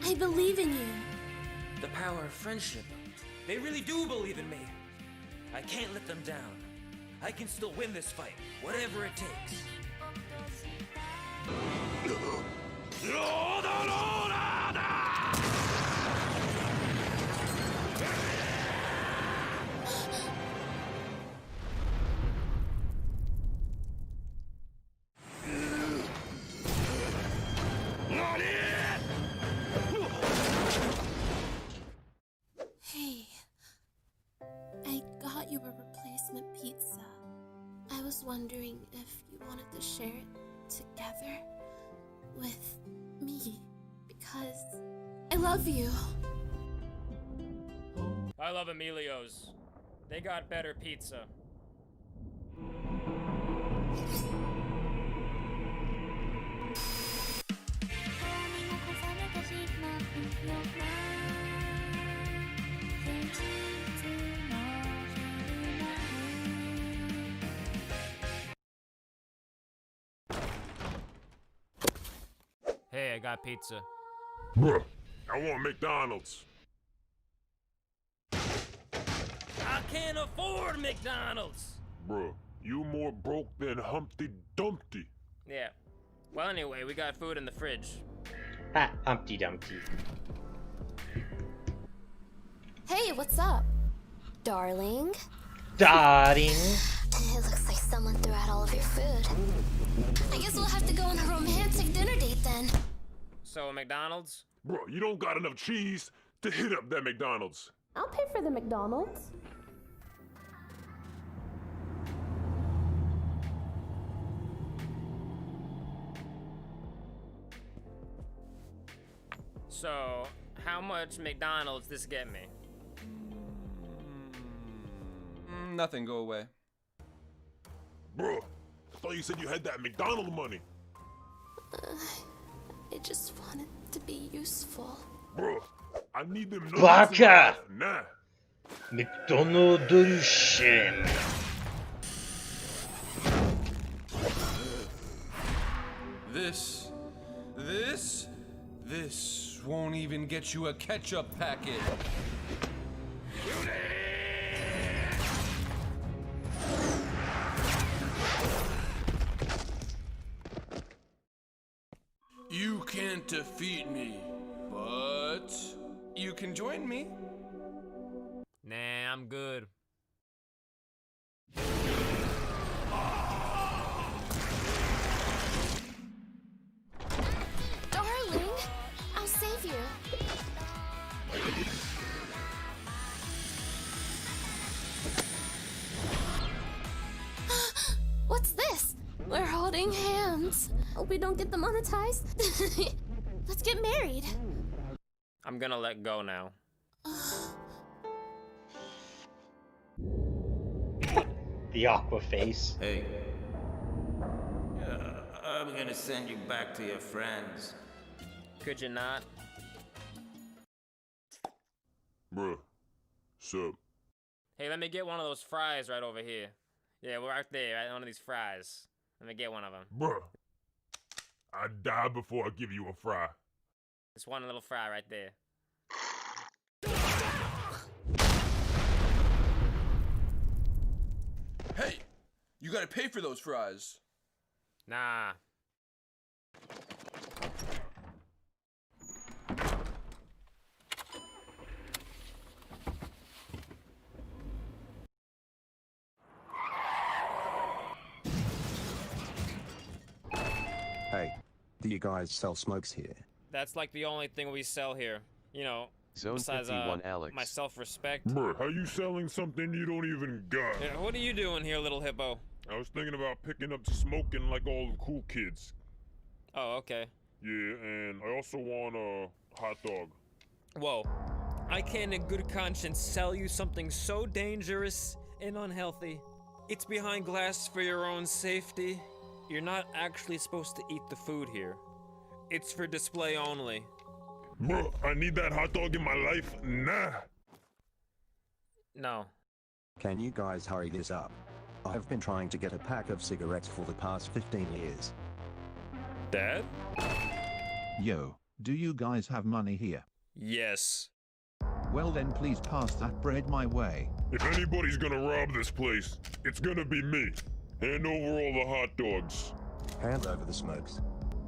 I believe in you. The power of friendship. They really do believe in me. I can't let them down. I can still win this fight, whatever it takes. Hey, I got you a replacement pizza. I was wondering if you wanted to share it together with me, because I love you. I love Emilio's. They got better pizza. Hey, I got pizza. Bruh, I want McDonald's. I can't afford McDonald's! Bruh, you more broke than Humpty Dumpty. Yeah. Well, anyway, we got food in the fridge. Ha, Humpty Dumpty. Hey, what's up? Darling? Darling? It looks like someone threw out all of your food. I guess we'll have to go on a romantic dinner date then. So, McDonald's? Bro, you don't got enough cheese to hit up that McDonald's. I'll pay for the McDonald's. So, how much McDonald's this get me? Nothing, go away. Bro, I thought you said you had that McDonald money. I just wanted to be useful. Bro, I need them nuggets Baka! in my life. Nah. McDonald'shin. This won't even get you a ketchup packet. You can't defeat me, but you can join me. Nah, I'm good. Darling, I'll save you. What's this? We're holding hands. Hope we don't get demonetized. Let's get married. I'm gonna let go now. The aqua face. Hey. I'm gonna send you back to your friends. Could you not? Bruh, sup? Hey, let me get one of those fries right over here. Yeah, we're right there, right? One of these fries. Let me get one of them. Bruh, I'd die before I give you a fry. Just one little fry right there. Hey, you gotta pay for those fries. Nah. Hey, do you guys sell smokes here? That's like the only thing we sell here. You know, Zone besides 51 Alex. my self-respect. Bruh, how you selling something you don't even got? Yeah, what are you doing here, little hippo? I was thinking about picking up smoking like all the cool kids. Oh, okay. Yeah, and I also want a hot dog. Whoa. I can't in good conscience sell you something so dangerous and unhealthy. It's behind glass for your own safety. You're not actually supposed to eat the food here. It's for display only. Bruh, I need that hot dog in my life now. No. Can you guys hurry this up? I've been trying to get a pack of cigarettes for the past 15 years. Dad? Yo, do you guys have money here? Yes. Well then please pass that bread my way. If anybody's gonna rob this place, it's gonna be me. Hand over all the hot dogs. Hand over the smokes.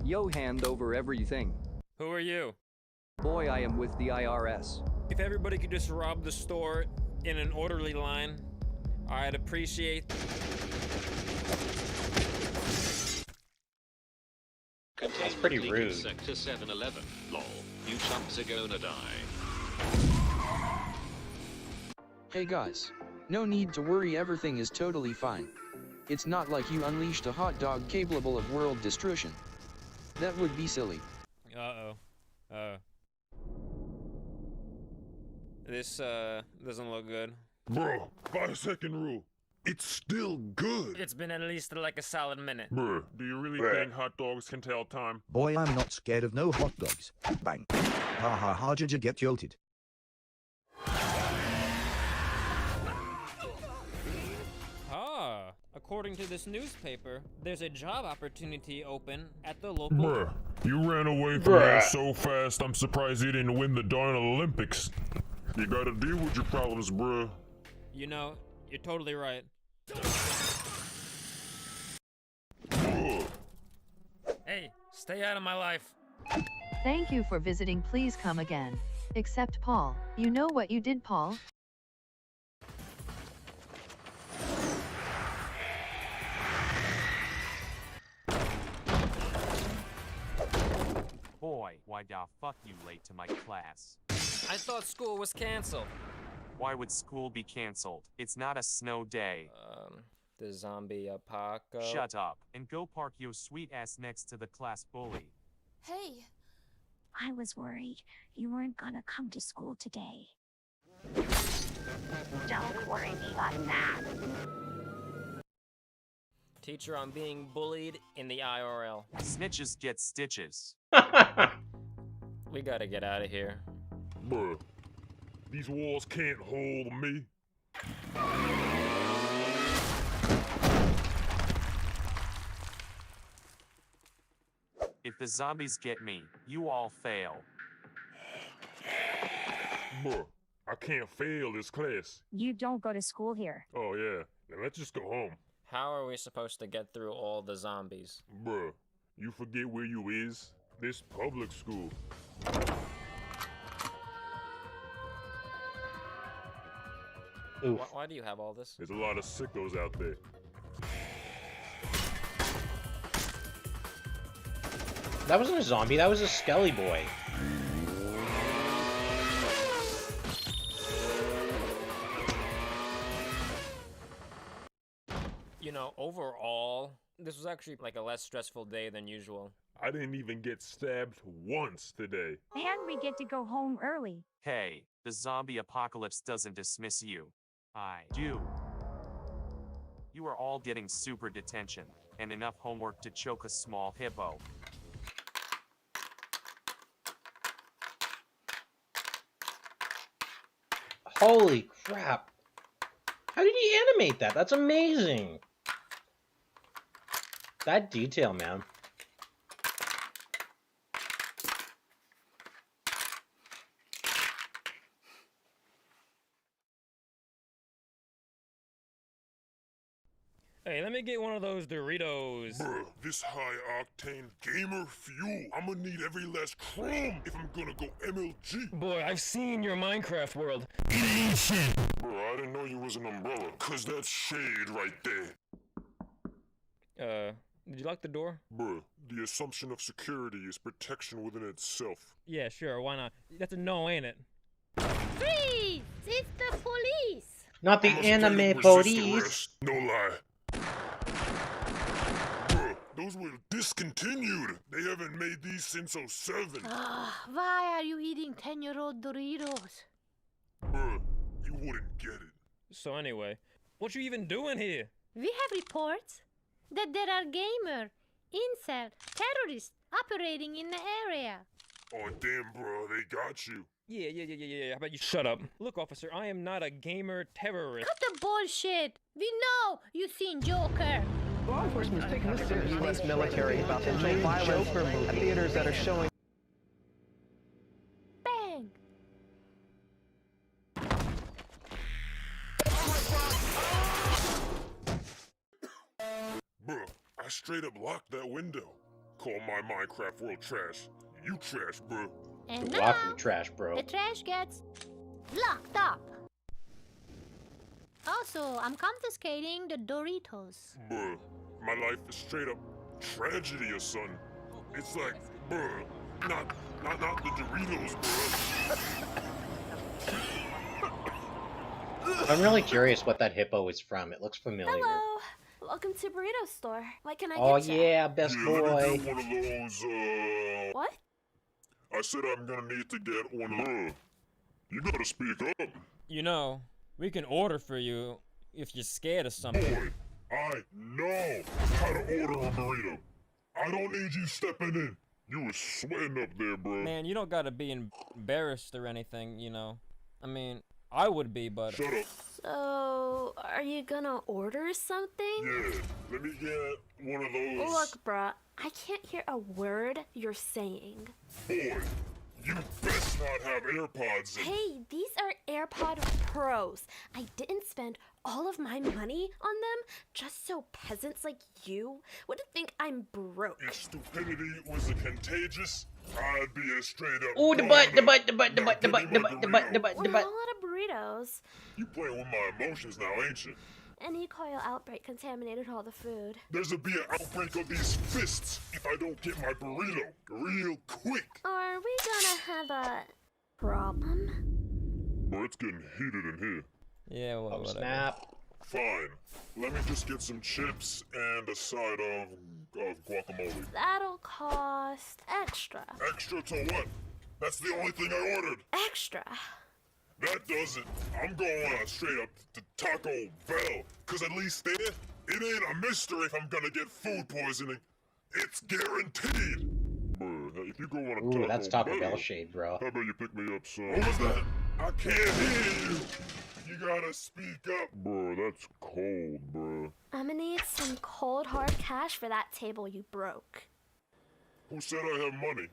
Yo, hand over everything. Who are you? Boy, I am with the IRS. If everybody could just rob the store in an orderly line, I'd appreciate. That's pretty rude. Sector 711. Lol. You chumps are gonna die. Hey guys. No need to worry, everything is totally fine. It's not like you unleashed a hot dog capable of world destruction. That would be silly. Uh-oh. This, doesn't look good. Bro, 5-second rule. It's still good. It's been at least like a solid minute. Bruh, do you really think hot dogs can tell time? Boy, I'm not scared of no hot dogs. Bang. Ha ha ha, did you get jolted? Ah, according to this newspaper, there's a job opportunity open at the local... Bruh, you ran away from here so fast, I'm surprised you didn't win the darn Olympics. You gotta deal with your problems, bruh. You know, you're totally right. Hey, stay out of my life. Thank you for visiting. Please come again. Except Paul. You know what you did, Paul? Boy, why the fuck you late to my class? I thought school was canceled. Why would school be canceled? It's not a snow day. The zombie apocalypse. Shut up and go park your sweet ass next to the class bully. Hey. I was worried you weren't gonna come to school today. Don't worry me on that. Teacher, I'm being bullied in the IRL. Snitches get stitches. We gotta get out of here. Bruh, these walls can't hold me. If the zombies get me, you all fail. Bruh, I can't fail this class. You don't go to school here. Oh yeah, then let's just go home. How are we supposed to get through all the zombies? Bruh, you forget where you is? This public school. Why do you have all this? There's a lot of sickos out there. That wasn't a zombie, that was a skelly boy. You know, overall, this was actually like a less stressful day than usual. I didn't even get stabbed once today. And we get to go home early. Hey, the zombie apocalypse doesn't dismiss you. I do. You are all getting super detention, and enough homework to choke a small hippo. Holy crap. How did he animate that? That's amazing. That detail, man. me get one of those Doritos. Bruh, this high-octane gamer fuel. I'm gonna need every last crumb if I'm gonna go MLG. Boy, I've seen your Minecraft world. Bruh, I didn't know you was an umbrella. Cause that's shade right there. Did you lock the door? Bruh, the assumption of security is protection within itself. Yeah, sure, why not? That's a no, ain't it? Freeze! It's the police! Not the anime police. No lie. Bruh, those were discontinued. They haven't made these since 07. Why are you eating 10-year-old Doritos? Bruh, you wouldn't get it. So anyway, what you even doing here? We have reports that there are gamer, incel, terrorists operating in the area. Oh damn, bro, they got you. Yeah. How about you shut up? Look, officer, I am not a gamer terrorist. Cut the bullshit! We know you've seen Joker! Law enforcement is taking this seriously. U.S. military about potential violence at theaters that are showing. Bang! Bruh, I straight up locked that window. Call my Minecraft world trash. You trash, bruh. And now, trash, bro. The trash gets locked up. Also, I'm confiscating the Doritos. Bruh, my life is straight up tragedy, son. It's like, bruh, not the Doritos, bruh. I'm really curious what that hippo is from. It looks familiar. Hello. Welcome to Burrito Store. What can I Oh get you? yeah, best Let boy. me get one of those, What? I said I'm gonna need to get one of those. You gotta speak up. You know, we can order for you if you're scared of something. Boy, I know how to order a burrito. I don't need you stepping in. You was sweating up there, bro. Man, you don't gotta be embarrassed or anything, you know. I mean, I would be, but... Shut up. So, are you gonna order something? Yeah, let me get one of those. Look, bruh, I can't hear a word you're saying. Boy, you best not have AirPods in. Hey, these are AirPod Pros. I didn't spend all of my money on them just so peasants like you would think I'm broke. If stupidity was contagious, I'd be a straight up. Ooh, the butt. We're all out of burritos. You playing with my emotions now, ain't you? An E. coli outbreak contaminated all the food. There's a be an outbreak of these fists if I don't get my burrito real quick. Are we gonna have a problem? Bro, it's getting heated in here. Yeah, well, Oh, whatever. snap. Fine. Let me just get some chips and a side of guacamole. That'll cost extra. Extra to what? That's the only thing I ordered. Extra. That does it. I'm going straight up to Taco Bell. Cause at least there, it ain't a mystery if I'm gonna get food poisoning. It's guaranteed. Bruh, if you go on a Ooh, that's Taco Bell shade, bro. How about you pick me up, son? What was that? I can't hear you. You gotta speak up. Bro, that's cold, bro. I'm gonna need some cold hard cash for that table you broke. Who said I have money?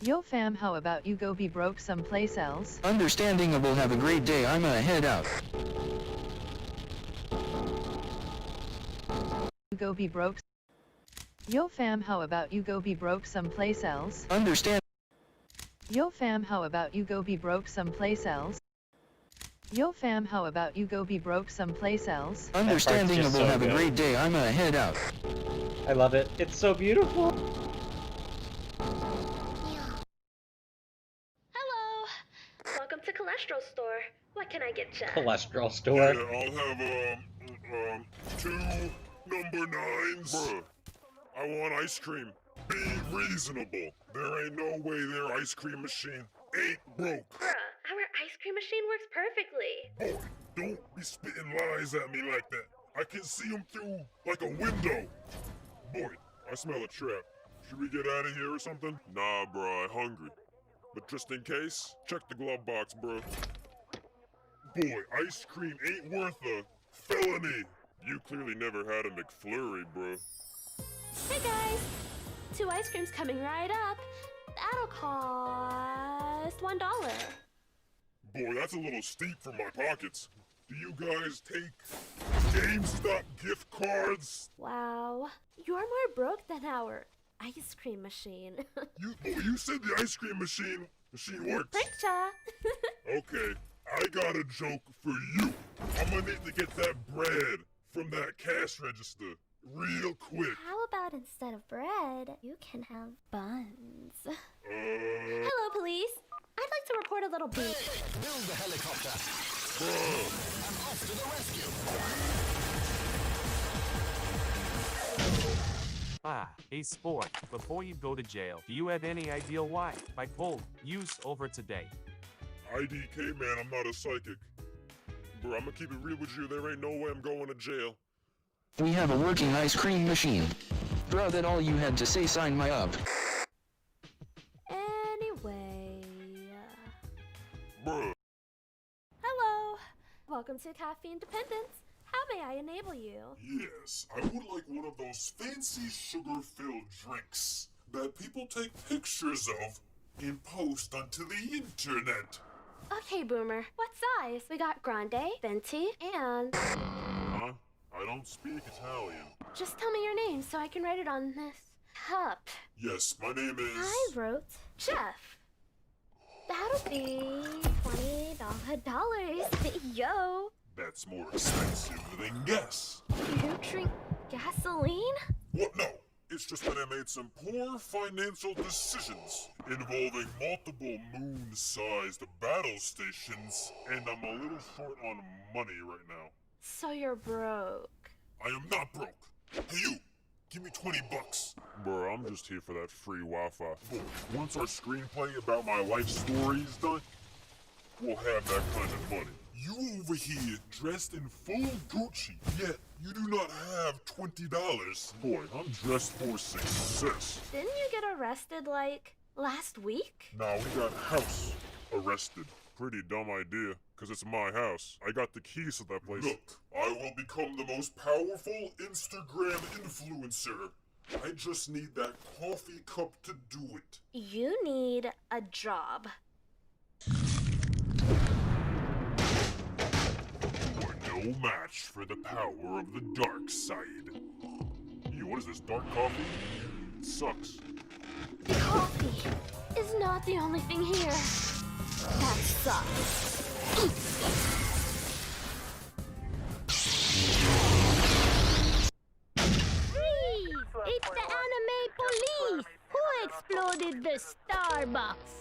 Yo fam, how about you go be broke someplace else? Understanding, will have a great day. I'm gonna head out. You go be broke. Yo fam, how about you go be broke someplace else? Understand. Yo fam, how about you go be broke someplace else? Yo fam, how about you go be broke someplace else? Understanding, will so have good. a great day. I'm gonna head out. I love it. It's so beautiful. Hello. Welcome to Cholesterol Store. What can I get you? Cholesterol store. Yeah, I'll have, 2 number 9s. Bruh, I want ice cream. Be reasonable. There ain't no way their ice cream machine ain't broke. Bruh, our ice cream machine works perfectly. Boy, don't be spitting lies at me like that. I can see them through like a window. Boy, I smell a trap. Should we get out of here or something? Nah, bro, I'm hungry. But just in case, check the glove box, bro. Boy, ice cream ain't worth a felony. You clearly never had a McFlurry, bro. Hey guys, 2 ice creams coming right up. That'll cost $1. Boy, that's a little steep for my pockets. Do you guys take GameStop gift cards? Wow, you're more broke than our ice cream machine. You said the ice cream machine works. Picture. Okay, I got a joke for you. I'm gonna need to get that bread from that cash register real quick. How about instead of bread, you can have buns? Hello, police. I'd like to report a little beep. Build the helicopter. I'm off to the rescue. Ah, hey sport, before you go to jail, do you have any idea why? By poll, use over today. IDK, man, I'm not a psychic. Bro, I'm gonna keep it real with you. There ain't no way I'm going to jail. We have a working ice cream machine. Bro, that all you had to say, sign my up. Anyway. Bruh. Hello. Welcome to Cafe Independence. How may I enable you? Yes, I would like one of those fancy sugar-filled drinks that people take pictures of and post onto the internet. Okay, Boomer. What size? We got grande, venti, and... Huh? I don't speak Italian. Just tell me your name so I can write it on this cup. Yes, my name is... I wrote Jeff. That'll be $20. Yo. That's more expensive than gas. You drink gasoline? What? No. It's just that I made some poor financial decisions involving multiple moon-sized battle stations, and I'm a little short on money right now. So you're broke. I am not broke. Hey, you! Give me $20. Bro, I'm just here for that free Wi-Fi. Once our screenplay about my life story is done, we'll have that kind of money. You over here, dressed in full Gucci, yet you do not have $20. Boy, I'm dressed for success. Didn't you get arrested, like, last week? Nah, we got house arrested. Pretty dumb idea, because it's my house. I got the keys to that place. Look, I will become the most powerful Instagram influencer. I just need that coffee cup to do it. You need a job. No match for the power of the dark side. Ew, what is this, dark coffee? It sucks. Coffee is not the only thing here. That sucks. Freeze! It's the anime police! Who exploded the Starbucks?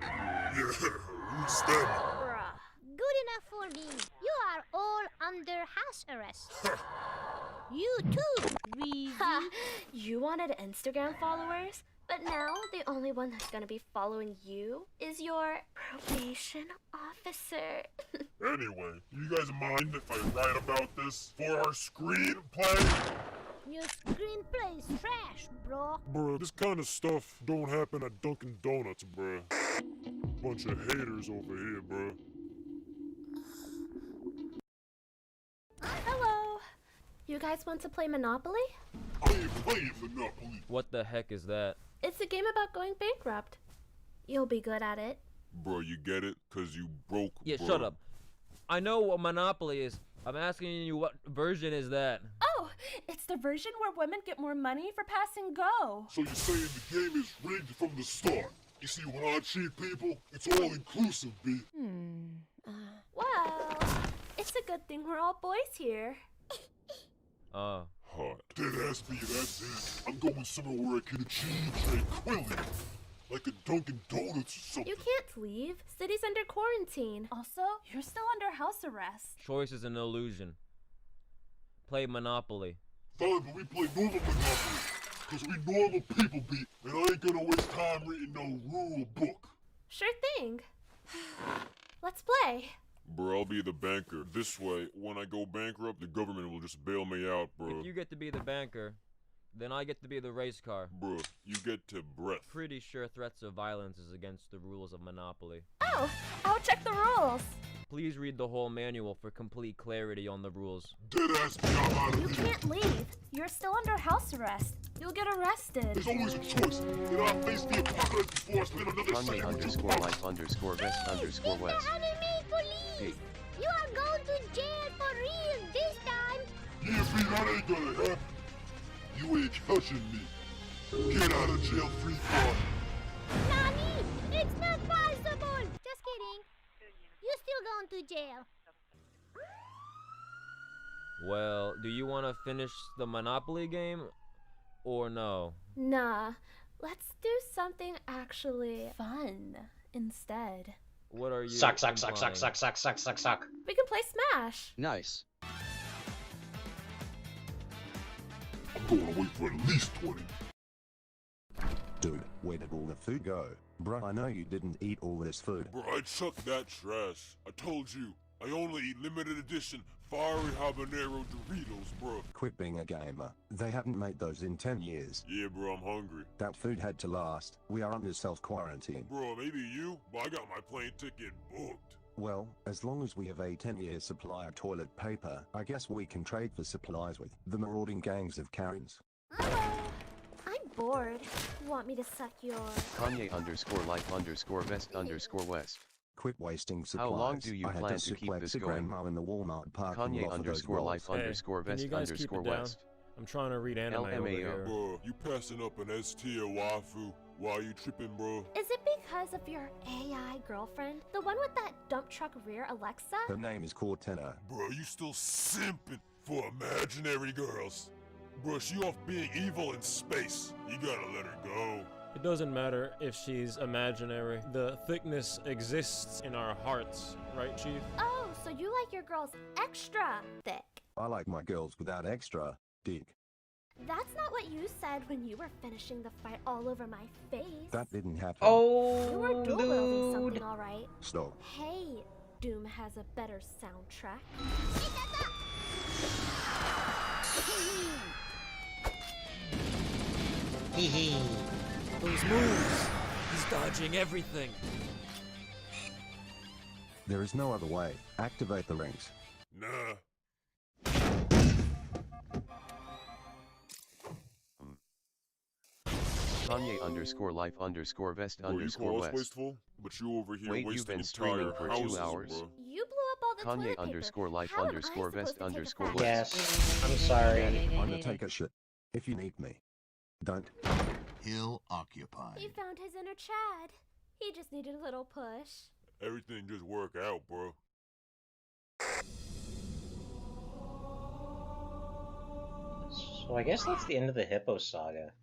Yeah, who's them? Bruh. Good enough for me. You are all under house arrest. You too, Reezy. You wanted Instagram followers? But now, the only one that's gonna be following you is your probation officer. Anyway, you guys mind if I write about this for our screenplay? Your screenplay's trash, bro. Bruh, this kind of stuff don't happen at Dunkin' Donuts, bruh. Bunch of haters over here, bruh. Hello. You guys want to play Monopoly? I ain't playing Monopoly. What the heck is that? It's a game about going bankrupt. You'll be good at it. Bro, you get it? Cause you broke, Yeah, bro. shut up. I know what Monopoly is. I'm asking you what version is that? Oh, it's the version where women get more money for pass and go. So you're saying the game is rigged from the start? You see, when I cheat people, it's all inclusive, B. Well, it's a good thing we're all boys here. Hot. Deadass B, that's it. I'm going somewhere where I can achieve tranquility. Like a Dunkin' Donuts or something. You can't leave. City's under quarantine. Also, you're still under house arrest. Choice is an illusion. Play Monopoly. Fine, but we play normal Monopoly. Cause we normal people, B. And I ain't gonna waste time reading no rule book. Sure thing. Let's play. Bro, I'll be the banker. This way, when I go bankrupt, the government will just bail me out, bro. If you get to be the banker, then I get to be the race car. Bro, you get to breath. Pretty sure threats of violence is against the rules of Monopoly. Oh, I'll check the rules. Please read the whole manual for complete clarity on the rules. Deadass me, I'm out of You here. can't leave. You're still under house arrest. You'll get arrested. There's always a choice. And I'll face the apocalypse before I spend another Conway second with you. _life_vest_west. It's the anime police. Hey, You are going to jail for real this time. Yeah, B, that ain't gonna happen. You ain't catching me. Get out of jail free card. Nani, it's not possible. Just kidding. You still going to jail. Well, do you want to finish the Monopoly game? Or no? Nah, let's do something actually fun instead. What are you Suck. implying? We can play Smash. Nice. I'm going away for at least 20. Dude, where did all the food go? Bruh, I know you didn't eat all this food. Bro, I chucked that trash. I told you, I only eat limited edition fiery habanero Doritos, bro. Quit being a gamer. They haven't made those in 10 years. Yeah, bro, I'm hungry. That food had to last. We are under self-quarantine. Bro, maybe you, but I got my plane ticket booked. Well, as long as we have a 10-year supply of toilet paper, I guess we can trade for supplies with the marauding gangs of Karens. I'm bored. Want me to suck your... Kanye_life_best_west. Quit wasting supplies. How long do you I had plan to to keep suplex this a going? grandma in the Walmart parking lot for those rolls. Hey, I'm trying to read anime over here. Bro, you passing up an S-tier waifu while you tripping, bro. Is it because of your AI girlfriend? The one with that dump truck rear Alexa? Her name is Cortana. Bro, you still simping for imaginary girls. Bro, she off being evil in space. You gotta let her go. It doesn't matter if she's imaginary. The thickness exists in our hearts, right, Chief? Oh, so you like your girls extra thick. I like my girls without extra dick. That's not what you said when you were finishing the fight all over my face. That didn't happen. Oh, You were dual-wielding something, all right. Stop. Hey, Doom has a better soundtrack. Hee. Those moves! He's dodging everything. There is no other way. Activate the rings. Nah. Kanye_life_best_west. Wasteful, but you over here Wait, you've wasting been streaming entire for houses, 2 hours? bro. You blew up all the toilet paper. How am I supposed to take it Kanye_life_best_west. back? Yes, I'm sorry. I'm gonna take a shit. If you need me. Don't. Hill occupied. He found his inner Chad. He just needed a little push. Everything just work out, bro. So I guess that's the end of the Hippo Saga.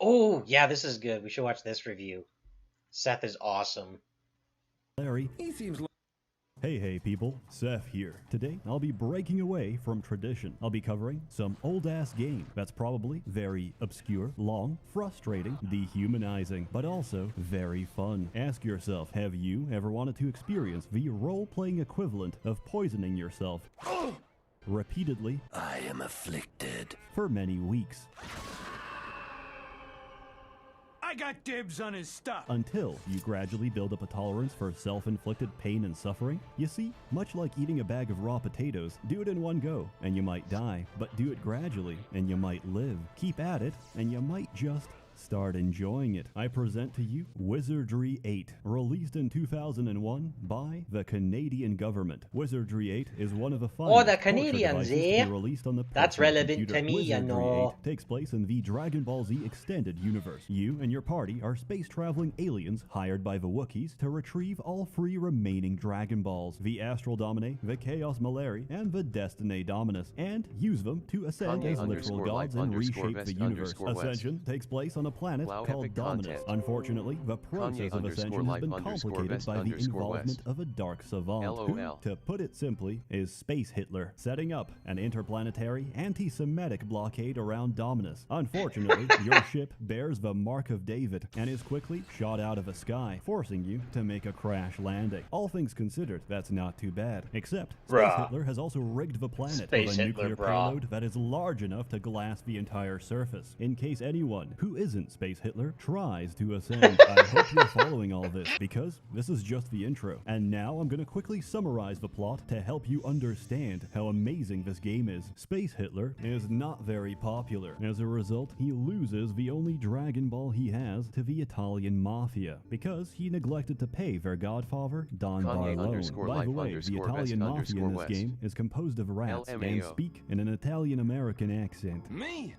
Oh, yeah, this is good. We should watch this review. Seth is awesome. Larry, he seems like... Hey people, Seth here. Today, I'll be breaking away from tradition. I'll be covering some old-ass game that's probably very obscure, long, frustrating, dehumanizing, but also very fun. Ask yourself, have you ever wanted to experience the role-playing equivalent of poisoning yourself repeatedly? I am afflicted. For many weeks. I got dibs on his stuff. Until you gradually build up a tolerance for self-inflicted pain and suffering. You see, much like eating a bag of raw potatoes, do it in one go, and you might die. But do it gradually, and you might live. Keep at it, and you might just start enjoying it. I present to you Wizardry 8, released in 2001 by the Canadian government. Wizardry 8 is one of the finest the Canadians, eh? Released on the That's personal relevant computer. to me, you Wizardry know. 8 takes place in the Dragon Ball Z extended universe. You and your party are space-traveling aliens hired by the Wookiees to retrieve all 3 remaining Dragon Balls, the Astral Domine, the Chaos Malari, and the Destiny Dominus, and use them to ascend as literal gods and reshape the universe. Ascension takes place on a planet called Dominus. Unfortunately, the process of ascension has been complicated by the involvement of a dark savant, who, to put it simply, is Space Hitler, setting up an interplanetary anti-Semitic blockade around Dominus. Unfortunately, your ship bears the Mark of David and is quickly shot out of a sky, forcing you to make a crash landing. All things considered, that's not too bad. Except, Space Hitler has also rigged the planet with a nuclear payload that is large enough to glass the entire surface, in case anyone who isn't isn't Space Hitler tries to ascend. I hope you're following all this, because this is just the intro. And now I'm gonna quickly summarize the plot to help you understand how amazing this game is. Space Hitler is not very popular. As a result, he loses the only Dragon Ball he has to the Italian Mafia, because he neglected to pay their godfather, Don Barlone. By the way, the Italian Mafia in this game is composed of rats and speak in an Italian-American accent. Me?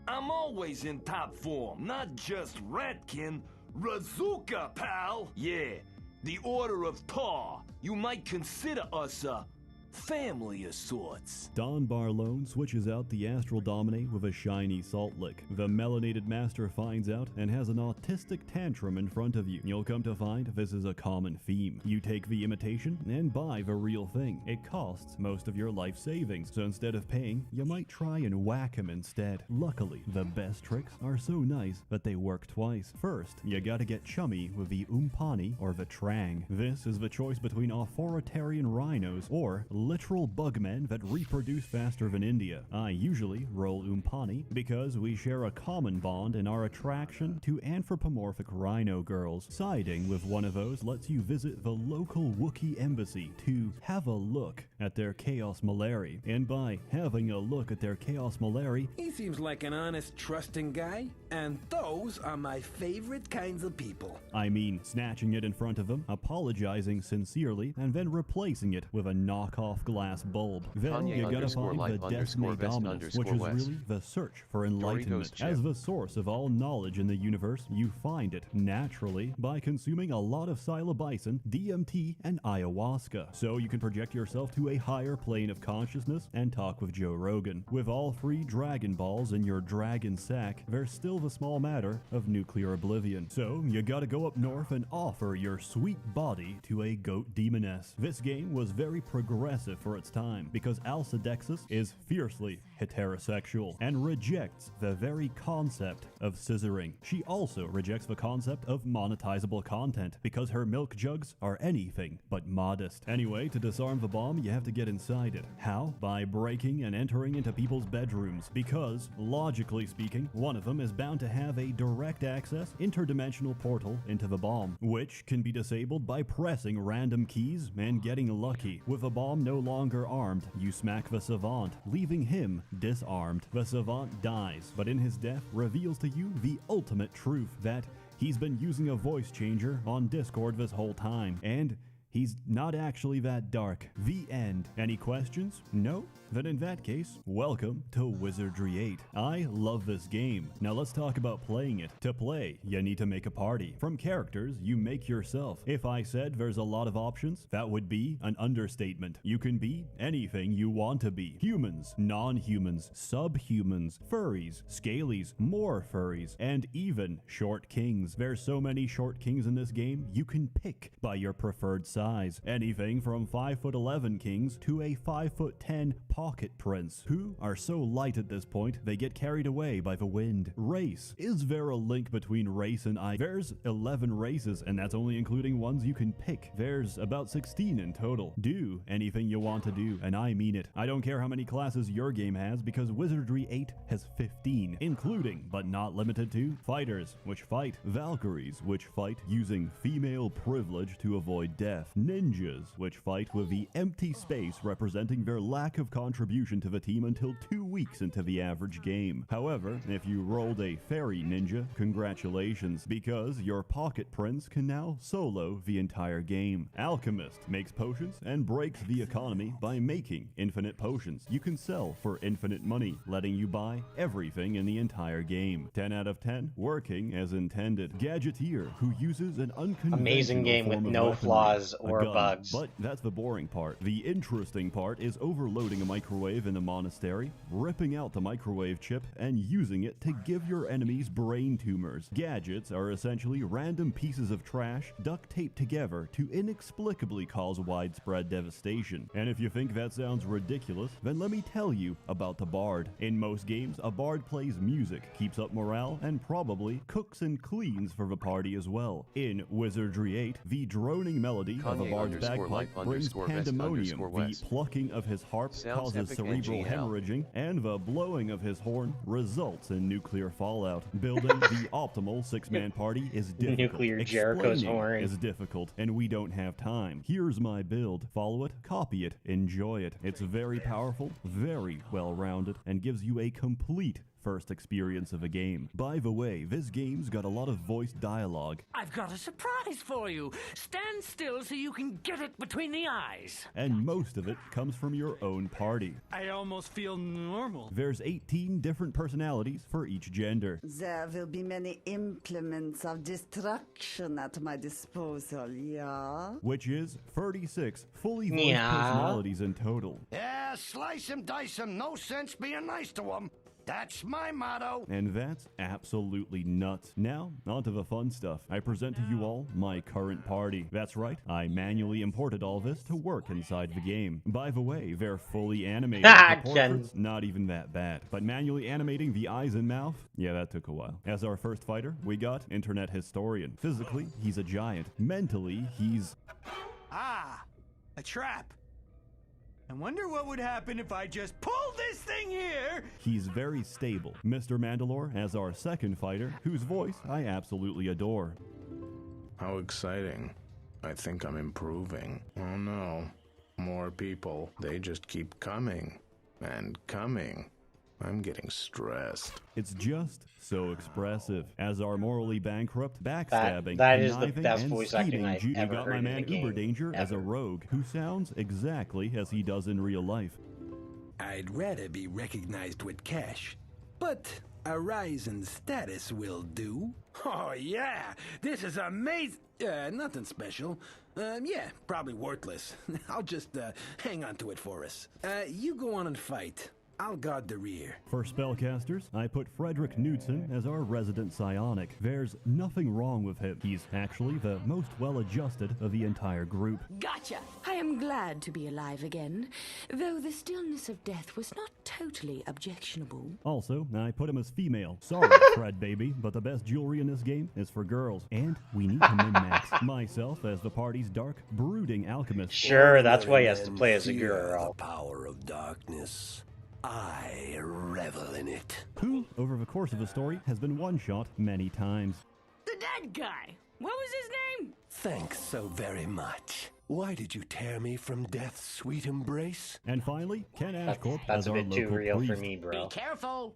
I'm always in top form, not just Ratkin. Razooka, pal! Yeah, the Order of Tar. You might consider us a family of sorts. Don Barlone switches out the Astral Dominate with a shiny salt lick. The melanated master finds out and has an autistic tantrum in front of you. You'll come to find this is a common theme. You take the imitation and buy the real thing. It costs most of your life savings, so instead of paying, you might try and whack him instead. Luckily, the best tricks are so nice that they work twice. First, you gotta get chummy with the Umpani or the Trang. This is the choice between authoritarian rhinos or literal bugmen that reproduce faster than India. I usually roll Umpani because we share a common bond in our attraction to anthropomorphic rhino girls. Siding with one of those lets you visit the local Wookiee embassy to have a look at their Chaos Malari. And by having a look at their Chaos Malari, He seems like an honest, trusting guy, and those are my favorite kinds of people. I mean snatching it in front of them, apologizing sincerely, and then replacing it with a knockoff glass bulb. Then you gotta find the Destiny Dominus, which is really the search for enlightenment. As the source of all knowledge in the universe, you find it naturally by consuming a lot of psilocybin, DMT, and ayahuasca. So you can project yourself to a higher plane of consciousness and talk with Joe Rogan. With all 3 Dragon Balls in your dragon sack, there's still the small matter of nuclear oblivion. So you gotta go up north and offer your sweet body to a goat demoness. This game was very progressive for its time because Alcedexis is fiercely heterosexual and rejects the very concept of scissoring. She also rejects the concept of monetizable content because her milk jugs are anything but modest. Anyway, to disarm the bomb, you have to get inside it. How? By breaking and entering into people's bedrooms, because, logically speaking, one of them is bound to have a direct access interdimensional portal into the bomb, which can be disabled by pressing random keys and getting lucky. With a bomb no longer armed, you smack the Savant, leaving him disarmed. The Savant dies, but in his death reveals to you the ultimate truth that he's been using a voice changer on Discord this whole time, and he's not actually that dark. The end. Any questions? No? Then in that case, welcome to Wizardry 8. I love this game. Now let's talk about playing it. To play, you need to make a party. From characters you make yourself. If I said there's a lot of options, that would be an understatement. You can be anything you want to be. Humans, non-humans, subhumans, furries, scalies, more furries, and even short kings. There's so many short kings in this game, you can pick by your preferred size. Anything from 5'11" kings to a 5'10" pocket prince, who are so light at this point they get carried away by the wind. Race. Is there a link between race and I? There's 11 races, and that's only including ones you can pick. There's about 16 in total. Do anything you want to do, and I mean it. I don't care how many classes your game has, because Wizardry 8 has 15, including, but not limited to, fighters, which fight, Valkyries, which fight using female privilege to avoid death, ninjas, which fight with the empty space representing their lack of contribution to the team until 2 weeks into the average game. However, if you rolled a fairy ninja, congratulations, because your pocket prince can now solo the entire game. Alchemist makes potions and breaks the economy by making infinite potions you can sell for infinite money, letting you buy everything in the entire game. 10 out of 10, working as intended. Gadgeteer, who uses an unconventional amazing game with no flaws or bugs. But that's the boring part. The interesting part is overloading a microwave in a monastery, ripping out the microwave chip, and using it to give your enemies brain tumors. Gadgets are essentially random pieces of trash duct taped together to inexplicably cause widespread devastation. And if you think that sounds ridiculous, then let me tell you about the Bard. In most games, a Bard plays music, keeps up morale, and probably cooks and cleans for the party as well. In Wizardry 8, the droning melody of a Kanye bard's _life bagpipe brings _best pandemonium, _ the west. plucking of his harp Sounds causes epic cerebral NGL. hemorrhaging, and the blowing of his horn results in nuclear fallout. Building the optimal six-man party is difficult. Nuclear Jericho's Explaining horn. is difficult, and we don't have time. Here's my build. Follow it, copy it, enjoy it. It's very powerful, very well-rounded, and gives you a complete first experience of a game. By the way, this game's got a lot of voice dialogue. I've got a surprise for you. Stand still so you can get it between the eyes. And most of it comes from your own party. I almost feel normal. There's 18 different personalities for each gender. There will be many implements of destruction at my disposal, yeah? Which is 36 fully voiced Yeah. personalities in total. Yeah, slice him, dice him, no sense being nice to him. That's my motto. And that's absolutely nuts. Now, on to the fun stuff. I present to you all my current party. That's right, I manually imported all this to work inside the game. By the way, they're fully animated. The portraits, not even that bad. But manually animating the eyes and mouth, yeah, that took a while. As our first fighter, we got Internet Historian. Physically, he's a giant. Mentally, he's... Ah, a trap. I wonder what would happen if I just pulled this thing here. He's very stable. Mr. Mandalore as our second fighter, whose voice I absolutely adore. How exciting. I think I'm improving. Oh no. More people. They just keep coming. And coming. I'm getting stressed. It's just so expressive. As our morally bankrupt, backstabbing, that is the conniving, best and voice acting scheming I've You ever got heard my in man a game, Uber Danger as a ever. rogue who sounds exactly as he does in real life. I'd rather be recognized with cash, but a rise in status will do. Oh yeah, this is amazing. Nothing special. Yeah, probably worthless. I'll just hang on to it for us. You go on and fight. I'll guard the rear. For spellcasters, I put Frederick Knudsen as our resident psionic. There's nothing wrong with him. He's actually the most well-adjusted of the entire group. Gotcha! I am glad to be alive again, though the stillness of death was not totally objectionable. Also, I put him as female. Sorry, Fred baby, but the best jewelry in this game is for girls. And we need to min-max. Myself as the party's dark, brooding alchemist. Sure, that's why he has to play as a Fear girl. the power of darkness. I revel in it. Who, over the course of the story, has been one-shot many times. The dead guy. What was his name? Thanks so very much. Why did you tear me from death's sweet embrace? And finally, Ken Ashcorp That's as a our bit too local real priest. for me, bro. Careful!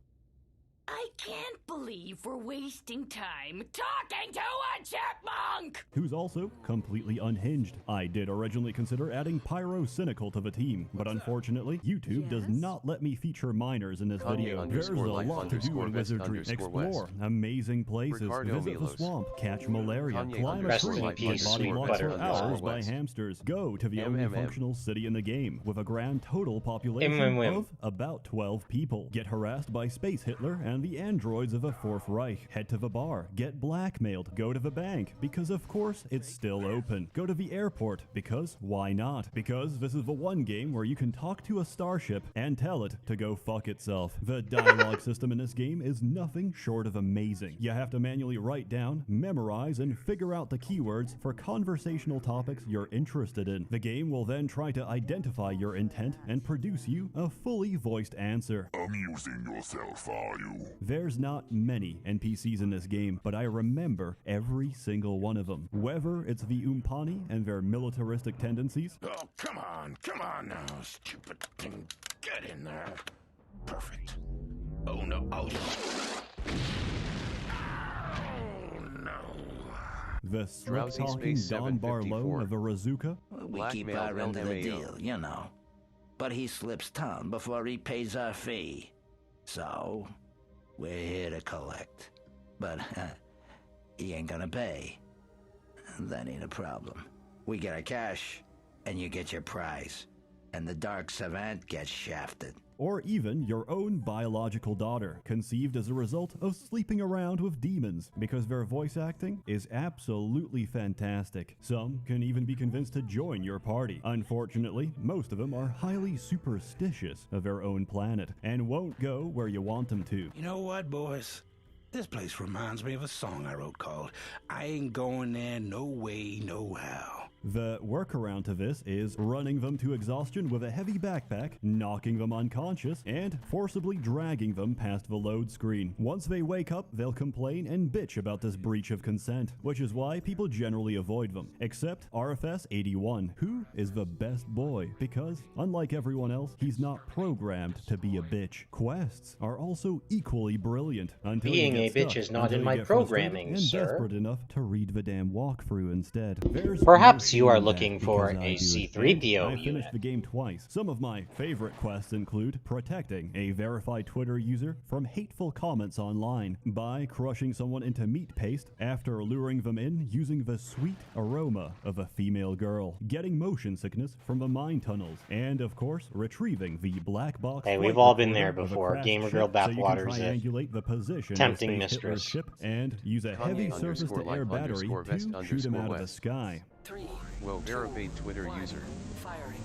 I can't believe we're wasting time talking to a chipmunk! Who's also completely unhinged. I did originally consider adding Pyro Cynical to the team, but unfortunately, YouTube does not let me feature minors in this Kanye video. There's a _life lot to do _ in best wizardry. _ Explore west. amazing places, Ricardo visit the Milos. swamp, catch malaria, Kanye climb a _ tree, life get body _ locked for _ hours by west. hamsters. Go to the only MMM. functional city in the game, with a grand total population MMM. of about 12 people. Get harassed by Space Hitler and the androids of the Fourth Reich. Head to the bar, get blackmailed, go to the bank, because of course it's still open. Go to the airport, because why not? Because this is the one game where you can talk to a starship and tell it to go fuck itself. The dialogue system in this game is nothing short of amazing. You have to manually write down, memorize, and figure out the keywords for conversational topics you're interested in. The game will then try to identify your intent and produce you a fully voiced answer. Amusing yourself, are you? There's not many NPCs in this game, but I remember every single one of them. Whether it's the Umpani and their militaristic tendencies, Oh, come on now, stupid thing. Get in there. Perfect. Oh no, oh no. the Drowsy slick-talking Space Don Barlow 754. of the Razuka, We keep Blackmail our end of the LMAO. deal, you know. But he slips town before he pays our fee. So, we're here to collect. But he ain't gonna pay. That ain't a problem. We get our cash, and you get your prize. And the Dark Savant gets shafted. or even your own biological daughter, conceived as a result of sleeping around with demons, because their voice acting is absolutely fantastic. Some can even be convinced to join your party. Unfortunately, most of them are highly superstitious of their own planet, and won't go where you want them to. You know what, boys? This place reminds me of a song I wrote called I Ain't Going There No Way, No How. The workaround to this is running them to exhaustion with a heavy backpack, knocking them unconscious, and forcibly dragging them past the load screen. Once they wake up, they'll complain and bitch about this breach of consent, which is why people generally avoid them, except RFS-81, who is the best boy, because, unlike everyone else, he's not programmed to be a bitch. Quests are also equally brilliant, until Being you a get bitch stuck, is not until in you my get frustrated programming, and sir. desperate enough to read the damn walkthrough instead. There's Perhaps no you are shame in looking that, for because I a do it. C-3PO And I finished the game twice. Some of my favorite quests include protecting a verified Twitter user from hateful comments online by crushing someone into meat paste after luring them in using the sweet aroma of a female girl, getting motion sickness from the mine tunnels, and of course retrieving the black box. Hey, we've flight all been there recorder of a before. crashed Gamer ship, Girl so you can Bathwater's a triangulate the position tempting of Space Hitler's mistress. ship and use a heavy surface-to-air battery to shoot him out of the sky. Whoa, verified Twitter user. Firing.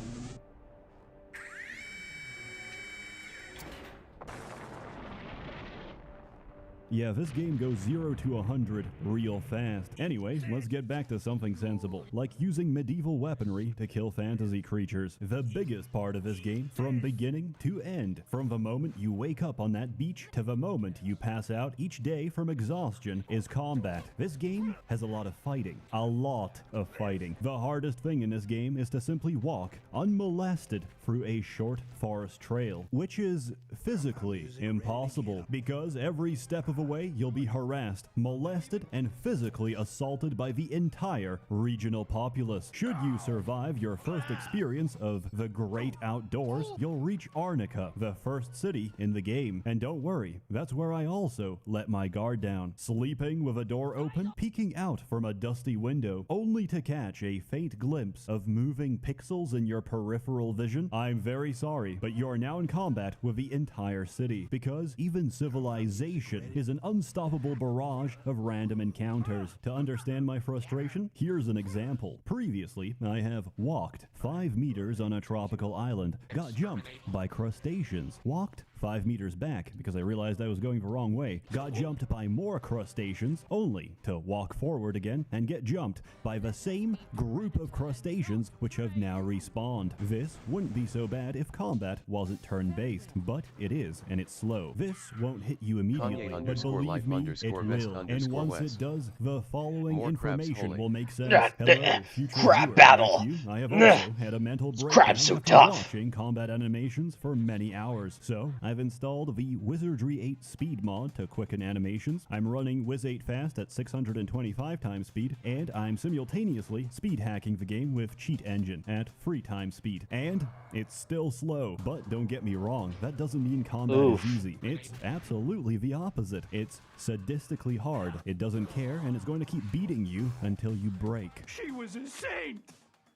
Yeah, this game goes 0 to 100 real fast. Anyway, let's get back to something sensible, like using medieval weaponry to kill fantasy creatures. The biggest part of this game, from beginning to end, from the moment you wake up on that beach to the moment you pass out each day from exhaustion, is combat. This game has a lot of fighting. A lot of fighting. The hardest thing in this game is to simply walk unmolested through a short forest trail, which is physically impossible, because every step of the way you'll be harassed, molested, and physically assaulted by the entire regional populace. Should you survive your first experience of the great outdoors, you'll reach Arnica, the first city in the game. And don't worry, that's where I also let my guard down, sleeping with a door open, peeking out from a dusty window, only to catch a faint glimpse of moving pixels in your peripheral vision. I'm very sorry, but you're now in combat with the entire city, because even civilization is an unstoppable barrage of random encounters. To understand my frustration, here's an example. Previously, I have walked 5 meters on a tropical island, got jumped by crustaceans, walked 5 meters back because I realized I was going the wrong way, got jumped by more crustaceans, only to walk forward again and get jumped by the same group of crustaceans which have now respawned. This wouldn't be so bad if combat wasn't turn-based, but it is, and it's slow. This won't hit you immediately, but believe me, it will. And once it does, the following information will make sense. Hello, future crap viewer. battle. Like you, I have also had a mental breakdown Crap's so after tough. watching combat animations for many hours. So I've installed the Wizardry 8 speed mod to quicken animations. I'm running Wiz 8 fast at 625 times speed, and I'm simultaneously speed hacking the game with Cheat Engine at 3 times speed. And it's still slow, but don't get me wrong, that doesn't mean combat is easy. It's absolutely the opposite. It's sadistically hard. It doesn't care, and it's going to keep beating you until you break. She was insane.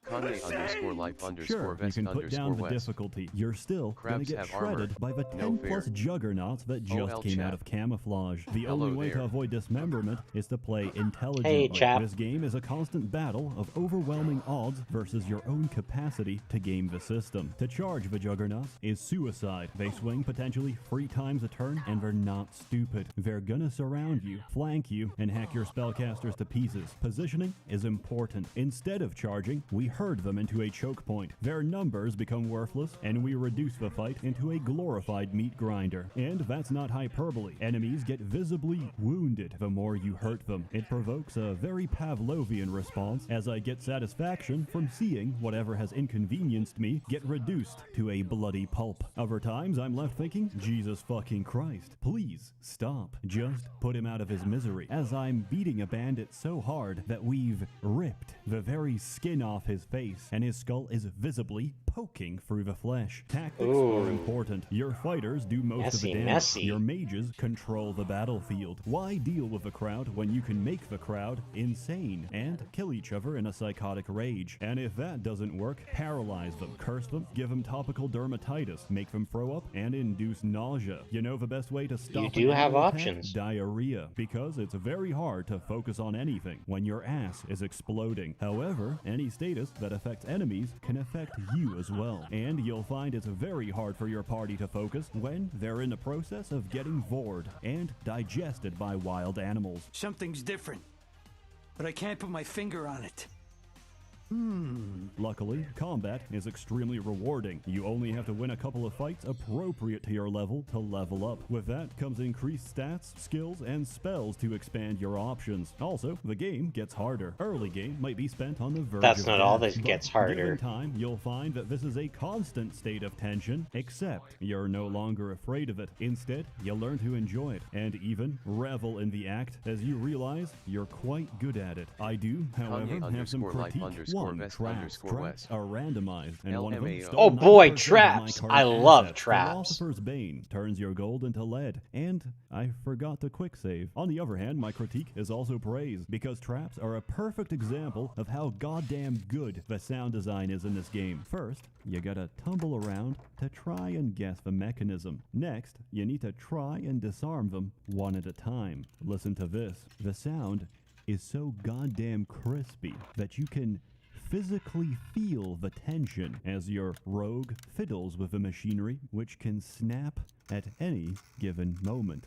Kanye_life_vest_west. Sure, you can put down the difficulty. You're still gonna get shredded by the 10 plus juggernauts that just came out of camouflage. The only way to avoid dismemberment is to play intelligently. Hey, chap. This game is a constant battle of overwhelming odds versus your own capacity to game the system. To charge the juggernauts is suicide. They swing potentially 3 times a turn, and they're not stupid. They're gonna surround you, flank you, and hack your spellcasters to pieces. Positioning is important. Instead of charging, we herd them into a choke point. Their numbers become worthless, and we reduce the fight into a glorified meat grinder. And that's not hyperbole. Enemies get visibly wounded the more you hurt them. It provokes a very Pavlovian response, as I get satisfaction from seeing whatever has inconvenienced me get reduced to a bloody pulp. Other times I'm left thinking, Jesus fucking Christ, please stop. Just put him out of his misery, as I'm beating a bandit so hard that we've ripped the very skin off his face, and his skull is visibly poking through the flesh. Tactics are important. Your fighters do most of the damage. Your mages control the battlefield. Why deal with a crowd when you can make the crowd insane and kill each other in a psychotic rage? And if that doesn't work, paralyze them, curse them, give them topical dermatitis, make them throw up, and induce nausea. You know the best way to stop You do an have enemy attack? options. Diarrhea, because it's very hard to focus on anything when your ass is exploding. However, any status that affects enemies can affect you as well, and you'll find it's very hard for your party to focus when they're in the process of getting vored and digested by wild animals. Something's different, but I can't put my finger on it. Luckily, combat is extremely rewarding. You only have to win a couple of fights appropriate to your level to level up. With that comes increased stats, skills, and spells to expand your options. Also, the game gets harder. Early game might be spent on the verge That's of not all death, that but gets harder. Given time, you'll find that this is a constant state of tension, except you're no longer afraid of it. Instead, you'll learn to enjoy it, and even revel in the act as you realize you're quite good at it. I do, however, have some critique. One, traps are randomized, and one of them stole Oh boy, 90% of my traps! card's I love assets. traps. Philosopher's Bane turns your gold into lead, and I forgot to quick save. On the other hand, my critique is also praise, because traps are a perfect example of how goddamn good the sound design is in this game. First, you gotta tumble around to try and guess the mechanism. Next, you need to try and disarm them one at a time. Listen to this. The sound is so goddamn crispy that you can physically feel the tension as your rogue fiddles with the machinery, which can snap at any given moment.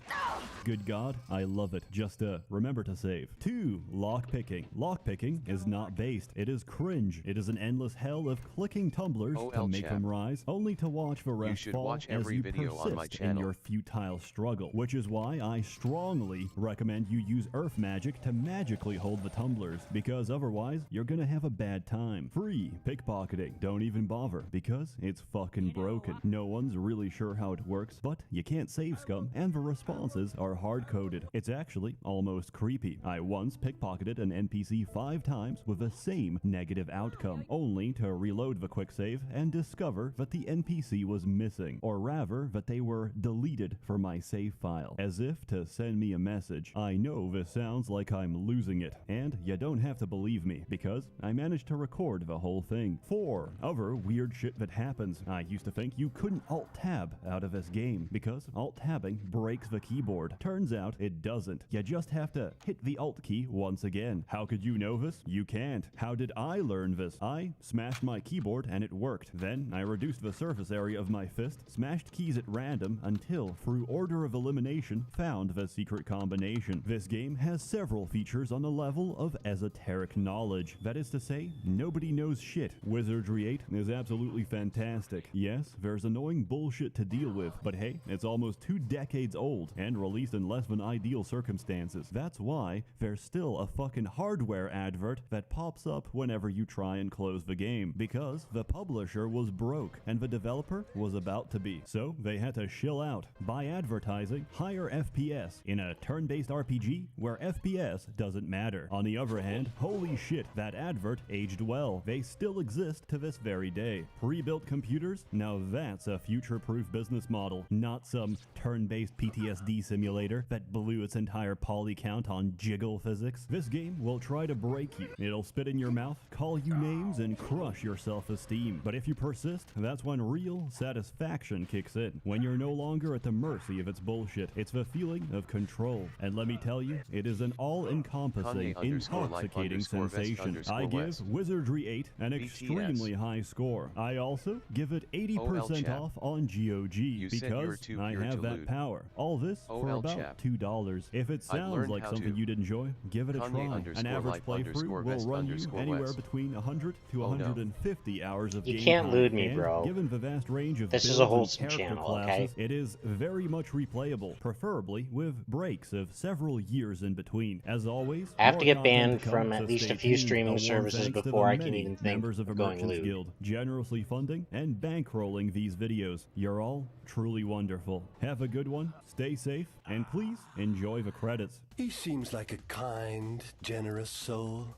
Good God, I love it. Just remember to save. 2. Lockpicking. Lockpicking is not based. It is cringe. It is an endless hell of clicking tumblers to make them rise, only to watch the rest fall as you persist in your futile struggle. Which is why I strongly recommend you use earth magic to magically hold the tumblers, because otherwise you're gonna have a bad time. 3. Pickpocketing. Don't even bother, because it's fucking broken. No one's really sure how it works, but you can't save scum, and the responses are hard-coded. It's actually almost creepy. I once pickpocketed an NPC 5 times with the same negative outcome, only to reload the quick save and discover that the NPC was missing, or rather that they were deleted from my save file, as if to send me a message. I know this sounds like I'm losing it, and you don't have to believe me, because I managed to record the whole thing. 4. Other weird shit that happens. I used to think you couldn't alt-tab out of this game, because alt-tabbing breaks the keyboard. Turns out it doesn't. You just have to hit the alt key once again. How could you know this? You can't. How did I learn this? I smashed my keyboard and it worked. Then I reduced the surface area of my fist, smashed keys at random until, through order of elimination, found the secret combination. This game has several features on the level of esoteric knowledge. That is to say, nobody knows shit. Wizardry 8 is absolutely fantastic. Yes, there's annoying bullshit to deal with, but hey, it's almost 2 decades old and released in less than ideal circumstances. That's why there's still a fucking hardware advert that pops up whenever you try and close the game, because the publisher was broke and the developer was about to be. So they had to shill out by advertising higher FPS in a turn-based RPG where FPS doesn't matter. On the other hand, holy shit, that advert aged well. They still exist to this very day. Pre-built computers? Now that's a future-proof business model, not some turn-based PTSD simulator that blew its entire poly count on jiggle physics. This game will try to break you. It'll spit in your mouth, call you names, and crush your self-esteem. But if you persist, that's when real satisfaction kicks in. When you're no longer at the mercy of its bullshit. It's the feeling of control. And let me tell you, it is an all-encompassing, intoxicating sensation. I give Wizardry 8 an extremely high score. I also give it 80% off on GOG, because I have that power. All this for about $2. If it sounds like something you'd enjoy, give it a try. An average playthrough will run you anywhere between 100 to 150 hours of game time. You can't lewd me, bro. Given the vast range of this builds is a and wholesome character channel, classes, okay? it is very much replayable, preferably with breaks of several years in between. As always, I have to more get banned content to from come, at so least stay a few tuned. streaming warm services thanks to before the I can many even think members of the of going Merchants lewd. Guild generously funding and bankrolling these videos. You're all truly wonderful. Have a good one, stay safe, and please enjoy the credits. He seems like a kind, generous soul.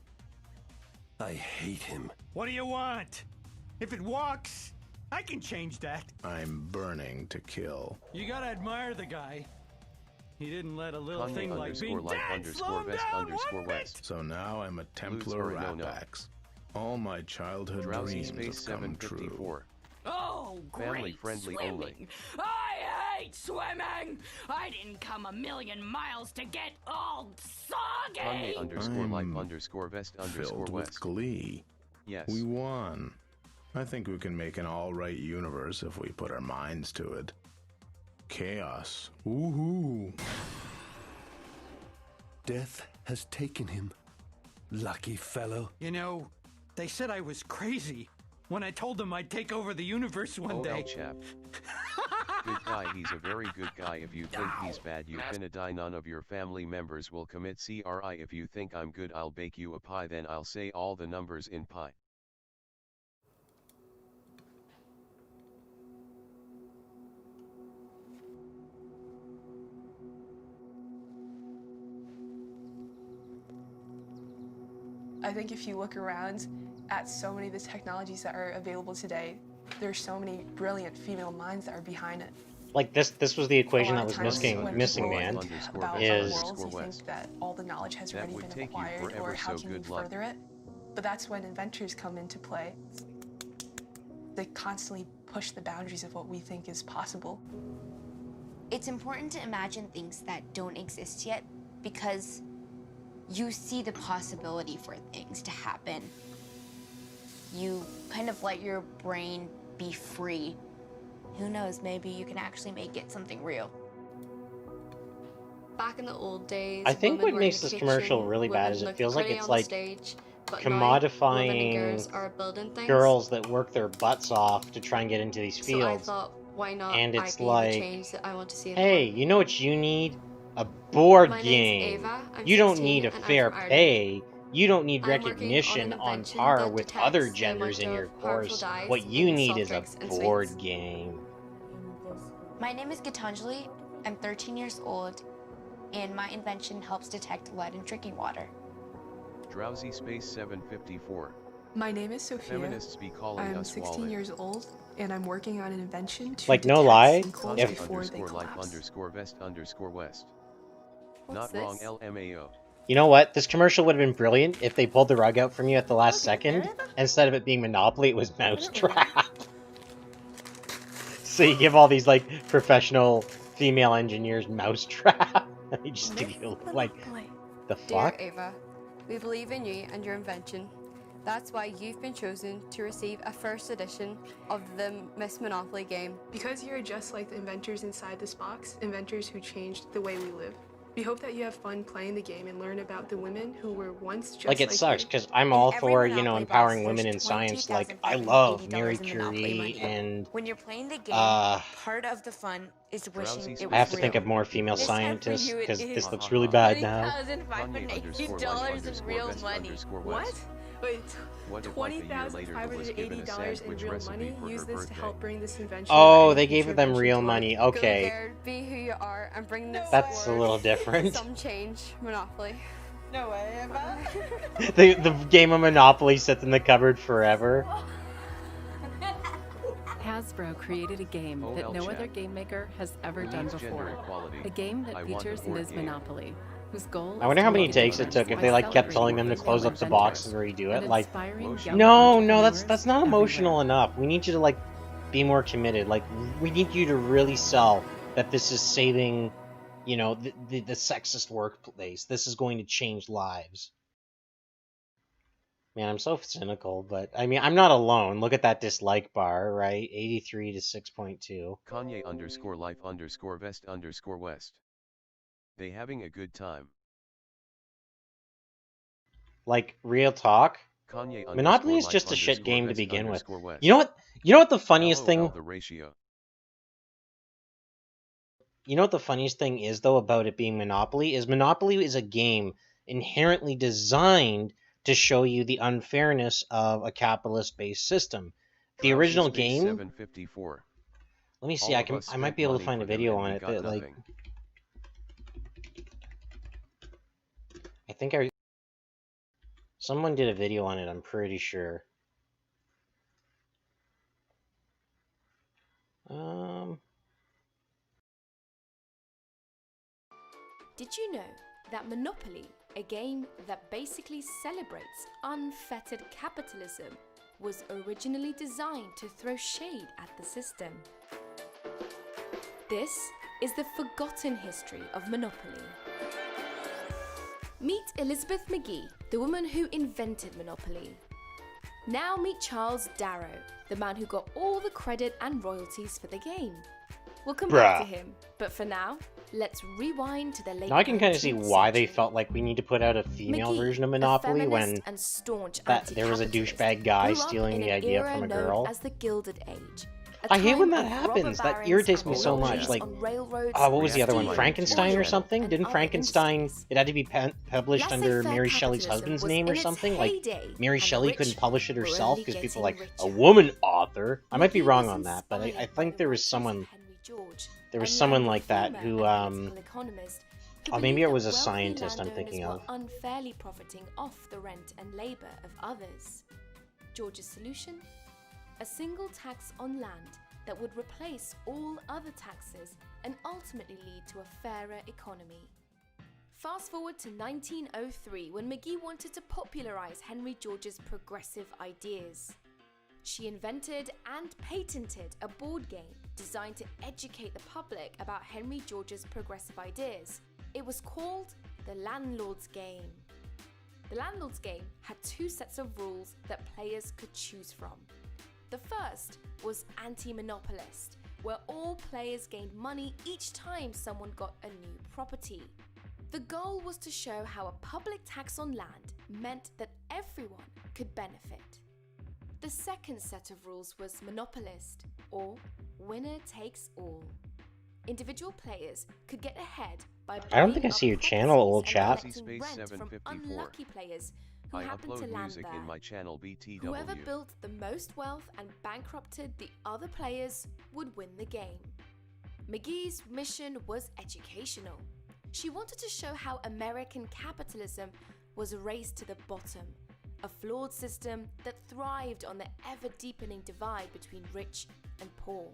I hate him. What do you want? If it walks, I can change that. I'm burning to kill. You gotta admire the guy. He didn't let a little Kanye thing like being dead slow him down one bit. So now I'm a Templar Rapax. All my childhood Drowsy dreams Space have come 754. true. Oh, Family great friendly swimming. only. I hate swimming. I didn't come a million miles to get all soggy. Kanye underscore life underscore vest underscore Filled west. with glee. Yes. We won. I think we can make an all-right universe if we put our minds to it. Chaos. Woohoo! Death has taken him. Lucky fellow. You know, They said I was crazy when I told them I'd take over the universe one day. Chap. Good guy, he's a very good guy. If you think he's bad, you finna die. None of your family members will commit CRI. If you think I'm good, I'll bake you a pie, then I'll say all the numbers in pi. I think if you look around at so many of the technologies that are available today, there's so many brilliant female minds that are behind it. Like this was the equation that was missing, man. About is worlds, you think that all the knowledge has already been acquired, or how can you further it? But that's when inventors come into play. They constantly push the boundaries of what we think is possible. It's important to imagine things that don't exist yet, because you see the possibility for things to happen. You kind of let your brain be free. Who knows, maybe you can actually make it something real. Back in the old days, I think what makes this commercial really bad is it feels like it's like commodifying girls that work their butts off to try and get into these fields. So I thought, why not? And it's I like, the change that I want to see in hey, you know what you need? A board My name's game. Ava, I'm You don't 16, need a and I'm fair from Ireland. pay. You don't need I'm working recognition on an on invention par that with detects other the genders in amount your of harmful course. dyes What you in need soft is a drinks and board sweets. game. My name is Gitanjali. I'm 13 years old, and my invention helps detect lead in drinking water. Drowsy Space 754. My name is Sophia. Feminists be calling I'm us 16 wallet. years old, and I'm working on an invention to Like, no detect lie, sinkholes if- before they Underscore life collapse. underscore vest underscore west. What's Not wrong, this? LMAO. You know what? This commercial would have been brilliant if they pulled the rug out from you at the last second. Instead of it being Monopoly, it was Mousetrap. So you give all these, like, professional female engineers Mousetrap. And they just give you, like, the fuck? Dear Ava, we believe in you and your invention. That's why you've been chosen to receive a first edition of the Miss Monopoly game. Because you're just like the inventors inside this box, inventors who changed the way we live. We hope that you have fun playing the game and learn about the women who were once just Like, it sucks, because I'm all for, you know, empowering women in science. Like, I love Mary Curie and, When you're playing the game, uh, part of the fun is wishing it was I have to real. think of more female This time for scientists, you it because is this looks really bad now. $20,580 in real money. What? Wait, What if like a year later who was given a $20,580 in sandwich real recipe money? for Use her this to birthday? help bring this invention. Oh, and they future gave them inventions real to life. money. Go Okay. there, be who you are, and bring this That's a forward little different. for some change, Monopoly. No way, Eva. The game of Monopoly sits in the cupboard forever. Hasbro created a game that no other game maker has ever Who done needs gender before. equality? A game that I want a features board Ms. game. Monopoly, whose goal I wonder is how to many make a takes it difference took if by they, like, kept telling them to celebrating close up the female box and inventors redo it. and Like, inspiring young no, that's entrepreneurs not emotional everywhere. enough. We need you to, like, be more committed. Like, we need you to really sell that this is saving, you know, the sexist workplace. This is going to change lives. Man, I'm so cynical, but I mean, I'm not alone. Look at that dislike bar, right? 83 to 6.2. Kanye underscore life underscore vest underscore west. They having a good time. Like, real talk. Kanye Monopoly is underscore just a life shit underscore game to vest begin with. underscore west. You know what? You know what the funniest LOL thing? the ratio. You know what the funniest thing is, though, about it being Monopoly is Monopoly is a game inherently designed to show you the unfairness of a capitalist-based system. The Drowsy original Space game. 754. Let me see. All of us I might spent be able to money find a for them video and on we it got that, like, nothing. I think someone did a video on it. I'm pretty sure. Did you know that Monopoly, a game that basically celebrates unfettered capitalism, was originally designed to throw shade at the system? This is the forgotten history of Monopoly. Meet Elizabeth McGee, the woman who invented Monopoly. Now meet Charles Darrow, the man who got all the credit and royalties for the game. We'll come back to him, but for now, Let's rewind to the late Now I can kind of see 19th why they century. felt like we need to put out a female McGee, version of a Monopoly when feminist and staunch there was a anti-capitalist, douchebag guy grew up stealing in the an idea era from a known girl. as the Gilded Age. I hate when that happens. That irritates me so much. Like, what was the other one? Frankenstein or something? Didn't Frankenstein? It had to be published under Mary Shelley's husband's name or something. Like, Mary Shelley couldn't publish it herself because people were like, a woman author. I might be wrong on that, but I think there was someone. There was someone like that who, oh, maybe it was a scientist I'm thinking of. Unfairly profiting off the rent and labor of others. George's solution? A single tax on land that would replace all other taxes and ultimately lead to a fairer economy. Fast forward to 1903 when McGee wanted to popularize Henry George's progressive ideas. She invented and patented a board game designed to educate the public about Henry George's progressive ideas. It was called the Landlord's Game. The Landlord's Game had two sets of rules that players could choose from. The first was anti-monopolist, where all players gained money each time someone got a new property. The goal was to show how a public tax on land meant that everyone could benefit. The second set of rules was monopolist, or winner takes all. Individual players could get ahead by I don't think I see your channel, old chap. collecting rent from unlucky players who I happened to upload land music there. in my channel BTW. Whoever built the most wealth and bankrupted the other players would win the game. McGee's mission was educational. She wanted to show how American capitalism was a race to the bottom, a flawed system that thrived on the ever-deepening divide between rich and poor.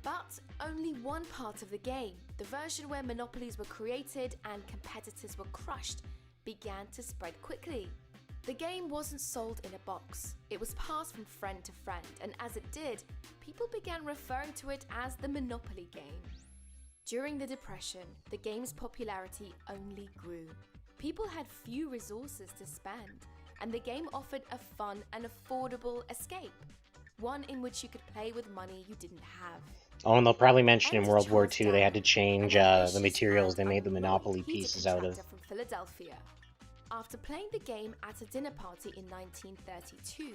But only one part of the game, the version where monopolies were created and competitors were crushed, began to spread quickly. The game wasn't sold in a box. It was passed from friend to friend, and as it did, people began referring to it as the Monopoly game. During the Depression, the game's popularity only grew. People had few resources to spend, and the game offered a fun and affordable escape, one in which you could play with money you didn't have. Oh, and they'll probably mention in World War II they had to change the materials they made the Monopoly pieces out of. From Philadelphia. After playing the game at a dinner party in 1932,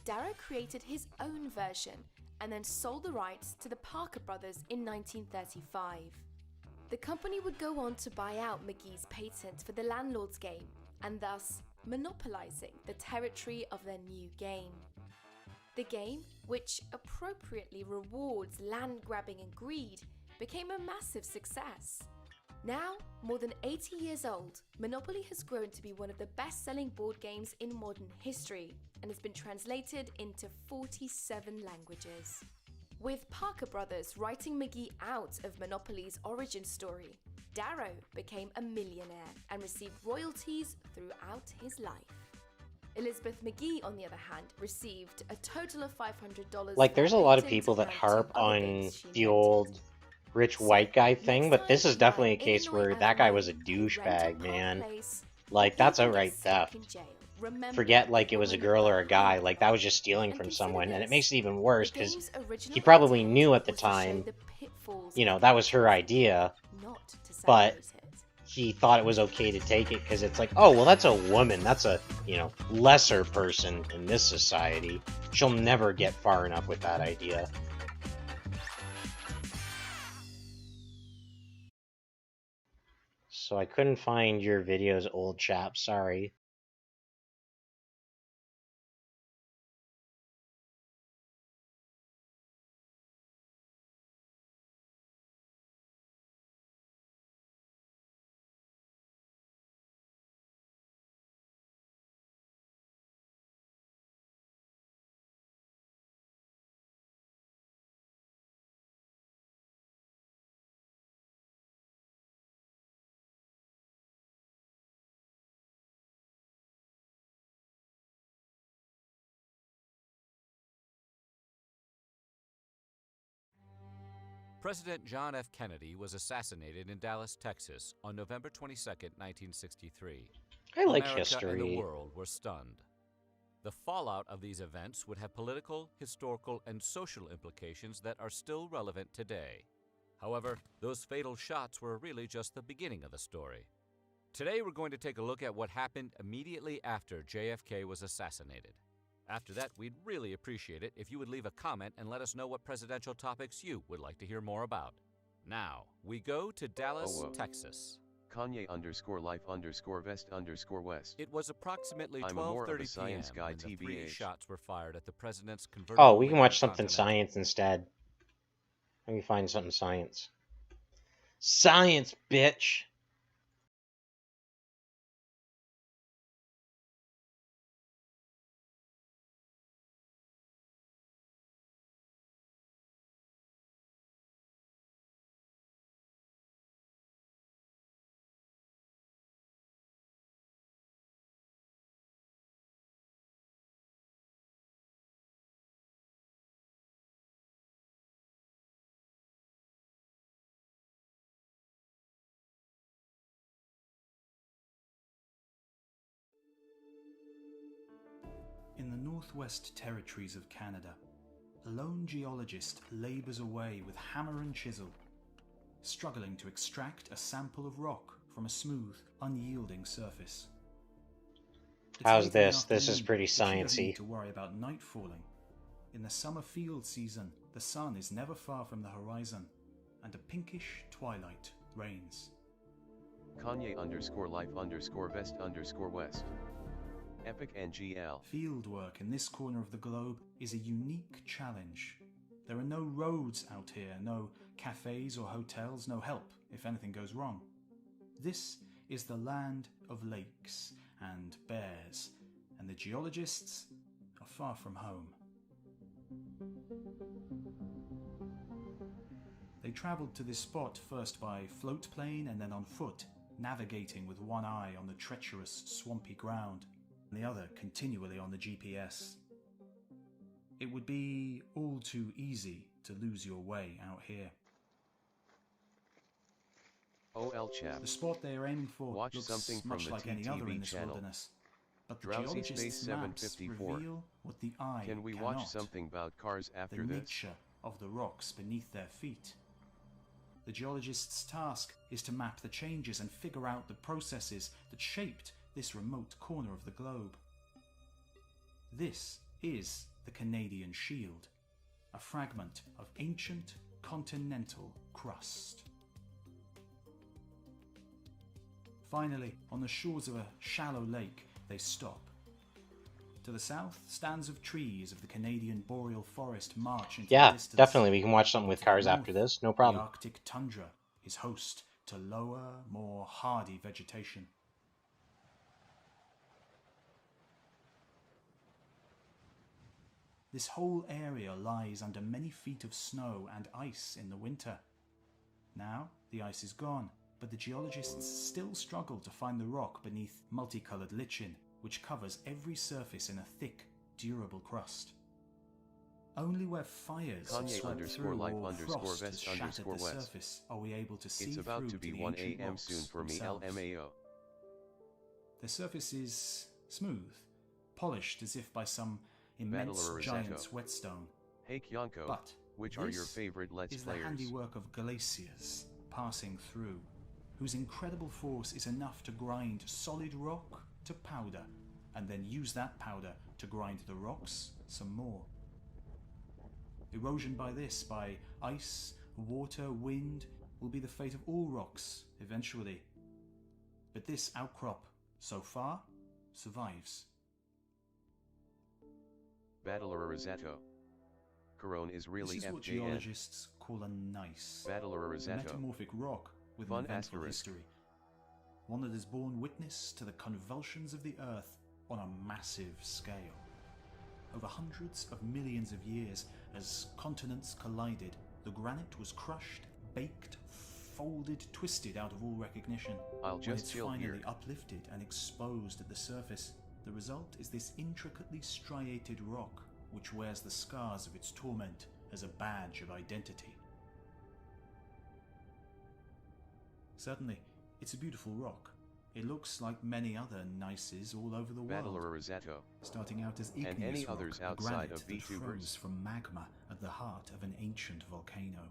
Darrow created his own version and then sold the rights to the Parker brothers in 1935. The company would go on to buy out McGee's patent for the Landlord's Game and thus monopolizing the territory of their new game. The game, which appropriately rewards land grabbing and greed, became a massive success. Now, more than 80 years old, Monopoly has grown to be one of the best-selling board games in modern history and has been translated into 47 languages. With Parker Brothers writing McGee out of Monopoly's origin story, Darrow became a millionaire and received royalties throughout his life. Elizabeth McGee, on the other hand, received a total of $500. Like, there's a lot of people that harp on the old rich white guy thing, but this is definitely a case where that guy was a douchebag, man. Like, that's outright theft. Forget, like, it was a girl or a guy, like, that was just stealing from someone, and it makes it even worse, because he probably knew at the time, you know, that was her idea, but he thought it was okay to take it, because it's like, oh, well, that's a woman, that's a, you know, lesser person in this society. She'll never get far enough with that idea. So I couldn't find your videos, old chap, sorry. President John F. Kennedy was assassinated in Dallas, Texas on November 22, 1963. I like America history. And the world were stunned. The fallout of these events would have political, historical, and social implications that are still relevant today. However, those fatal shots were really just the beginning of the story. Today we're going to take a look at what happened immediately after JFK was assassinated. After that, we'd really appreciate it if you would leave a comment and let us know what presidential topics you would like to hear more about. Now, we go to Dallas, Texas. Kanye_life_vest_west. It was approximately 12:30 p.m. when the 3 shots were fired at the president's convertible. Oh, we can watch something science instead. Let me find something science. Science, bitch! In the Northwest Territories of Canada, a lone geologist labours away with hammer and chisel, struggling to extract a sample of rock from a smooth, unyielding surface. How's this? This is pretty He doesn't sciencey. need to worry about night falling. In the summer field season, the sun is never far from the horizon, and a pinkish twilight reigns. Kanye_life_vest_west. Epic NGL. Fieldwork in this corner of the globe is a unique challenge. There are no roads out here, no cafes or hotels, no help if anything goes wrong. This is the land of lakes and bears, and the geologists are far from home. They travelled to this spot first by float plane and then on foot, navigating with one eye on the treacherous, swampy ground, and the other continually on the GPS. It would be all too easy to lose your way out here. OL chap. The spot they are aiming for Watch looks something from much the like any other in TTV this channel. wilderness, but the Drowsy geologists' Space maps 754. reveal what the eye Can we cannot. watch something about cars after the this? nature of the rocks beneath their feet. The geologist's task is to map the changes and figure out the processes that shaped this remote corner of the globe. This is the Canadian Shield, a fragment of ancient continental crust. Finally, on the shores of a shallow lake, they stop. To the south, stands of trees of the Canadian boreal forest march into the Yeah, distance. definitely. We can watch something with To the cars north, after this. No the problem. Arctic tundra is host to lower, more hardy vegetation. This whole area lies under many feet of snow and ice in the winter. Now, the ice is gone, but the geologists still struggle to find the rock beneath multicolored lichen, which covers every surface in a thick, durable crust. Only where fires swept through or frost has shattered the surface are we able to see It's about through to be the 1 ancient a.m. rocks soon for me, themselves. LMAO. The surface is smooth, polished as if by some immense Battler giant's Rosetto. whetstone. Hey Kyonko, But which are your this favorite Let's is Players? the handiwork of glaciers passing through, whose incredible force is enough to grind solid rock to powder, and then use that powder to grind the rocks some more. Erosion by ice, water, wind, will be the fate of all rocks eventually. But this outcrop, so far, survives. Battler Rosetto. Corone is really This is what FJN. geologists call a gneiss, Battler a Rosetto. metamorphic rock with an Fun eventful asterisk. history. One that has borne witness to the convulsions of the earth on a massive scale. Over hundreds of millions of years, as continents collided, the granite was crushed, baked, folded, twisted out of all recognition. I'll When just it's chill finally here. uplifted and exposed at the surface, the result is this intricately striated rock, which wears the scars of its torment as a badge of identity. Certainly, it's a beautiful rock. It looks like many other nices all over the world. Battler Rosetto. Starting out as igneous And any rock, others a outside granite of that VTubers. froze from magma at the heart of an ancient volcano.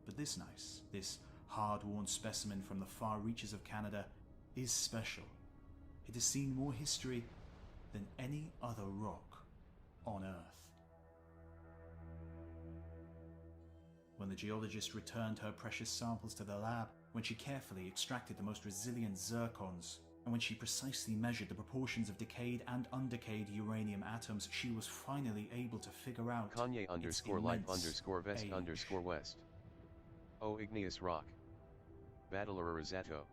But this gneiss, this hard-worn specimen from the far reaches of Canada, is special. It has seen more history than any other rock on Earth. When the geologist returned her precious samples to the lab, when she carefully extracted the most resilient zircons, and when she precisely measured the proportions of decayed and undecayed uranium atoms, she was finally able to figure out Kanye_life_vest_west. Oh, igneous rock. Battler Rosato.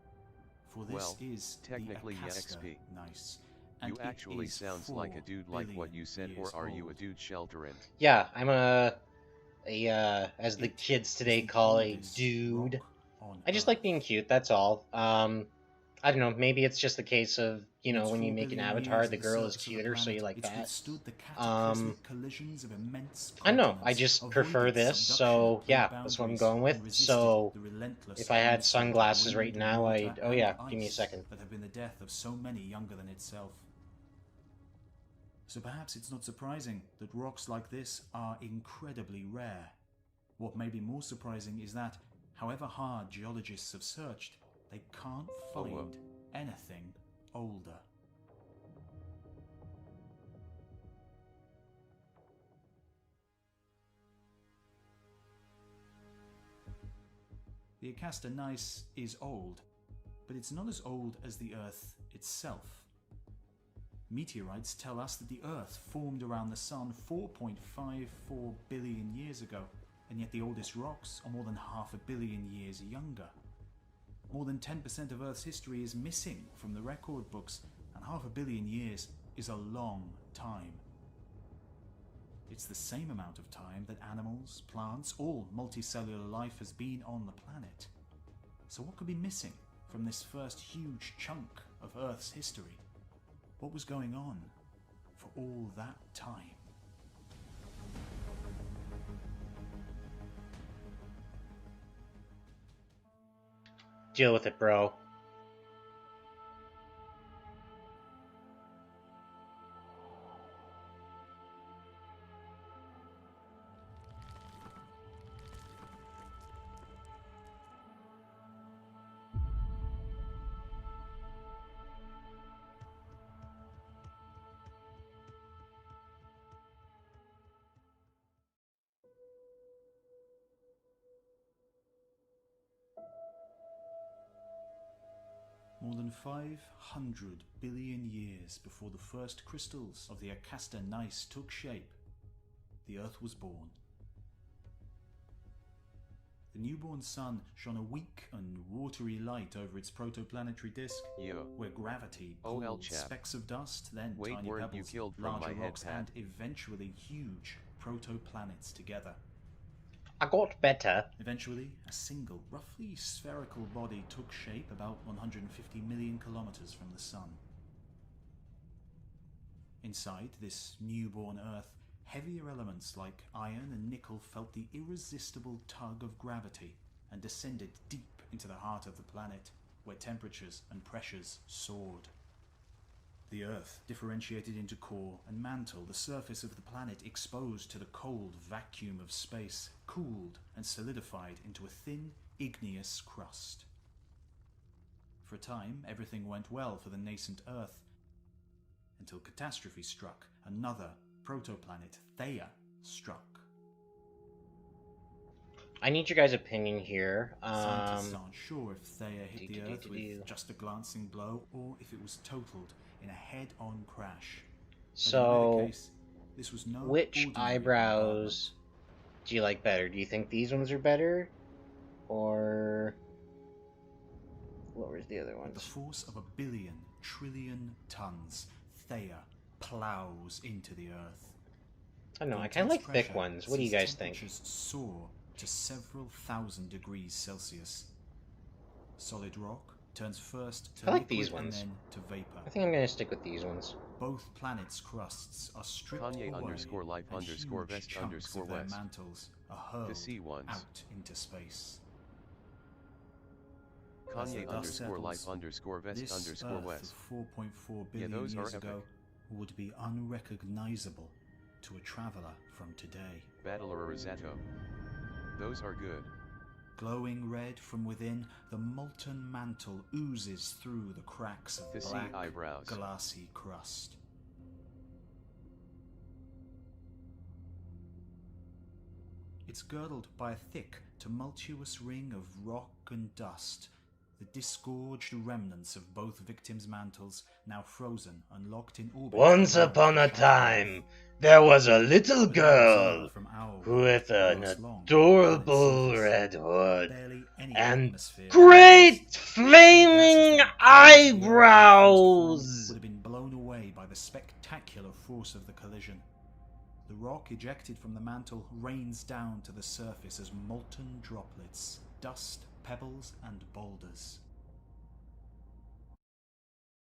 For this Well, is technically the Acasta XP. gneiss. You actually sounds like a dude like what you said, or are you a dude sheltering? Yeah, I'm as the kids today call a dude. I just like being cute, that's all. I don't know, maybe it's just the case of, you know, when you make an avatar, the girl is cuter, so you like that. I don't know, I just prefer this, so yeah, that's what I'm going with. So, if I had sunglasses right now, I'd... Oh yeah, give me a second. That have been the death of so many younger than itself. So perhaps it's not surprising that rocks like this are incredibly rare. What may be more surprising is that, however hard geologists have searched, they can't find anything older. The Acasta gneiss is old, but it's not as old as the Earth itself. Meteorites tell us that the Earth formed around the Sun 4.54 billion years ago, and yet the oldest rocks are more than 500 million years younger. More than 10% of Earth's history is missing from the record books, and 500 million years is a long time. It's the same amount of time that animals, plants, all multicellular life has been on the planet. So what could be missing from this first huge chunk of Earth's history? What was going on for all that time? Deal with it, bro. More than 500 billion years before the first crystals of the Acasta gneiss took shape, the Earth was born. The newborn sun shone a weak and watery light over its protoplanetary disk, where gravity pulled specks of dust, then tiny pebbles, larger rocks, and eventually huge protoplanets together. I got better. Eventually, a single, roughly spherical body took shape about 150 million kilometers from the Sun. Inside this newborn Earth, heavier elements like iron and nickel felt the irresistible tug of gravity and descended deep into the heart of the planet, where temperatures and pressures soared. The Earth differentiated into core and mantle, the surface of the planet exposed to the cold vacuum of space, cooled and solidified into a thin, igneous crust. For a time, everything went well for the nascent Earth, until catastrophe struck. Another protoplanet, Theia, struck. I need your guys' opinion here. Scientists aren't sure if Theia hit the Earth with just a glancing blow, or if it was totaled in a head-on crash. So, case, this was no which eyebrows do you like better? Do you think these ones are better? Or what was the other ones? With the force of 1 billion trillion tons, Theia plows into the Earth. I don't know, I kind of like thick ones. What do you guys think? Temperatures soar to several thousand degrees Celsius. Solid rock turns first to I like liquid these ones. and then to vapor. I think I'm going to stick with these ones. Both planets' crusts are stripped away, Kanye_life_vest_west. of their mantles are hurled The sea ones. out into space. Kanye_life_vest_west. This Earth of 4.4 billion those years are ago would be unrecognizable to a traveler from today. Battler Rosato. Those are good. Glowing red from within, the molten mantle oozes through the cracks of black, glassy crust. It's girdled by a thick, tumultuous ring of rock and dust, the disgorged remnants of both victims' mantles, now frozen and locked in orbit. Once upon a time, there was a little girl with an adorable red hood and great flaming eyebrows. Would have been blown away by the spectacular force of the collision. The rock ejected from the mantle rains down to the surface as molten droplets, dust, pebbles, and boulders.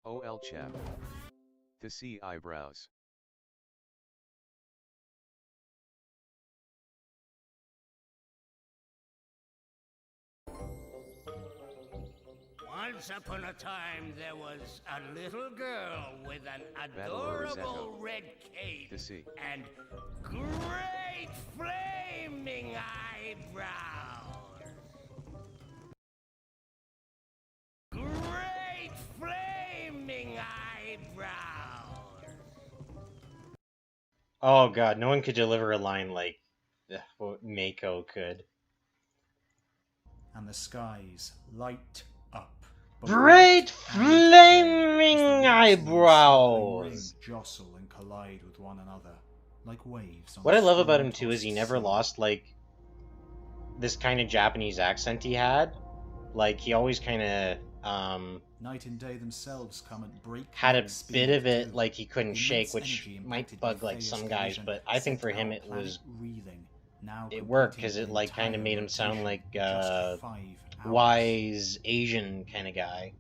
OL chap. The sea eyebrows. Once upon a time, there was a little girl with an adorable red cape and great flaming eyebrows. Great flaming eyebrows. Oh god, no one could deliver a line like Mako could. And the skies light up. Great flaming eyebrows! Jostle and collide with one another, like waves on what I love about him too is he never lost like this kind of Japanese accent he had. Like he always kind of night and day themselves come at break had a bit of it like he couldn't shake, which might bug like some guys, but I think for him it was it worked because it like kind of made him sound like wise Asian kind of guy.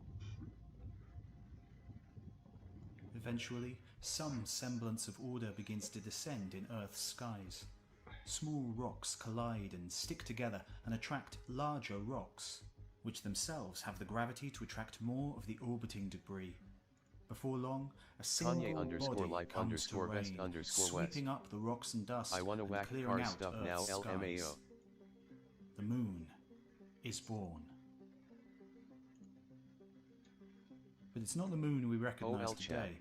Eventually, some semblance of order begins to descend in Earth's skies. Small rocks collide and stick together and attract larger rocks, which themselves have the gravity to attract more of the orbiting debris. Before long, a single body comes to reign, sweeping up the rocks and dust and clearing out Earth's skies. The moon is born. But it's not the moon we recognize today.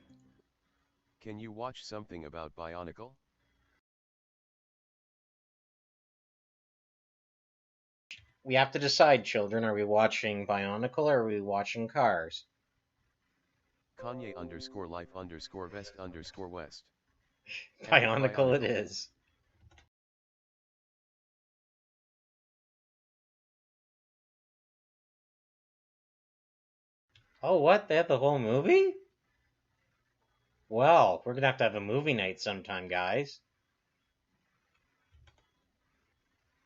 Can you watch something about Bionicle? We have to decide, children. Are we watching Bionicle or are we watching Cars? Kanye_life_vest_west. Bionicle it is. Oh, what? They have the whole movie? Well, we're gonna have a movie night sometime, guys.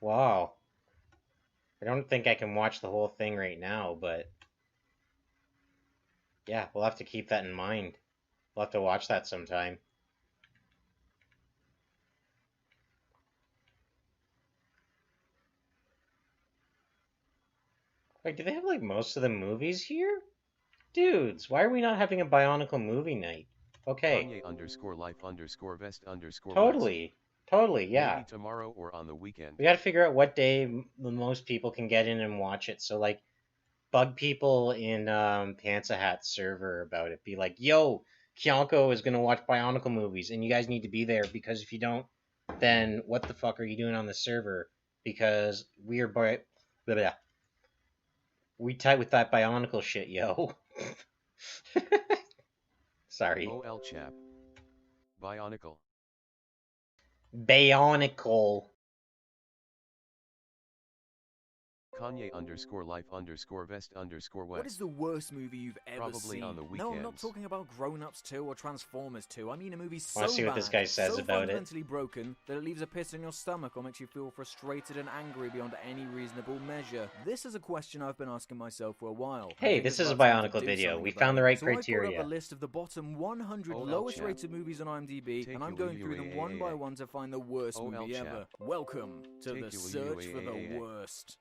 Wow. I don't think I can watch the whole thing right now, but yeah, we'll have to keep that in mind. We'll have to watch that sometime. Wait, do they have like most of the movies here? Dudes, why are we not having a Bionicle movie night? Okay. Kanye_life_vest_west. Totally, yeah. Maybe tomorrow or on the weekend. We gotta figure out what day the most people can get in and watch it. So, like, bug people in Pantsa Hat's server about it. Be like, yo, Kyonko is gonna watch Bionicle movies, and you guys need to be there, because if you don't, then what the fuck are you doing on the server? Because we are we tight with that Bionicle shit, yo. Sorry. OL chap. Bionicle. Bionicle. Kanye_life_vest_west. What is the worst movie you've ever Probably seen? on the weekends. No, I'm not talking about Grown Ups 2 or Transformers 2. I mean a movie so Wanna see what this guy says so about it? fundamentally broken that it leaves a pit in your stomach or makes you feel frustrated and angry beyond any reasonable measure. This is a question I've been asking myself for a while. Hey, this is a Bionicle video. We found the right criteria. I brought up a list of the bottom 100 lowest rated movies on IMDb, and I'm going through them one by one to find the worst movie ever. Welcome to the search for the worst.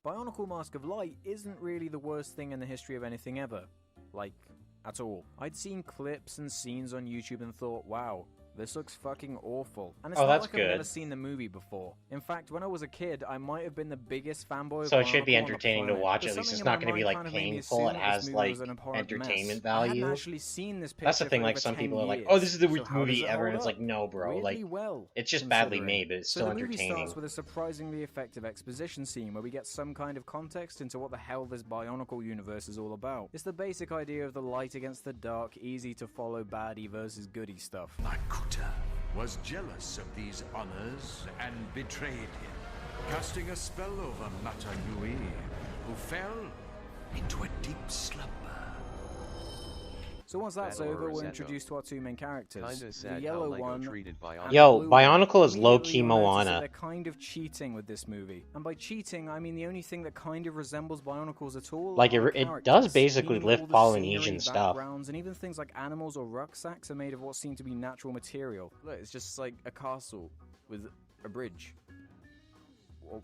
Bionicle Mask of Light isn't really the worst thing in the history of anything ever. Like, at all. I'd seen clips and scenes on YouTube and thought, wow, this looks fucking awful. And it's not that's like good. I've never seen the movie before. In fact, when I was a kid, I might have been the biggest fanboy of So it should be Bionicle entertaining to watch. At least it's not going to be like painful. It has like entertainment value. That's the thing. Like some people are like, "Oh, this is the worst movie ever," and it's like, "No, bro. Like, it's just badly made, but it's still entertaining." The movie starts with a surprisingly effective exposition scene where we get some kind of context into what the hell this Bionicle universe is all about. It's the basic idea of the light against the dark, easy to follow baddie versus goodie stuff. Makuta was jealous of these honors and betrayed him, casting a spell over Mata Nui, who fell into a deep slumber. So once that's over, we're introduced to our two main characters. The yellow one. Yo, Bionicle is low-key Moana. They're kind of cheating with this movie. And by cheating, I mean the only thing that kind of resembles Bionicles at all. Like, it does basically lift Polynesian stuff. And even things like animals or rucksacks are made of what seem to be natural material. Look, it's just like a castle with a bridge.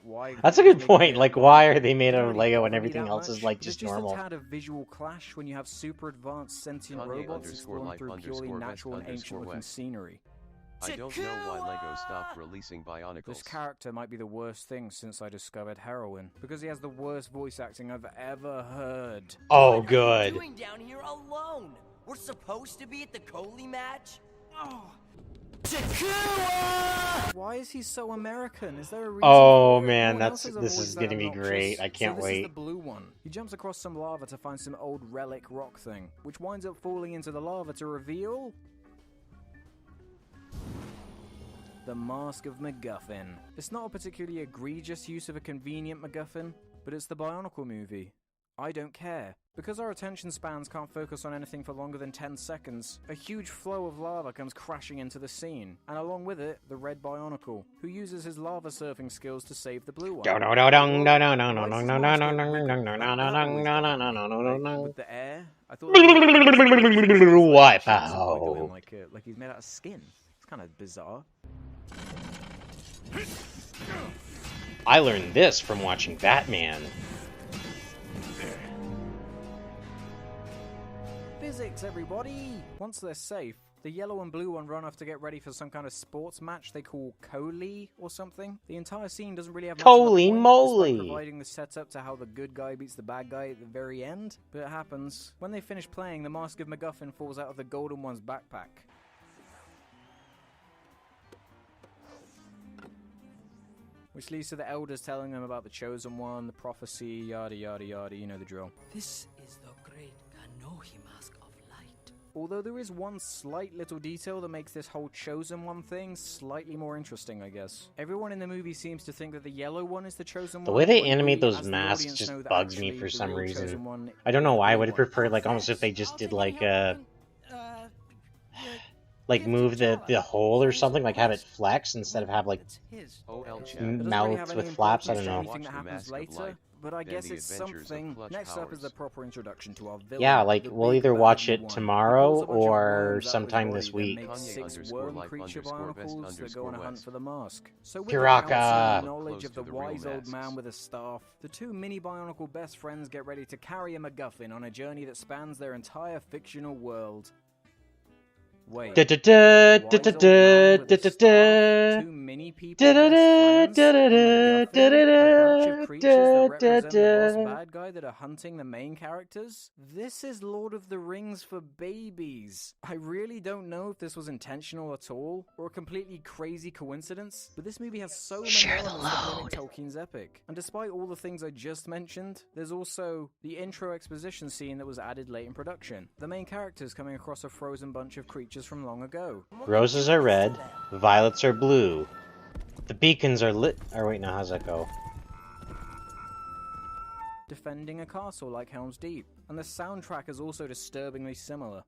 Why? That's a good point. Like, why are they made out of Lego and everything else is like just normal? It's just a tad of visual clash when you have super advanced sentient robots exploring through purely natural and ancient-looking scenery. I don't know why Lego stopped releasing Bionicles. This character might be the worst thing since I discovered heroin, because he has the worst voice acting I've ever heard. Oh, good. What are you doing down here alone? We're supposed to be at the Coley match? Oh. Why is he so American? Is there a reason? Oh man, this is gonna be great. I can't wait. This is the blue one. He jumps across some lava to find some old relic rock thing, which winds up falling into the lava to reveal the Mask of MacGuffin. It's not a particularly egregious use of a convenient MacGuffin, but it's the Bionicle movie. I don't care. Because our attention spans can't focus on anything for longer than 10 seconds, a huge flow of lava comes crashing into the scene, and along with it, the red Bionicle, who uses his lava surfing skills to save the blue one. With the air, I thought wipe out. Like he's made out of skin. It's kind of bizarre. I learned this from watching Batman. Physics, everybody! Once they're safe, the yellow and blue one run off to get ready for some kind of sports match they call Coley or something. The entire scene doesn't really have much Holy of a point, moly! Providing the setup to how the good guy beats the bad guy at the very end. But it happens. When they finish playing, the Mask of MacGuffin falls out of the golden one's backpack. Which leads to the elders telling them about the Chosen One, the prophecy, yada yada yada, you know the drill. This is the great Kanohi Mask of Light. Although there is one slight little detail that makes this whole Chosen One thing slightly more interesting, I guess. Everyone in the movie seems to think that the yellow one is the Chosen One. The way they animate those masks just bugs me for some reason. I don't know why. I would have preferred, like, almost if they just did, like, like move the hole or something, like have it flex instead of have like mouths with flaps. I don't know. But I guess it's something. Next up is the proper introduction to our villain. Yeah, like we'll either watch it tomorrow or sometime this week. 6 worm creature Bionicles that go on a hunt for the mask. So with Piraka. the knowledge of the wise old man with a staff, the two mini Bionicle best friends get ready to carry a MacGuffin on a journey that spans their entire fictional world. Wait. Two mini people best friends, bad guy that are hunting the main characters? This is Lord of the Rings for babies. I really don't know if this was intentional at all, or a completely crazy coincidence, but this movie has so many elements that mimic Tolkien's epic. And despite all the things I just mentioned, there's also the intro exposition scene that was added late in production. The main characters coming across a frozen bunch of creatures from long ago. Roses are red, violets are blue. The beacons are lit. Or wait, no, how's that go? Defending a castle like Helm's Deep, and the soundtrack is also disturbingly similar.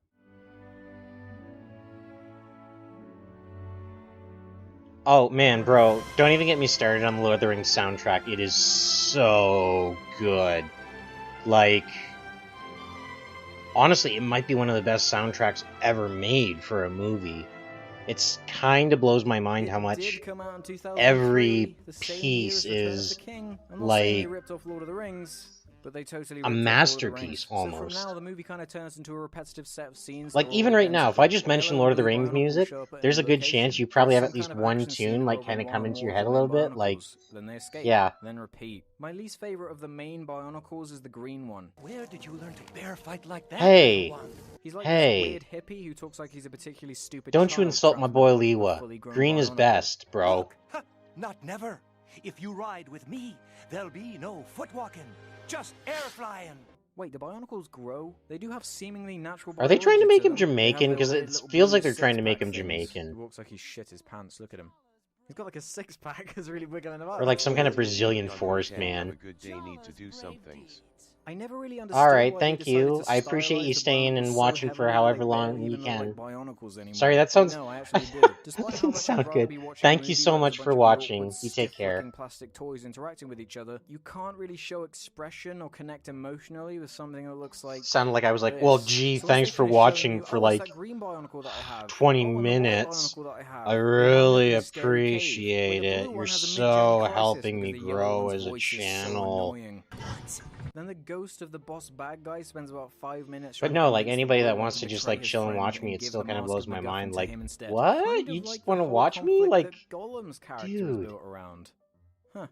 Oh man, bro, don't even get me started on the Lord of the Rings soundtrack. It is so good. Like, honestly, it might be one of the best soundtracks ever made for a movie. It's kind of blows my mind how much every piece is like ripped off Lord of the Rings, but they totally a masterpiece almost. So for now, the movie kind of turns into a repetitive set of scenes. Like even right now, if I just mention Lord of the Rings music, there's a good chance you probably have at least one tune like kind of come into your head a little bit. Like, then they escape, yeah. Then repeat. My least favorite of the main Bionicles is the green one. Where did you learn to bear fight like that? Hey, he's like hey. this weird hippie who talks like he's a particularly stupid. Don't you insult my boy Liwa. Green is best, bro. Look, not never. If you ride with me, there'll be no foot walking, just air flying. Wait, do Bionicles grow? They do have seemingly natural. Are they trying to make him Jamaican? Because it feels like they're trying to make him Jamaican. He walks like he shit his pants. Look at him. He's got like a six-pack. He's really wiggling about. Or like some kind of Brazilian forest man. Have a good day, need to do some things. I never really understood. Alright, thank you. I appreciate you staying and watching for however long you can. Sorry, that sounds... doesn't sound good. Thank you so much for watching. You take care. Plastic toys interacting with each other. You can't really show expression or connect emotionally with something that looks like... Sounded like I was like, well, gee, thanks for watching for like 20 minutes. I really appreciate it. You're so helping me grow as a channel. Then the ghost of the boss bad guy spends about 5 minutes. But no, like anybody that wants to just like chill and watch me, it still kind of blows my mind. Like, what? You just want to watch me? Like, dude. Huh.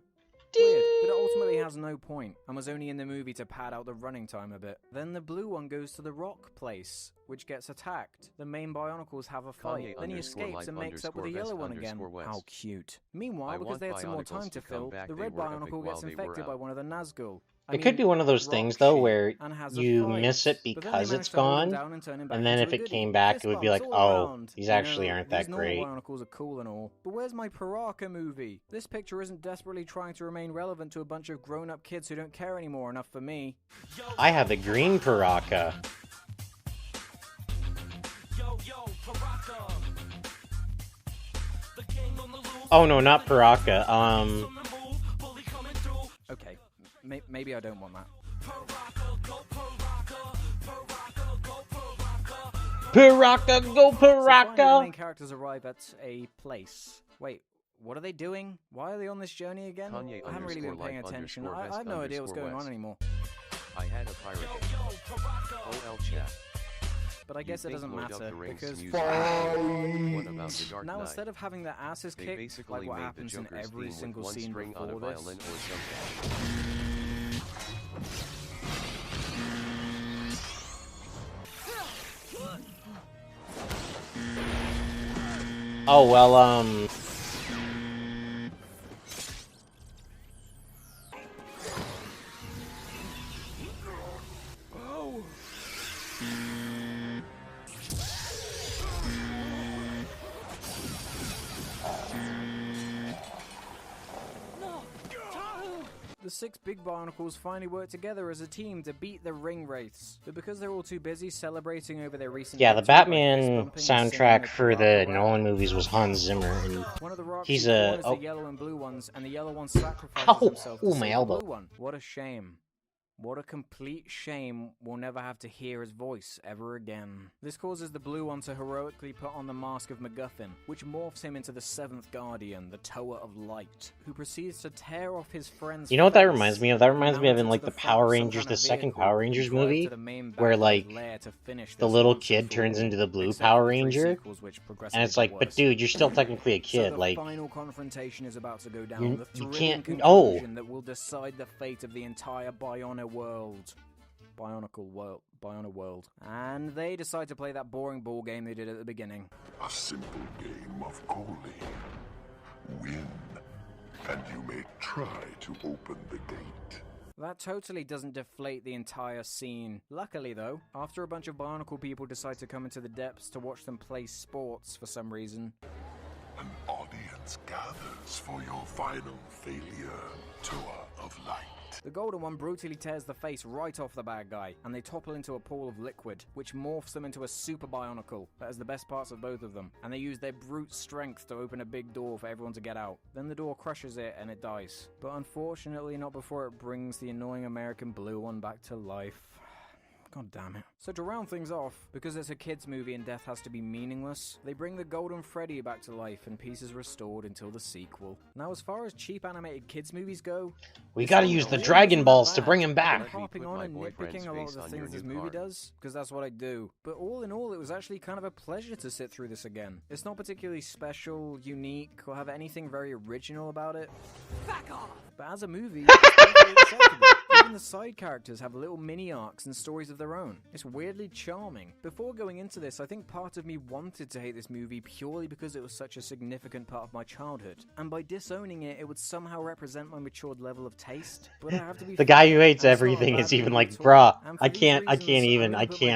Weird, but it ultimately has no point, and was only in the movie to pad out the running time a bit. Then the blue one goes to the rock place, which gets attacked. The main Bionicles have a fight, then he escapes and makes up with the yellow one again. How cute. Meanwhile, because they had some more time to fill, the red Bionicle gets infected by one of the Nazgul. It could be one of those things, though, where you miss it because it's gone, and then if it came back, it would be like, oh, these actually aren't that great. Bionicles are cool and all, but where's my Paraka movie? This picture isn't desperately trying to remain relevant to a bunch of grown-up kids who don't care anymore enough for me. I have the green Paraka. Oh no, not Paraka, Okay. Maybe I don't want that. Paraka, go Paraka! So the main characters arrive at a place. Wait, what are they doing? Why are they on this journey again? I haven't really been paying attention. I have no idea what's going on anymore. I had a pirate OL chat. But I guess it doesn't matter, because now instead of having their asses kicked, like what happens in every single scene before this, oh, well, the 6 big Bionicles finally work together as a team to beat the Ring Wraiths. But because they're all too busy celebrating over their recent... Yeah, the Batman soundtrack for the Nolan movies was Hans Zimmer, and he's a... the yellow and blue ones, and the yellow one sacrifices himself to my save elbow. the blue one. What a shame. What a complete shame we'll never have to hear his voice ever again. This causes the blue one to heroically put on the mask of MacGuffin, which morphs him into the 7th Guardian, the Tower of Light, who proceeds to tear off his friend's You know what that reminds me of? That reminds me of in, like, the Power Rangers, the second Power Rangers movie, where, like, the little kid turns into the blue Power Ranger, and it's like, but dude, you're still technically a kid, like... final confrontation is about to go down. You can't... Oh! That will decide the fate of the entire Bionic world. And they decide to play that boring ball game they did at the beginning. A simple game of Coley. Win, and you may try to open the gate. That totally doesn't deflate the entire scene. Luckily though, after a bunch of Bionicle people decide to come into the depths to watch them play sports for some reason, an audience gathers for your final failure, Tower of Light. The golden one brutally tears the face right off the bad guy, and they topple into a pool of liquid, which morphs them into a super Bionicle that has the best parts of both of them, and they use their brute strength to open a big door for everyone to get out. Then the door crushes it and it dies. But unfortunately not before it brings the annoying American blue one back to life. God damn it. So to round things off, because it's a kid's movie and death has to be meaningless, they bring the Golden Freddy back to life and peace is restored until the sequel. Now as far as cheap animated kids movies go, we gotta use the Dragon Balls to bring him back. I'm harping on and nitpicking a lot of the things this movie does, because that's what I do. But all in all, it was actually kind of a pleasure to sit through this again. It's not particularly special, unique, or have anything very original about it. Back off! But as a movie, it's totally acceptable. Even the side characters have little mini arcs and stories of their own. It's weirdly charming. Before going into this, I think part of me wanted to hate this movie purely because it was such a significant part of my childhood. And by disowning it, it would somehow represent my matured level of taste. But I have to be the guy who hates everything is even like, bruh, I can't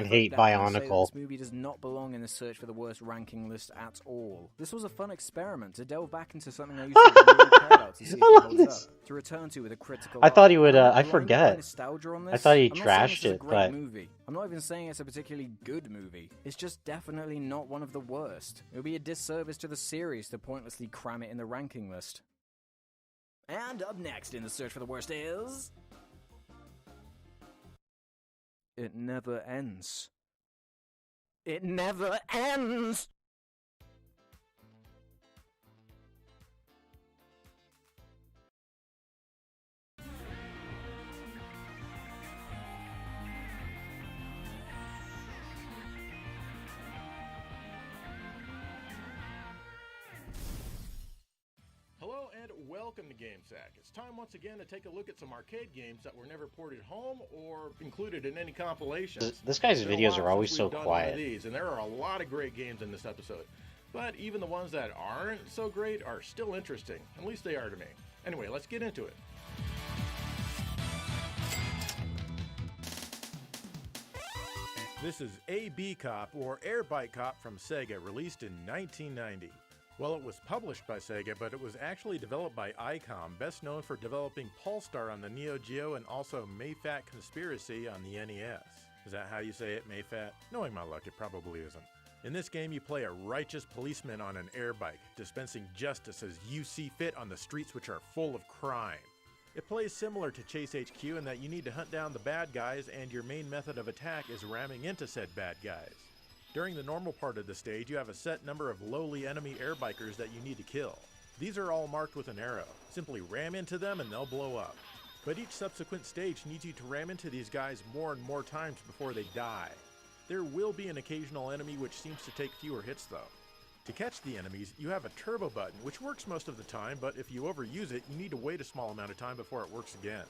hate Bionicle. This movie does not belong in the search for the worst ranking list at all. This was a fun experiment to delve back into something I used to really care about to see if it holds up. To return to with a critical I thought he would, I forget. I thought he trashed it, but... movie. I'm not even saying it's a particularly good movie. It's just definitely not one of the worst. It would be a disservice to the series to pointlessly cram it in the ranking list. And up next in the search for the worst is... It never ends. It never ends! Hello and welcome to GameSack. It's time once again to take a look at some arcade games that were never ported home or included in any compilations. This guy's videos are always so quiet. These, and there are a lot of great games in this episode. But even the ones that aren't so great are still interesting. At least they are to me. Anyway, let's get into it. This is AB Cop or Air Bike Cop from Sega, released in 1990. Well, it was published by Sega, but it was actually developed by ICOM, best known for developing Polestar on the Neo Geo and also Mayfat Conspiracy on the NES. Is that how you say it, Mayfat? Knowing my luck, it probably isn't. In this game, you play a righteous policeman on an air bike, dispensing justice as you see fit on the streets which are full of crime. It plays similar to Chase HQ in that you need to hunt down the bad guys, and your main method of attack is ramming into said bad guys. During the normal part of the stage, you have a set number of lowly enemy air bikers that you need to kill. These are all marked with an arrow. Simply ram into them and they'll blow up. But each subsequent stage needs you to ram into these guys more and more times before they die. There will be an occasional enemy which seems to take fewer hits though. To catch the enemies, you have a turbo button, which works most of the time, but if you overuse it, you need to wait a small amount of time before it works again.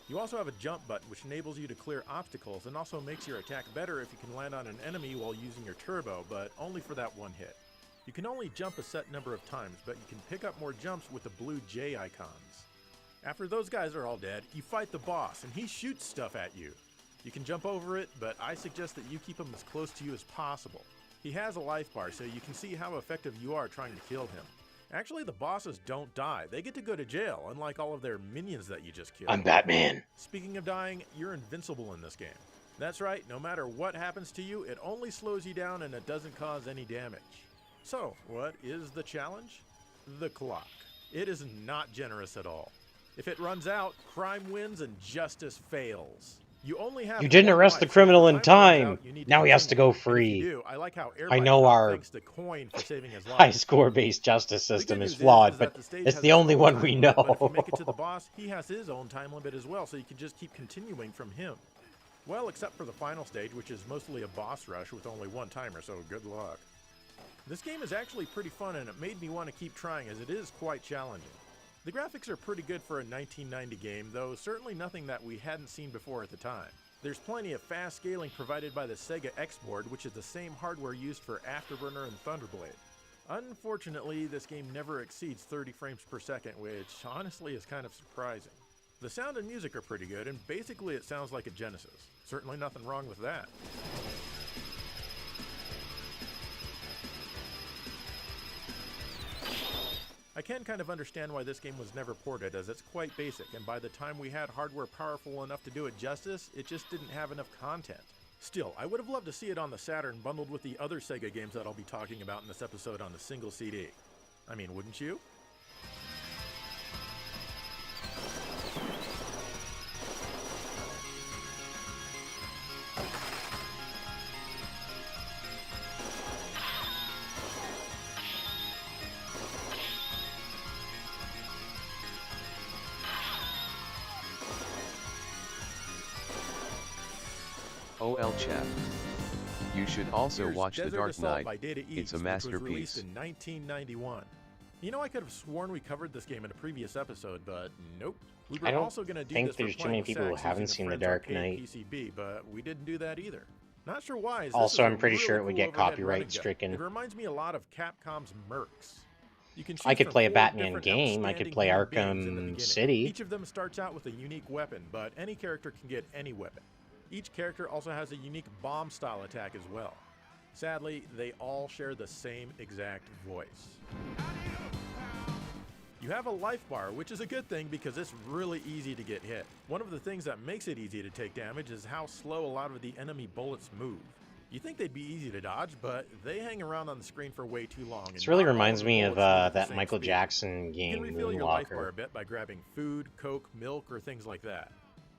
You also have a jump button, which enables you to clear obstacles and also makes your attack better if you can land on an enemy while using your turbo, but only for that one hit. You can only jump a set number of times, but you can pick up more jumps with the blue J icons. After those guys are all dead, you fight the boss, and he shoots stuff at you. You can jump over it, but I suggest that you keep him as close to you as possible. He has a life bar, so you can see how effective you are trying to kill him. Actually, the bosses don't die. They get to go to jail, unlike all of their minions that you just killed. I'm Batman. Speaking of dying, you're invincible in this game. That's right, no matter what happens to you, it only slows you down and it doesn't cause any damage. So, what is the challenge? The clock. It is not generous at all. If it runs out, crime wins and justice fails. You only have You didn't arrest the criminal in time. Now he has to go free. I know our high score-based justice system is flawed, but it's the only one we know. But if you make it to the boss, he has his own time limit as well, so you can just keep continuing from him. Well, except for the final stage, which is mostly a boss rush with only one timer, so good luck. This game is actually pretty fun, and it made me want to keep trying, as it is quite challenging. The graphics are pretty good for a 1990 game, though certainly nothing that we hadn't seen before at the time. There's plenty of fast scaling provided by the Sega X board, which is the same hardware used for Afterburner and Thunderblade. Unfortunately, this game never exceeds 30 frames per second, which honestly is kind of surprising. The sound and music are pretty good, and basically it sounds like a Genesis. Certainly nothing wrong with that. I can kind of understand why this game was never ported, as it's quite basic, and by the time we had hardware powerful enough to do it justice, it just didn't have enough content. Still, I would have loved to see it on the Saturn bundled with the other Sega games that I'll be talking about in this episode on the single CD. I mean, wouldn't you? OL chap. You should also Here's watch The Desert Dark Assault Knight. by Data It's East, a which was released masterpiece. in 1991. You know, I could have sworn we covered this game in a previous episode, but nope. We were I don't also going to do think this for there's too playing many people who Sax haven't using a seen The friend's Dark arcade Knight. PCB, but we didn't do that either. Not sure why. as this Also, is a I'm pretty sure really it would cool get overhead copyright run and gun. stricken. It reminds me a lot of Capcom's Mercs. You can I choose could from play a 4 Batman different game. I could outstanding play human beings in the Arkham beginning. City. Each of them starts out with a unique weapon, but any character can get any weapon. Each character also has a unique bomb-style attack as well. Sadly, they all share the same exact voice. You have a life bar, which is a good thing because it's really easy to get hit. One of the things that makes it easy to take damage is how slow a lot of the enemy bullets move. You think they'd be easy to dodge, but they hang around on the screen for way too long. This really and not all reminds the me of bullets move at the that same Michael speed. Jackson You game, can refill your life bar Moonwalker. a bit by grabbing food, Coke, milk, or things like that.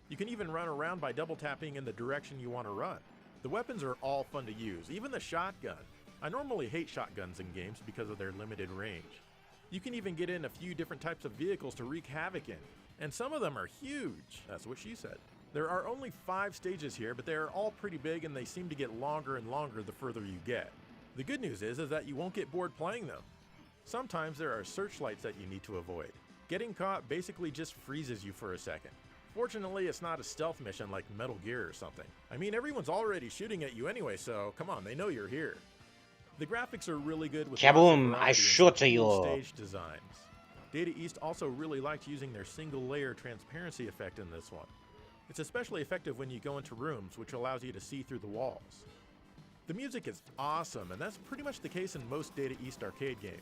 You can even run around by double tapping in the direction you want to run. The weapons are all fun to use, even the shotgun. I normally hate shotguns in games because of their limited range. You can even get in a few different types of vehicles to wreak havoc in, and some of them are huge. That's what she said. There are only 5 stages here, but they are all pretty big and they seem to get longer and longer the further you get. The good news is that you won't get bored playing them. Sometimes there are searchlights that you need to avoid. Getting caught basically just freezes you for a second. Fortunately, it's not a stealth mission like Metal Gear or something. I mean, everyone's already shooting at you anyway, so come on, they know you're here. The graphics are really good with lots of Kaboom! variety I and some shot cool you. stage designs. Data East also really liked using their single layer transparency effect in this one. It's especially effective when you go into rooms, which allows you to see through the walls. The music is awesome, and that's pretty much the case in most Data East arcade games.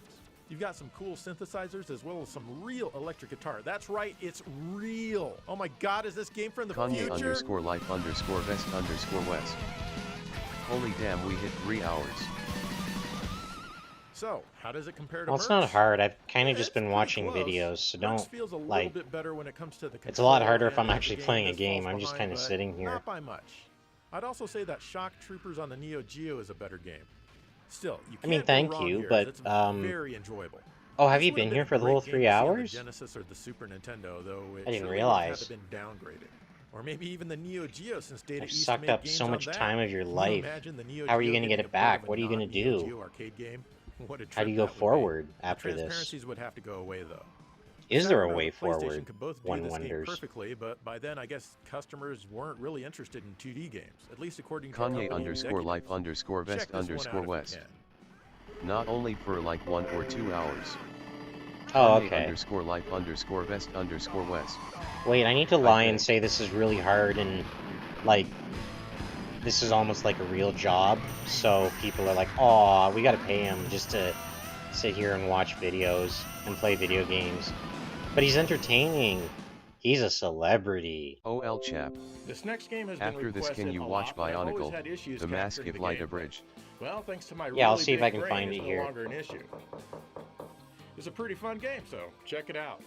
You've got some cool synthesizers as well as some real electric guitar. That's right, it's real. Oh my god, is this game from the future? Kanye_life_vest_west. Holy damn, we hit 3 hours. So, how does it compare to Well, it's Mercs? not hard. I've kind of Yeah, just it's been pretty watching close. videos, so Mercs don't, feels a little like... bit better when it comes to the It's a lot control harder if and I'm the actually game playing a just game. falls I'm just behind, kind of but sitting here. Not by much. I'd also say that Shock Troopers on the Neo Geo is a better game. Still, you can't I mean, go thank wrong you, here, but, as it's very enjoyable. Oh, have This you would been been here a for the great whole game 3 to see on the hours? Genesis or the Super Nintendo, though it I didn't surely realize. would have been downgraded. Or maybe even the Neo Geo, since Data I've East sucked made up games so on much that. time of your Can you life. imagine the Neo How are you Geo going to get getting it a port of back? a What are you going to non-Neo do? Geo arcade game? What a How trip do you go that would be. forward The after this? transparencies would have to go away, though. Is there a Saturn or way the PlayStation forward? could both do One this game wonders. perfectly, but by then I guess customers weren't really interested in 2D games, at least according to company executives. Check this one out if you Kanye_life_vest_west. can. Not only for like 1 or 2 hours. Oh, okay. Kanye_life_vest_west. Wait, I need to lie and say this is really hard and, like, this is almost like a real job, so people are like, aw, we gotta pay him just to sit here and watch videos and play video games. But he's entertaining. He's a celebrity. OL chap. This next game has been After this, can requested you a watch lot, but I've always Bionicle, had issues the mask capturing if the light gameplay. abridged? Well, thanks to my Yeah, I'll really see if big I can brain, find it's it no here. longer an issue. It's a pretty fun game, so check it out.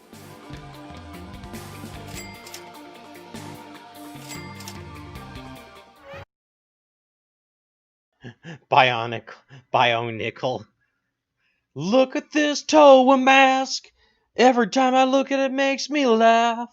Bionicle. Look at this Toa mask. Every time I look at it, makes me laugh.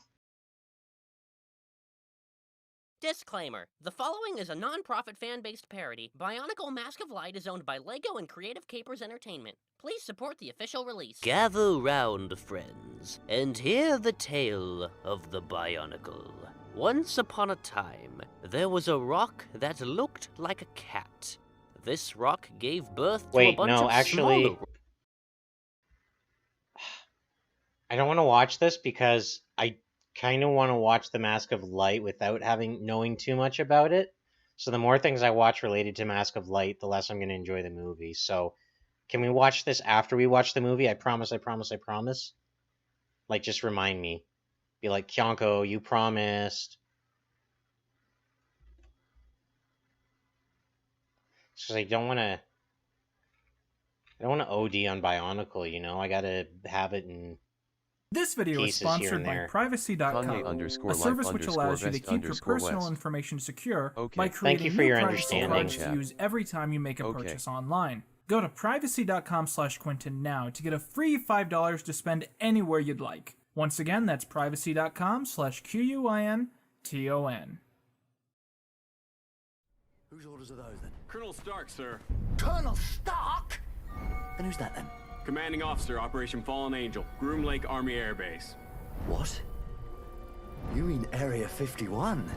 Disclaimer. The following is a non-profit fan-based parody. Bionicle Mask of Light is owned by LEGO and Creative Capers Entertainment. Please support the official release. Gather round, friends, and hear the tale of the Bionicle. Once upon a time, there was a rock that looked like a cat. This rock gave birth to a Wait, bunch no, of actually, smaller... I don't want to watch this because I kind of want to watch The Mask of Light without knowing too much about it. So the more things I watch related to Mask of Light, the less I'm going to enjoy the movie. So can we watch this after we watch the movie? I promise, I promise, I promise. Like, just remind me. Be like, Kyonko, you promised. Because I don't want to OD on Bionicle, you know? I gotta have it in This video is sponsored by Privacy.com, a service which allows you to keep your personal information secure by creating new privacy cards to use every time you make a purchase online. Go to Privacy.com/Quinton now to get a free $5 to spend anywhere you'd like. Once again, that's Privacy.com/QUINTON. Whose orders are those then? Colonel Stark, sir. Colonel Stark? And who's that then? Commanding Officer, Operation Fallen Angel, Groom Lake Army Air Base. What? You mean Area 51?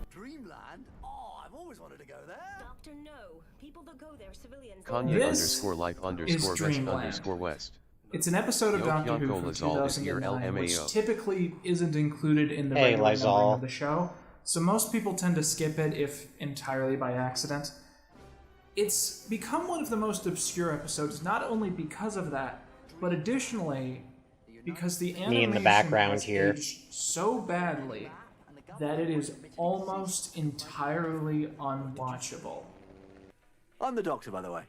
Dreamland? Oh, I've always wanted to go there. Doctor, no. People that go there, civilians. Kanye_life_best_west. It's an episode of Doctor Who from 2009, which typically isn't included in the regular numbering of the show, so most people tend to skip it if entirely by accident. It's become one of the most obscure episodes, not only because of that, but additionally because the animation in the background has here aged so badly that it is almost entirely unwatchable. I'm the Doctor, by the way.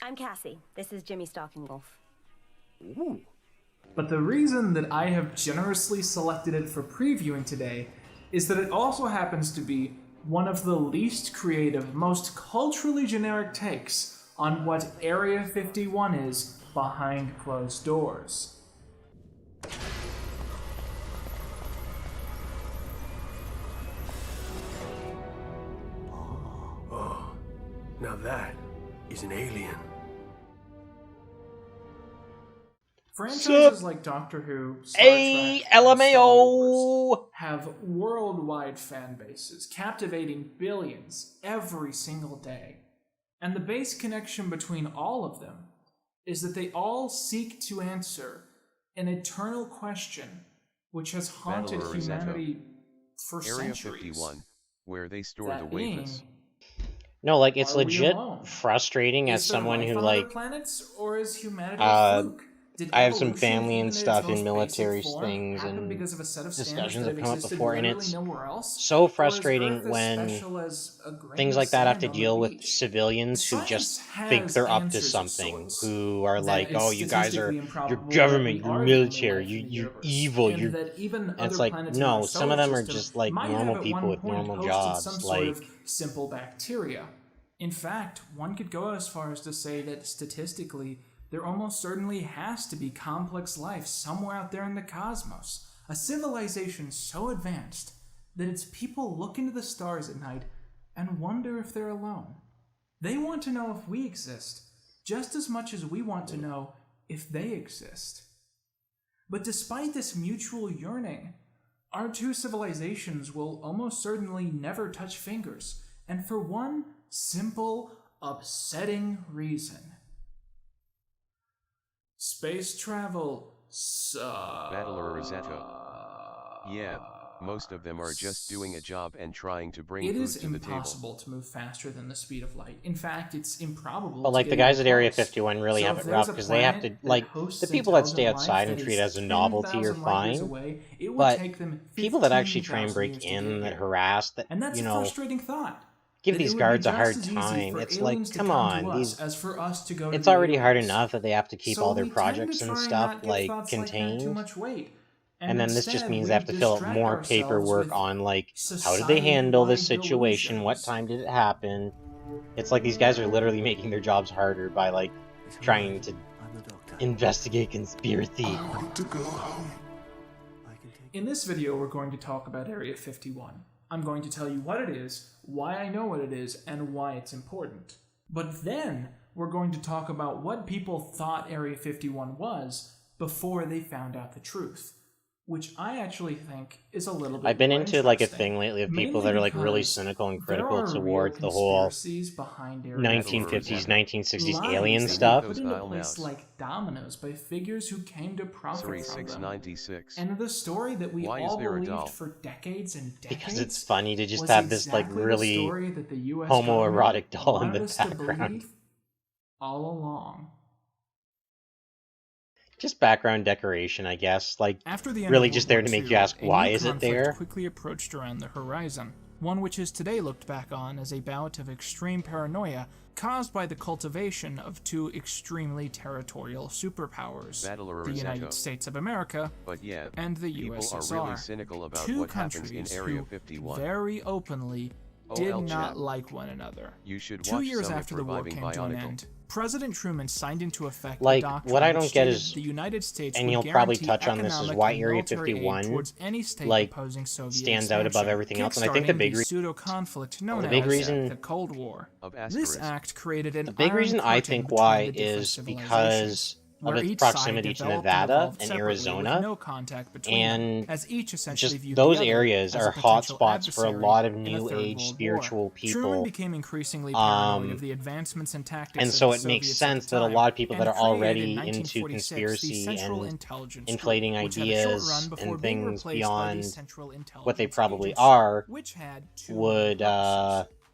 I'm Cassie. This is Jimmy Stalkingwolf. Ooh. But the reason that I have generously selected it for previewing today is that it also happens to be one of the least creative, most culturally generic takes on what Area 51 is behind closed doors. Oh, now that is an alien. Franchises like Doctor Who, Star Trek, LMAO have worldwide fan bases, captivating billions every single day. And the base connection between all of them is that they all seek to answer an eternal question which has haunted humanity for centuries. Area 51, where they store the wafers. No, like, it's legit frustrating as someone who, like, planets, or is humanity a fluke? I have some family and stuff in military things and discussions have come up before, and it's so frustrating when things like that have to deal with civilians who just think they're up to something, who are like, oh, you guys are, your government, your military, you're evil, and it's like, no, some of them are just like normal people with normal jobs, like simple bacteria. In fact, one could go as far as to say that statistically, there almost certainly has to be complex life somewhere out there in the cosmos. A civilization so advanced that its people look into the stars at night and wonder if they're alone. They want to know if we exist, just as much as we want to know if they exist. But despite this mutual yearning, our two civilizations will almost certainly never touch fingers, and for one simple, upsetting reason. Space travel sucks. Battler Rosetta. Yeah, most of them are just doing a job and trying to bring food to the table. It is impossible to move faster than the speed of light. In fact, it's improbable. But like the guys at Area 51 really have it rough because they have to, like, the people that stay outside and treat it as a novelty are fine, but people that actually try and break in, that harass, that, you know, frustrating thought. Give these guards a hard time. It's like, come on, it's already hard enough that they have to keep all their projects and stuff, like, contained. And then this just means they have to fill out more paperwork on, like, how did they handle this situation? What time did it happen? It's like these guys are literally making their jobs harder by, like, trying to investigate conspiracy. I want to go home. In this video, we're going to talk about Area 51. I'm going to tell you what it is, why I know what it is, and why it's important. But then, we're going to talk about what people thought Area 51 was before they found out the truth, which I actually think is a little bit I've been into, like, a thing lately of people that are, like, really cynical and critical towards the whole 1950s, 1960s alien stuff. Put into place like dominoes by figures who came to profit from them. And the story that we all believed for decades and decades, because it's funny to just have this, like, really homoerotic doll in the background. All along. Just background decoration, I guess. Like, really just there to make you ask, why is it there? Quickly approached around the horizon, one which is today looked back on as a bout of extreme paranoia caused by the cultivation of two extremely territorial superpowers, the United States of America and the USSR. Two countries who very openly did not like one another. 2 years after the war came to an end, President Truman signed into effect Like, a doctrine what I don't which get stated is, the United States and would you'll probably guarantee touch on this, is economic why and Area military aid 51 towards any state like opposing Soviet stands out above expansion, everything else. And I think the kickstarting big pseudo-conflict known the big as reason the Cold War. Of This act created an the big iron reason I curtain think between why the different is civilizations, because of where its each side proximity to developed Nevada evolved and separately with Arizona, no contact between them, and as each essentially just viewed those the other areas as are a potential hotspots for a adversary lot of in a new Third age World spiritual War. people. Truman became increasingly paranoid of the advancements and tactics And of so the it makes Soviets sense at the that a time, lot of people that and are created already in into 1946 the conspiracy Central and Intelligence inflating Group, which had a short run ideas before and being things replaced by the beyond Central Intelligence what they probably Agency, are which had two would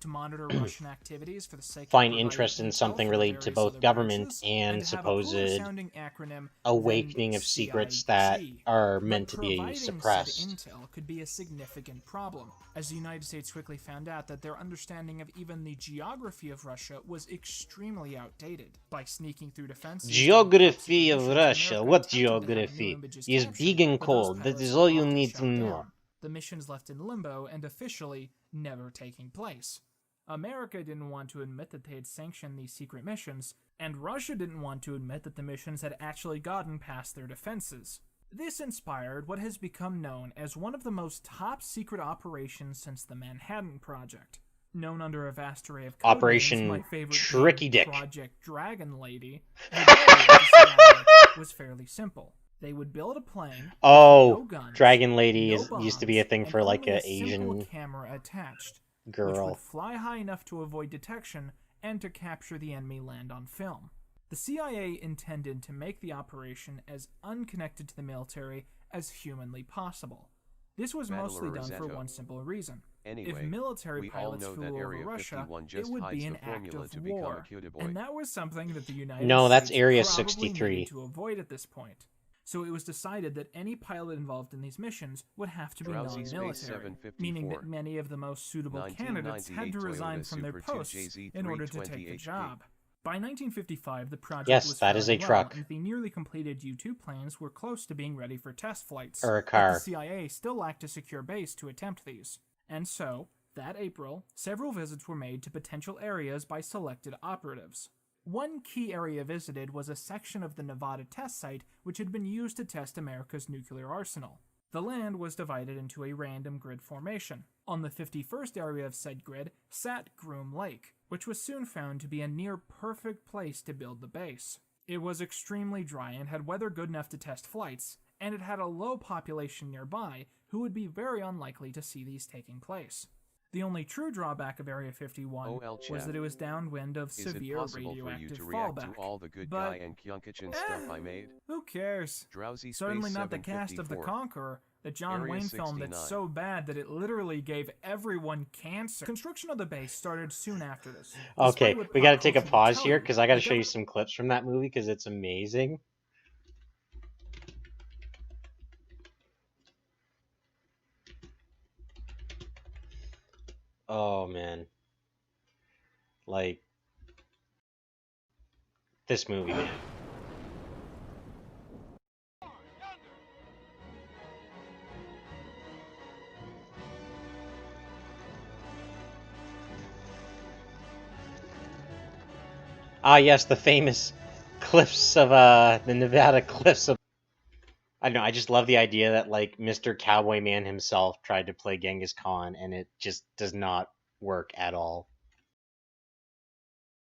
to monitor Russian activities for the sake of find providing interest in intel something for related to various both other government branches, and to have a cooler supposed sounding acronym awakening than of secrets CIG. that are meant But to be providing suppressed. said intel could be a significant problem, as the United States quickly found out that their understanding of even the geography of Russia was extremely outdated. By sneaking through defenses, Geography of Russia. What geography? Is big and cold. That is all you need to know. The missions left in limbo and officially never taking place. America didn't want to admit that they had sanctioned these secret missions, and Russia didn't want to admit that the missions had actually gotten past their defenses. This inspired what has become known as one of the most top-secret operations since the Manhattan Project. Known under a vast array of code Operation names, my favorite Tricky being Dick. Project Dragon Lady, the goal of the CIA was fairly simple. They would build a plane Oh, with no guns, Dragon Lady no is bombs, used to be a thing for like only a a simple Asian camera attached, which girl. would fly high enough to avoid detection and to capture the enemy land on film. The CIA intended to make the operation as unconnected to the military as humanly possible. This was mostly done for one simple reason. Anyway, if military we all pilots know flew that over Area Russia, 51 it just would hides be the an act formula of to become war, a cutie boy. and that was something that the United No, States that's Area probably 63. needed to avoid at this point. So it was decided that any pilot involved in these missions would have to be Drowsy Space non-military, 754. meaning that many of the most suitable candidates had to 1998 resign Toyota from their Super 2 posts JZ in order to 320 take the HP. job. By 1955, the project Yes, was that is a faring well, truck. and the nearly completed U-2 planes were close to being ready for test flights. Or a But car. the CIA still lacked a secure base to attempt these. And so, that April, several visits were made to potential areas by selected operatives. One key area visited was a section of the Nevada test site which had been used to test America's nuclear arsenal. The land was divided into a random grid formation. On the 51st area of said grid sat Groom Lake, which was soon found to be a near-perfect place to build the base. It was extremely dry and had weather good enough to test flights, and it had a low population nearby who would be very unlikely to see these taking place. The only true drawback of Area 51 was that it was downwind of severe radioactive fallback. To all the good but, guy and Kyonkochan stuff I made? Who cares? Drowsy Certainly Space not the cast of The 754. Conqueror, the John Area Wayne film 69. that's so bad that it literally gave everyone cancer. Construction of the base started soon after this. Okay, Despite what we pop gotta take a culture will pause tell here you, because I gotta the show you some clips from that movie because it's amazing. Oh man. Like, this movie, man. Ah, yes, the famous cliffs of, the Nevada cliffs of... I don't know, I just love the idea that, like, Mr. Cowboy Man himself tried to play Genghis Khan, and it just does not work at all.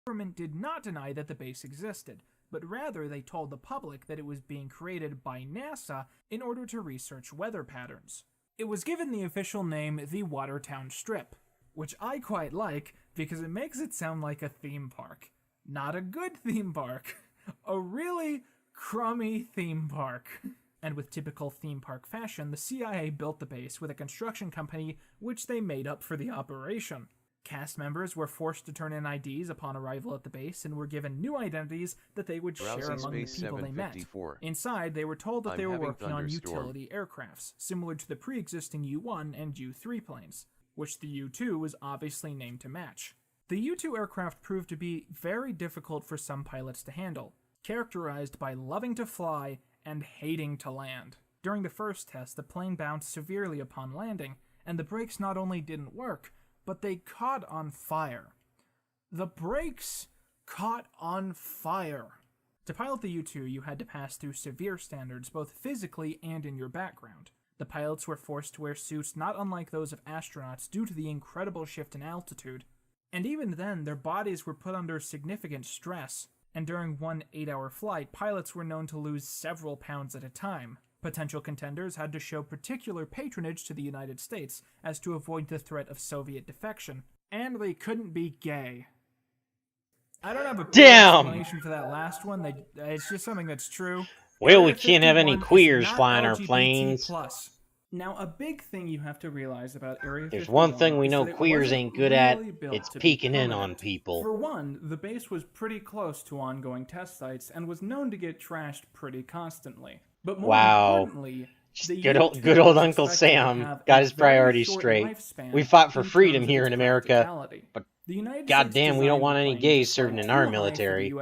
The government did not deny that the base existed, but rather they told the public that it was being created by NASA in order to research weather patterns. It was given the official name the Watertown Strip, which I quite like because it makes it sound like a theme park. Not a good theme park. A really crummy theme park. And with typical theme park fashion, the CIA built the base with a construction company which they made up for the operation. Cast members were forced to turn in IDs upon arrival at the base and were given new identities that they would share among the people they met. Inside, they were told that they were working on utility aircrafts, similar to the pre-existing U-1 and U-3 planes, which the U-2 was obviously named to match. The U-2 aircraft proved to be very difficult for some pilots to handle, characterized by loving to fly and hating to land. During the first test, the plane bounced severely upon landing, and the brakes not only didn't work, but they caught on fire. The brakes caught on fire. To pilot the U-2, you had to pass through severe standards, both physically and in your background. The pilots were forced to wear suits not unlike those of astronauts due to the incredible shift in altitude. And even then, their bodies were put under significant stress, and during one 8-hour flight, pilots were known to lose several pounds at a time. Potential contenders had to show particular patronage to the United States as to avoid the threat of Soviet defection, and they couldn't be gay. I don't have a explanation for that last one. It's just something that's true. Well, we can't have any queers flying our planes. Now, a big thing you have to realize about Area 51 There's one thing we know queers ain't good at, really it's peeking in on people. For one, the base was pretty close to ongoing test sites and was known to get trashed pretty constantly. But more importantly, good old Uncle Sam got his priorities straight. We fought for freedom here in America, but goddamn, we don't want any gays serving in our military.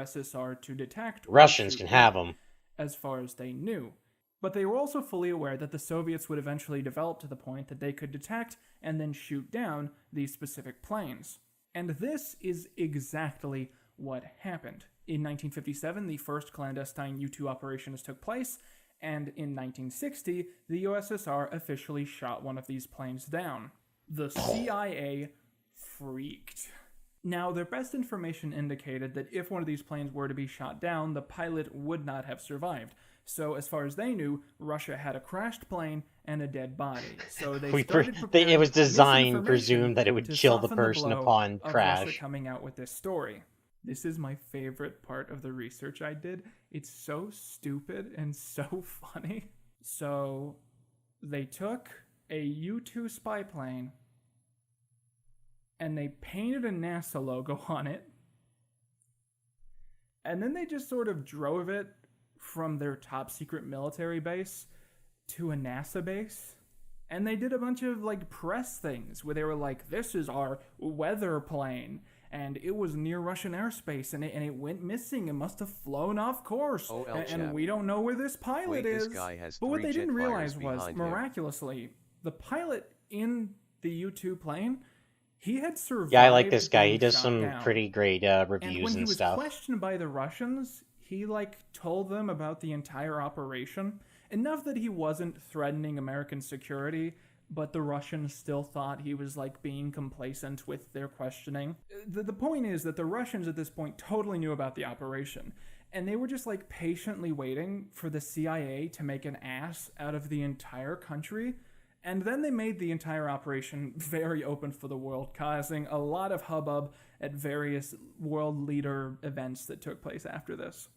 Russians can have them. As far as they knew. But they were also fully aware that the Soviets would eventually develop to the point that they could detect and then shoot down these specific planes. And this is exactly what happened. In 1957, the first clandestine U-2 operations took place, and in 1960, the USSR officially shot one of these planes down. The CIA freaked. Now, their best information indicated that if one of these planes were to be shot down, the pilot would not have survived. So, as far as they knew, Russia had a crashed plane and a dead body. So they it was designed, presumed, that it would kill the person upon crash. Russia coming out with this story. This is my favorite part of the research I did. It's so stupid and so funny. So, they took a U-2 spy plane and they painted a NASA logo on it. And then they just sort of drove it from their top secret military base to a NASA base. And they did a bunch of press things where they were like, this is our weather plane. And it was near Russian airspace and it went missing. It must have flown off course. And we don't know where this pilot is. But what they didn't realize was, miraculously, the pilot in the U-2 plane, he had survived. Yeah, I like this guy. He does some pretty great reviews and stuff. And when he was questioned by the Russians, he told them about the entire operation. Enough that he wasn't threatening American security, but the Russians still thought he was being complacent with their questioning. The point is that the Russians at this point totally knew about the operation. And they were just patiently waiting for the CIA to make an ass out of the entire country. And then they made the entire operation very open for the world, causing a lot of hubbub at various world leader events that took place after this.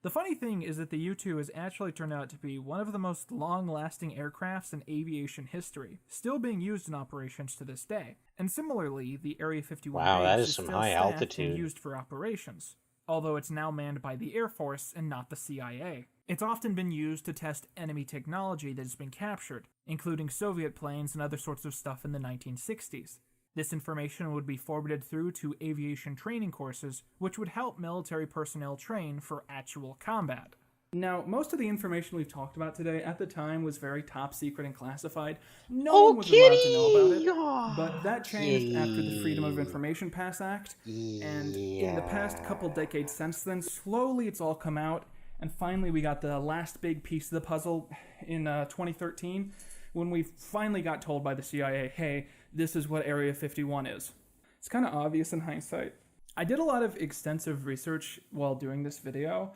The funny thing is that the U-2 has actually turned out to be one of the most long-lasting aircrafts in aviation history, still being used in operations to this day. And similarly, the Area 51 base is still high altitude and used for operations, although it's now manned by the Air Force and not the CIA. It's often been used to test enemy technology that has been captured, including Soviet planes and other sorts of stuff in the 1960s. This information would be forwarded through to aviation training courses, which would help military personnel train for actual combat. Now, most of the information we've talked about today at the time was very top secret and classified. No one was allowed to know about it, but that changed after the Freedom of Information Pass Act, and in the past couple decades since then, slowly it's all come out, and finally we got the last big piece of the puzzle in 2013, when we finally got told by the CIA, hey, this is what Area 51 is. It's kind of obvious in hindsight. I did a lot of extensive research while doing this video,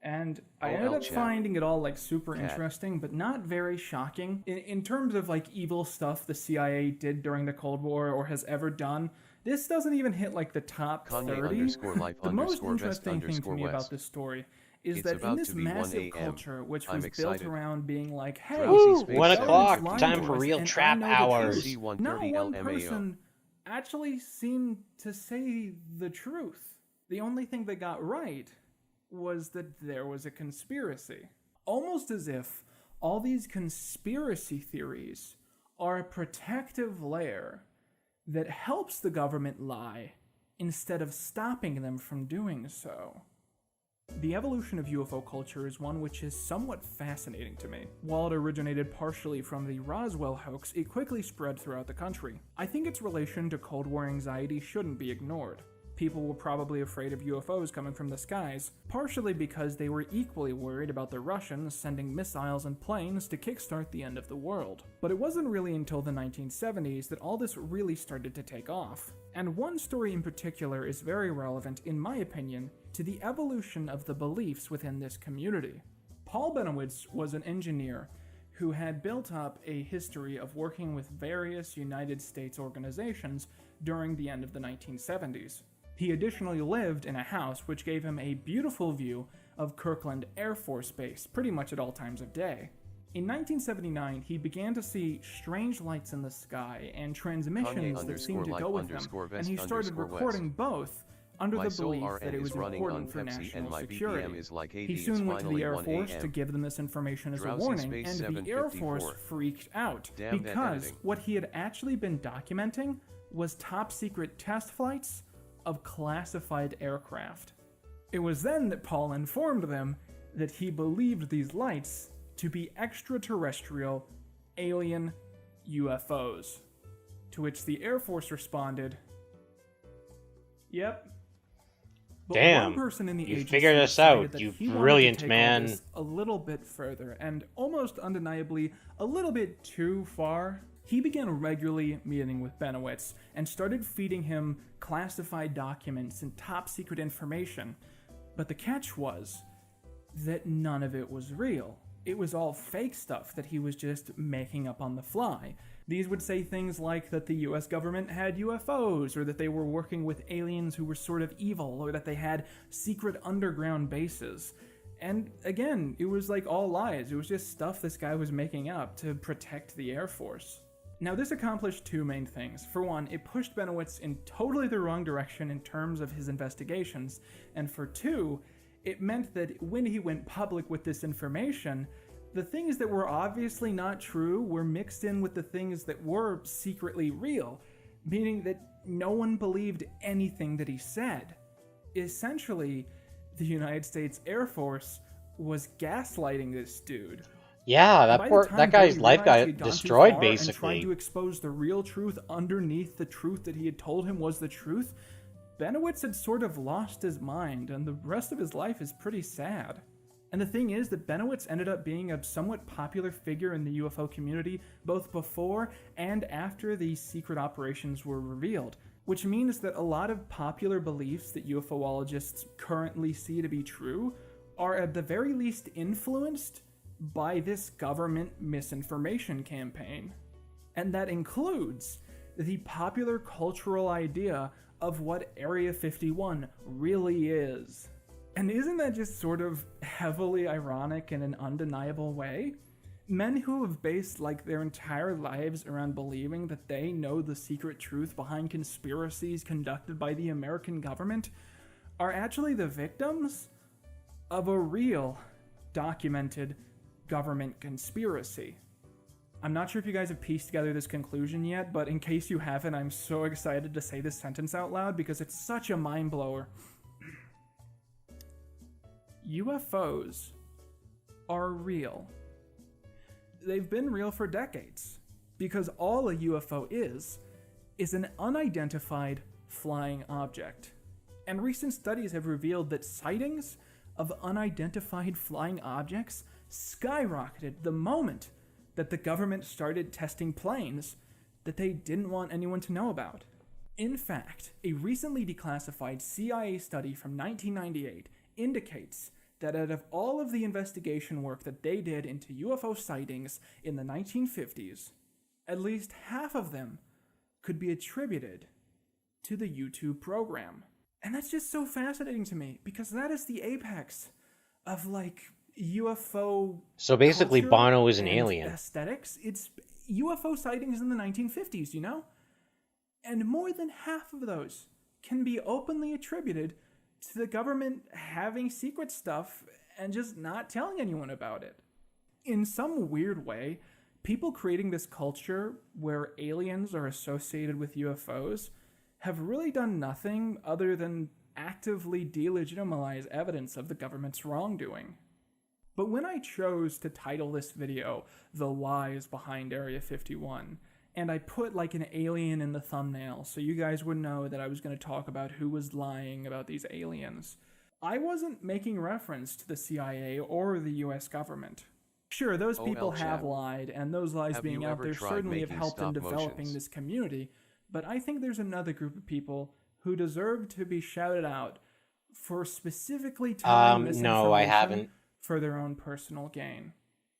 and I ended up finding it all super interesting, but not very shocking. In terms of evil stuff the CIA did during the Cold War or has ever done, this doesn't even hit the top 30. The most interesting thing to me about this story is that in this massive culture, which was built around being hey, 1 o'clock, time for real trap hours. Not one person actually seemed to say the truth. The only thing they got right was that there was a conspiracy. Almost as if all these conspiracy theories are a protective layer that helps the government lie instead of stopping them from doing so. The evolution of UFO culture is one which is somewhat fascinating to me. While it originated partially from the Roswell hoax, it quickly spread throughout the country. I think its relation to Cold War anxiety shouldn't be ignored. People were probably afraid of UFOs coming from the skies, partially because they were equally worried about the Russians sending missiles and planes to kickstart the end of the world. But it wasn't really until the 1970s that all this really started to take off. And one story in particular is very relevant, in my opinion, to the evolution of the beliefs within this community. Paul Benowitz was an engineer who had built up a history of working with various United States organizations during the end of the 1970s. He additionally lived in a house which gave him a beautiful view of Kirkland Air Force Base pretty much at all times of day. In 1979, he began to see strange lights in the sky and transmissions that seemed to go with them, and he started recording both under the belief that it was important for national security. He soon went to the Air Force to give them this information as a warning, and the Air Force freaked out because what he had actually been documenting was top-secret test flights of classified aircraft. It was then that Paul informed them that he believed these lights to be extraterrestrial alien UFOs, to which the Air Force responded, "Yep." But damn, one person in the you agency figured us out, you brilliant man. A little bit further, and almost undeniably a little bit too far. He began regularly meeting with Benowitz and started feeding him classified documents and top-secret information. But the catch was that none of it was real. It was all fake stuff that he was just making up on the fly. These would say things like that the US government had UFOs, or that they were working with aliens who were sort of evil, or that they had secret underground bases. And again, it was like all lies. It was just stuff this guy was making up to protect the Air Force. Now, this accomplished two main things. For one, it pushed Benowitz in totally the wrong direction in terms of his investigations. And for two, it meant that when he went public with this information, the things that were obviously not true were mixed in with the things that were secretly real, meaning that no one believed anything that he said. Essentially, the United States Air Force was gaslighting this dude. Yeah, that guy's life got destroyed, basically. And trying to expose the real truth underneath the truth that he had told him was the truth, Benowitz had sort of lost his mind, and the rest of his life is pretty sad. And the thing is that Benowitz ended up being a somewhat popular figure in the UFO community both before and after these secret operations were revealed, which means that a lot of popular beliefs that UFOologists currently see to be true are at the very least influenced by this government misinformation campaign. And that includes the popular cultural idea of what Area 51 really is. And isn't that just sort of heavily ironic in an undeniable way? Men who have based like their entire lives around believing that they know the secret truth behind conspiracies conducted by the American government are actually the victims of a real, documented government conspiracy. I'm not sure if you guys have pieced together this conclusion yet, but in case you haven't, I'm so excited to say this sentence out loud because it's such a mind blower. UFOs are real. They've been real for decades, because all a UFO is an unidentified flying object. And recent studies have revealed that sightings of unidentified flying objects skyrocketed the moment that the government started testing planes that they didn't want anyone to know about. In fact, a recently declassified CIA study from 1998 indicates that out of all of the investigation work that they did into UFO sightings in the 1950s, at least half of them could be attributed to the YouTube program. And that's just so fascinating to me, because that is the apex of, like, UFO. So basically, Bono is an alien. Aesthetics. It's UFO sightings in the 1950s, you know? And more than half of those can be openly attributed to the government having secret stuff and just not telling anyone about it. In some weird way, people creating this culture where aliens are associated with UFOs have really done nothing other than actively delegitimize evidence of the government's wrongdoing. But when I chose to title this video, "The Lies Behind Area 51," and I put like an alien in the thumbnail so you guys would know that I was going to talk about who was lying about these aliens. I wasn't making reference to the CIA or the US government. Sure, those people have lied, and those lies being out there certainly have helped in developing this community, but I think there's another group of people who deserve to be shouted out for specifically telling misinformation for their own personal gain.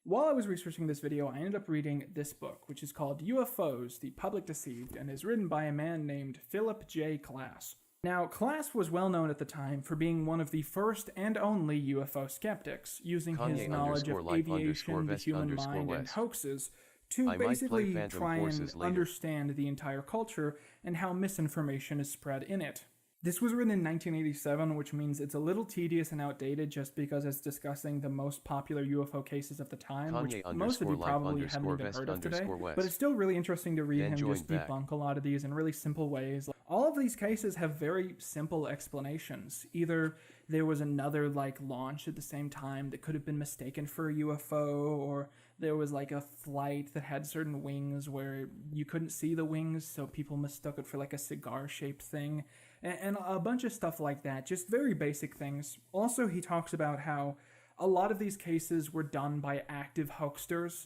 While I was researching this video, I ended up reading this book, which is called UFOs, The Public Deceived, and is written by a man named Philip J. Klass. Now, Klass was well known at the time for being one of the first and only UFO skeptics, using his knowledge of aviation, the human mind, and hoaxes to basically try and understand the entire culture and how misinformation is spread in it. This was written in 1987, which means it's a little tedious and outdated just because it's discussing the most popular UFO cases of the time, which most of you probably haven't even heard of today. But it's still really interesting to read him just debunk a lot of these in really simple ways. All of these cases have very simple explanations. Either there was another launch at the same time that could have been mistaken for a UFO, or there was like a flight that had certain wings where you couldn't see the wings, so people mistook it for like a cigar-shaped thing. And a bunch of stuff like that, just very basic things. Also, he talks about how a lot of these cases were done by active hoaxsters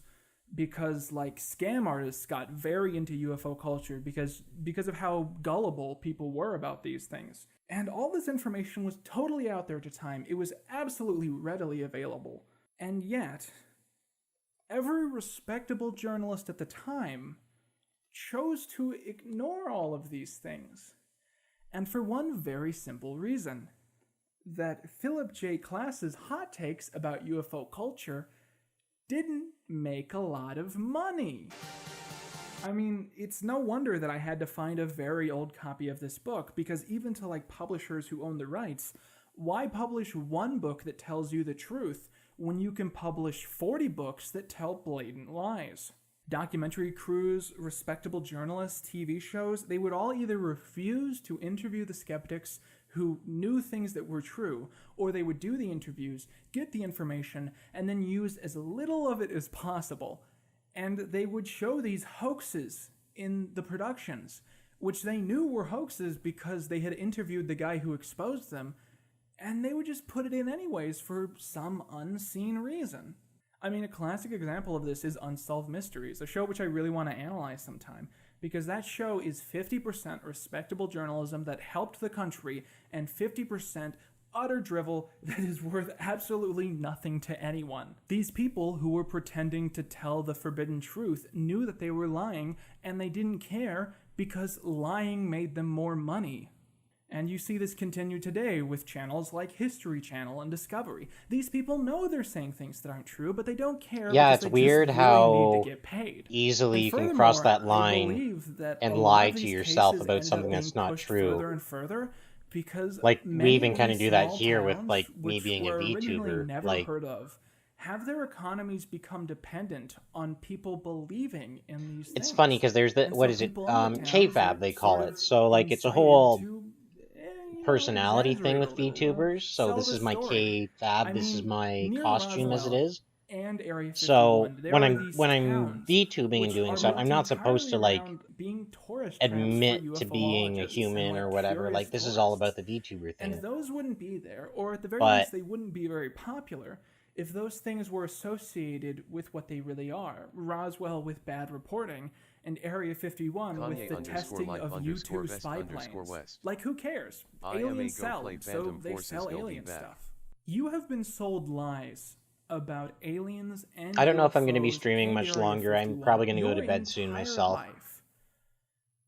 because, scam artists got very into UFO culture because of how gullible people were about these things. And all this information was totally out there at the time. It was absolutely readily available. And yet, every respectable journalist at the time chose to ignore all of these things. And for one very simple reason, that Philip J. Klass's hot takes about UFO culture didn't make a lot of money. I mean, it's no wonder that I had to find a very old copy of this book, because even to publishers who own the rights, why publish one book that tells you the truth when you can publish 40 books that tell blatant lies? Documentary crews, respectable journalists, TV shows, they would all either refuse to interview the skeptics who knew things that were true, or they would do the interviews, get the information, and then use as little of it as possible. And they would show these hoaxes in the productions, which they knew were hoaxes because they had interviewed the guy who exposed them, and they would just put it in anyways for some unseen reason. I mean, a classic example of this is Unsolved Mysteries, a show which I really want to analyze sometime, because that show is 50% respectable journalism that helped the country, and 50% utter drivel that is worth absolutely nothing to anyone. These people who were pretending to tell the forbidden truth knew that they were lying, and they didn't care because lying made them more money. And you see this continue today with channels like History Channel and Discovery. These people know they're saying things that aren't true, but they don't care. Yeah, it's weird how need to get paid. Easily you can cross that line and lie to yourself about something that's not true. Further and further because we even kind of do that here with me being a VTuber. Never heard of. Have their economies become dependent on people believing in these things? It's funny because there's what is it? K-Fab they call it. So it's a whole personality thing with VTubers. So this is my K-Fab, this is my costume as it is. And Area 51, so when I'm VTubing and doing stuff, I'm not supposed to admit to being a human or whatever. This is all about the VTuber thing. And those wouldn't be there, or at the very least they wouldn't be very popular if those things were associated with what they really are. Roswell with bad reporting, and Area 51 with the testing of U-2 spy planes. Who cares? Aliens sell, so they sell alien stuff. You have been sold lies about aliens and I don't know if I'm going to be streaming much longer. I'm probably going to go to bed soon myself.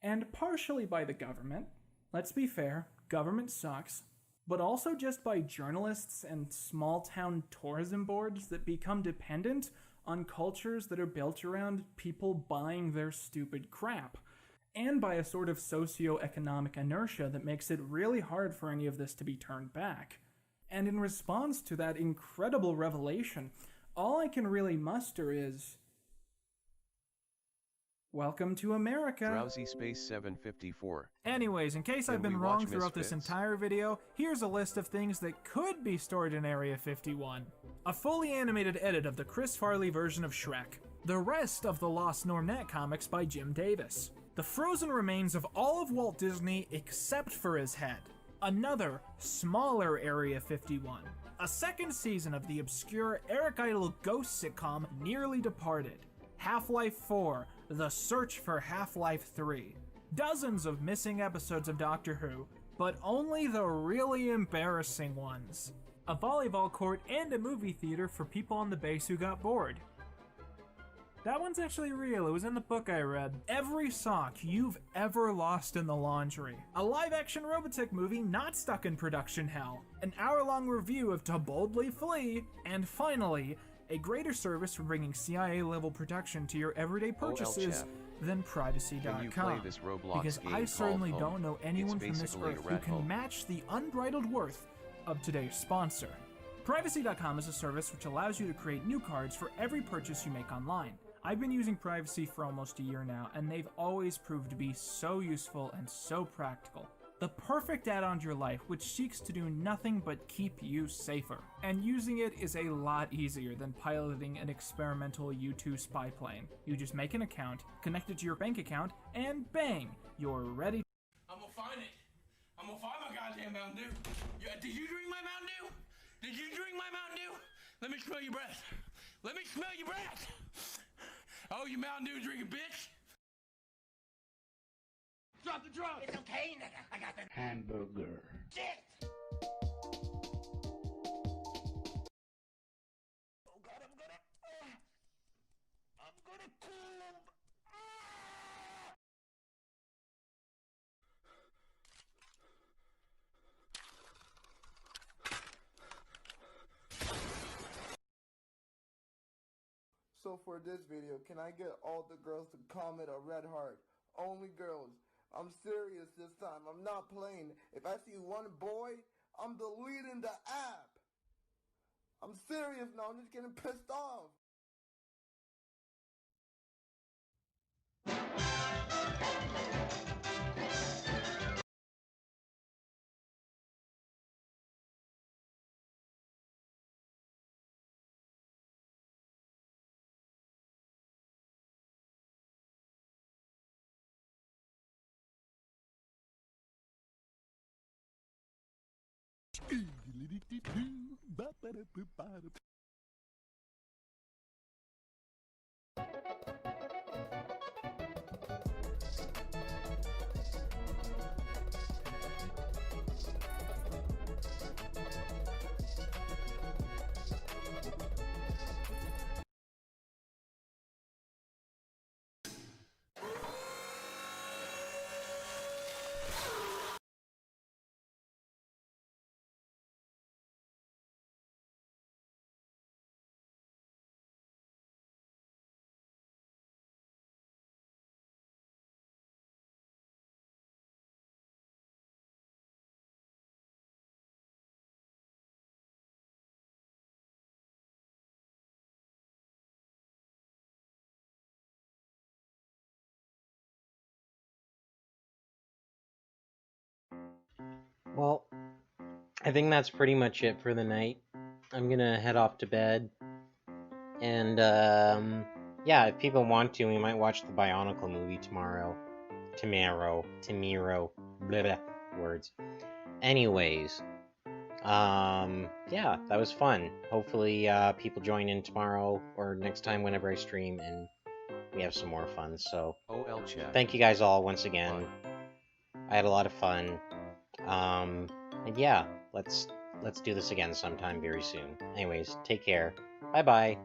And partially by the government. Let's be fair, government sucks. But also just by journalists and small-town tourism boards that become dependent on cultures that are built around people buying their stupid crap, and by a sort of socio-economic inertia that makes it really hard for any of this to be turned back. And in response to that incredible revelation, all I can really muster is, welcome to America. Drowsy Space 754. Anyways, in case I've been wrong throughout this entire video, here's a list of things that could be stored in Area 51. A fully animated edit of the Chris Farley version of Shrek. The rest of the Lost Normnet comics by Jim Davis. The frozen remains of all of Walt Disney except for his head. Another, smaller Area 51. A second season of the obscure Eric Idle ghost sitcom Nearly Departed. Half-Life 4, The Search for Half-Life 3. Dozens of missing episodes of Doctor Who, but only the really embarrassing ones. A volleyball court and a movie theater for people on the base who got bored. That one's actually real, it was in the book I read. Every sock you've ever lost in the laundry. A live-action Robotech movie not stuck in production hell. An hour-long review of To Boldly Flee. And finally, a greater service for bringing CIA-level protection to your everyday purchases than Privacy.com. Because I certainly don't know anyone from this earth who can match the unbridled worth of today's sponsor. Privacy.com is a service which allows you to create new cards for every purchase you make online. I've been using Privacy for almost a year now, and they've always proved to be so useful and so practical. The perfect add-on to your life, which seeks to do nothing but keep you safer. And using it is a lot easier than piloting an experimental U-2 spy plane. You just make an account, connect it to your bank account, and bang, you're ready. I'm gonna find it. I'm gonna find my goddamn Mountain Dew. Did you drink my Mountain Dew? Did you drink my Mountain Dew? Let me smell your breath. Let me smell your breath. Oh, you Mountain Dew drinking bitch. Drop the drug. It's okay, nigga. I got the hamburger. Shit. Oh God, I'm gonna cool. So for this video, can I get all the girls to comment a red heart? Only girls. I'm serious this time. I'm not playing. If I see one boy, I'm deleting the app. I'm serious now. I'm just getting pissed off. Well, I think that's pretty much it for the night. I'm gonna head off to bed. And, yeah, if people want to, we might watch the Bionicle movie tomorrow. Tomorrow. Blah, blah, words. Anyways, yeah, that was fun. Hopefully, people join in tomorrow or next time whenever I stream, and we have some more fun. So, thank you guys all once again. I had a lot of fun. And yeah, let's do this again sometime very soon. Anyways, take care. Bye-bye.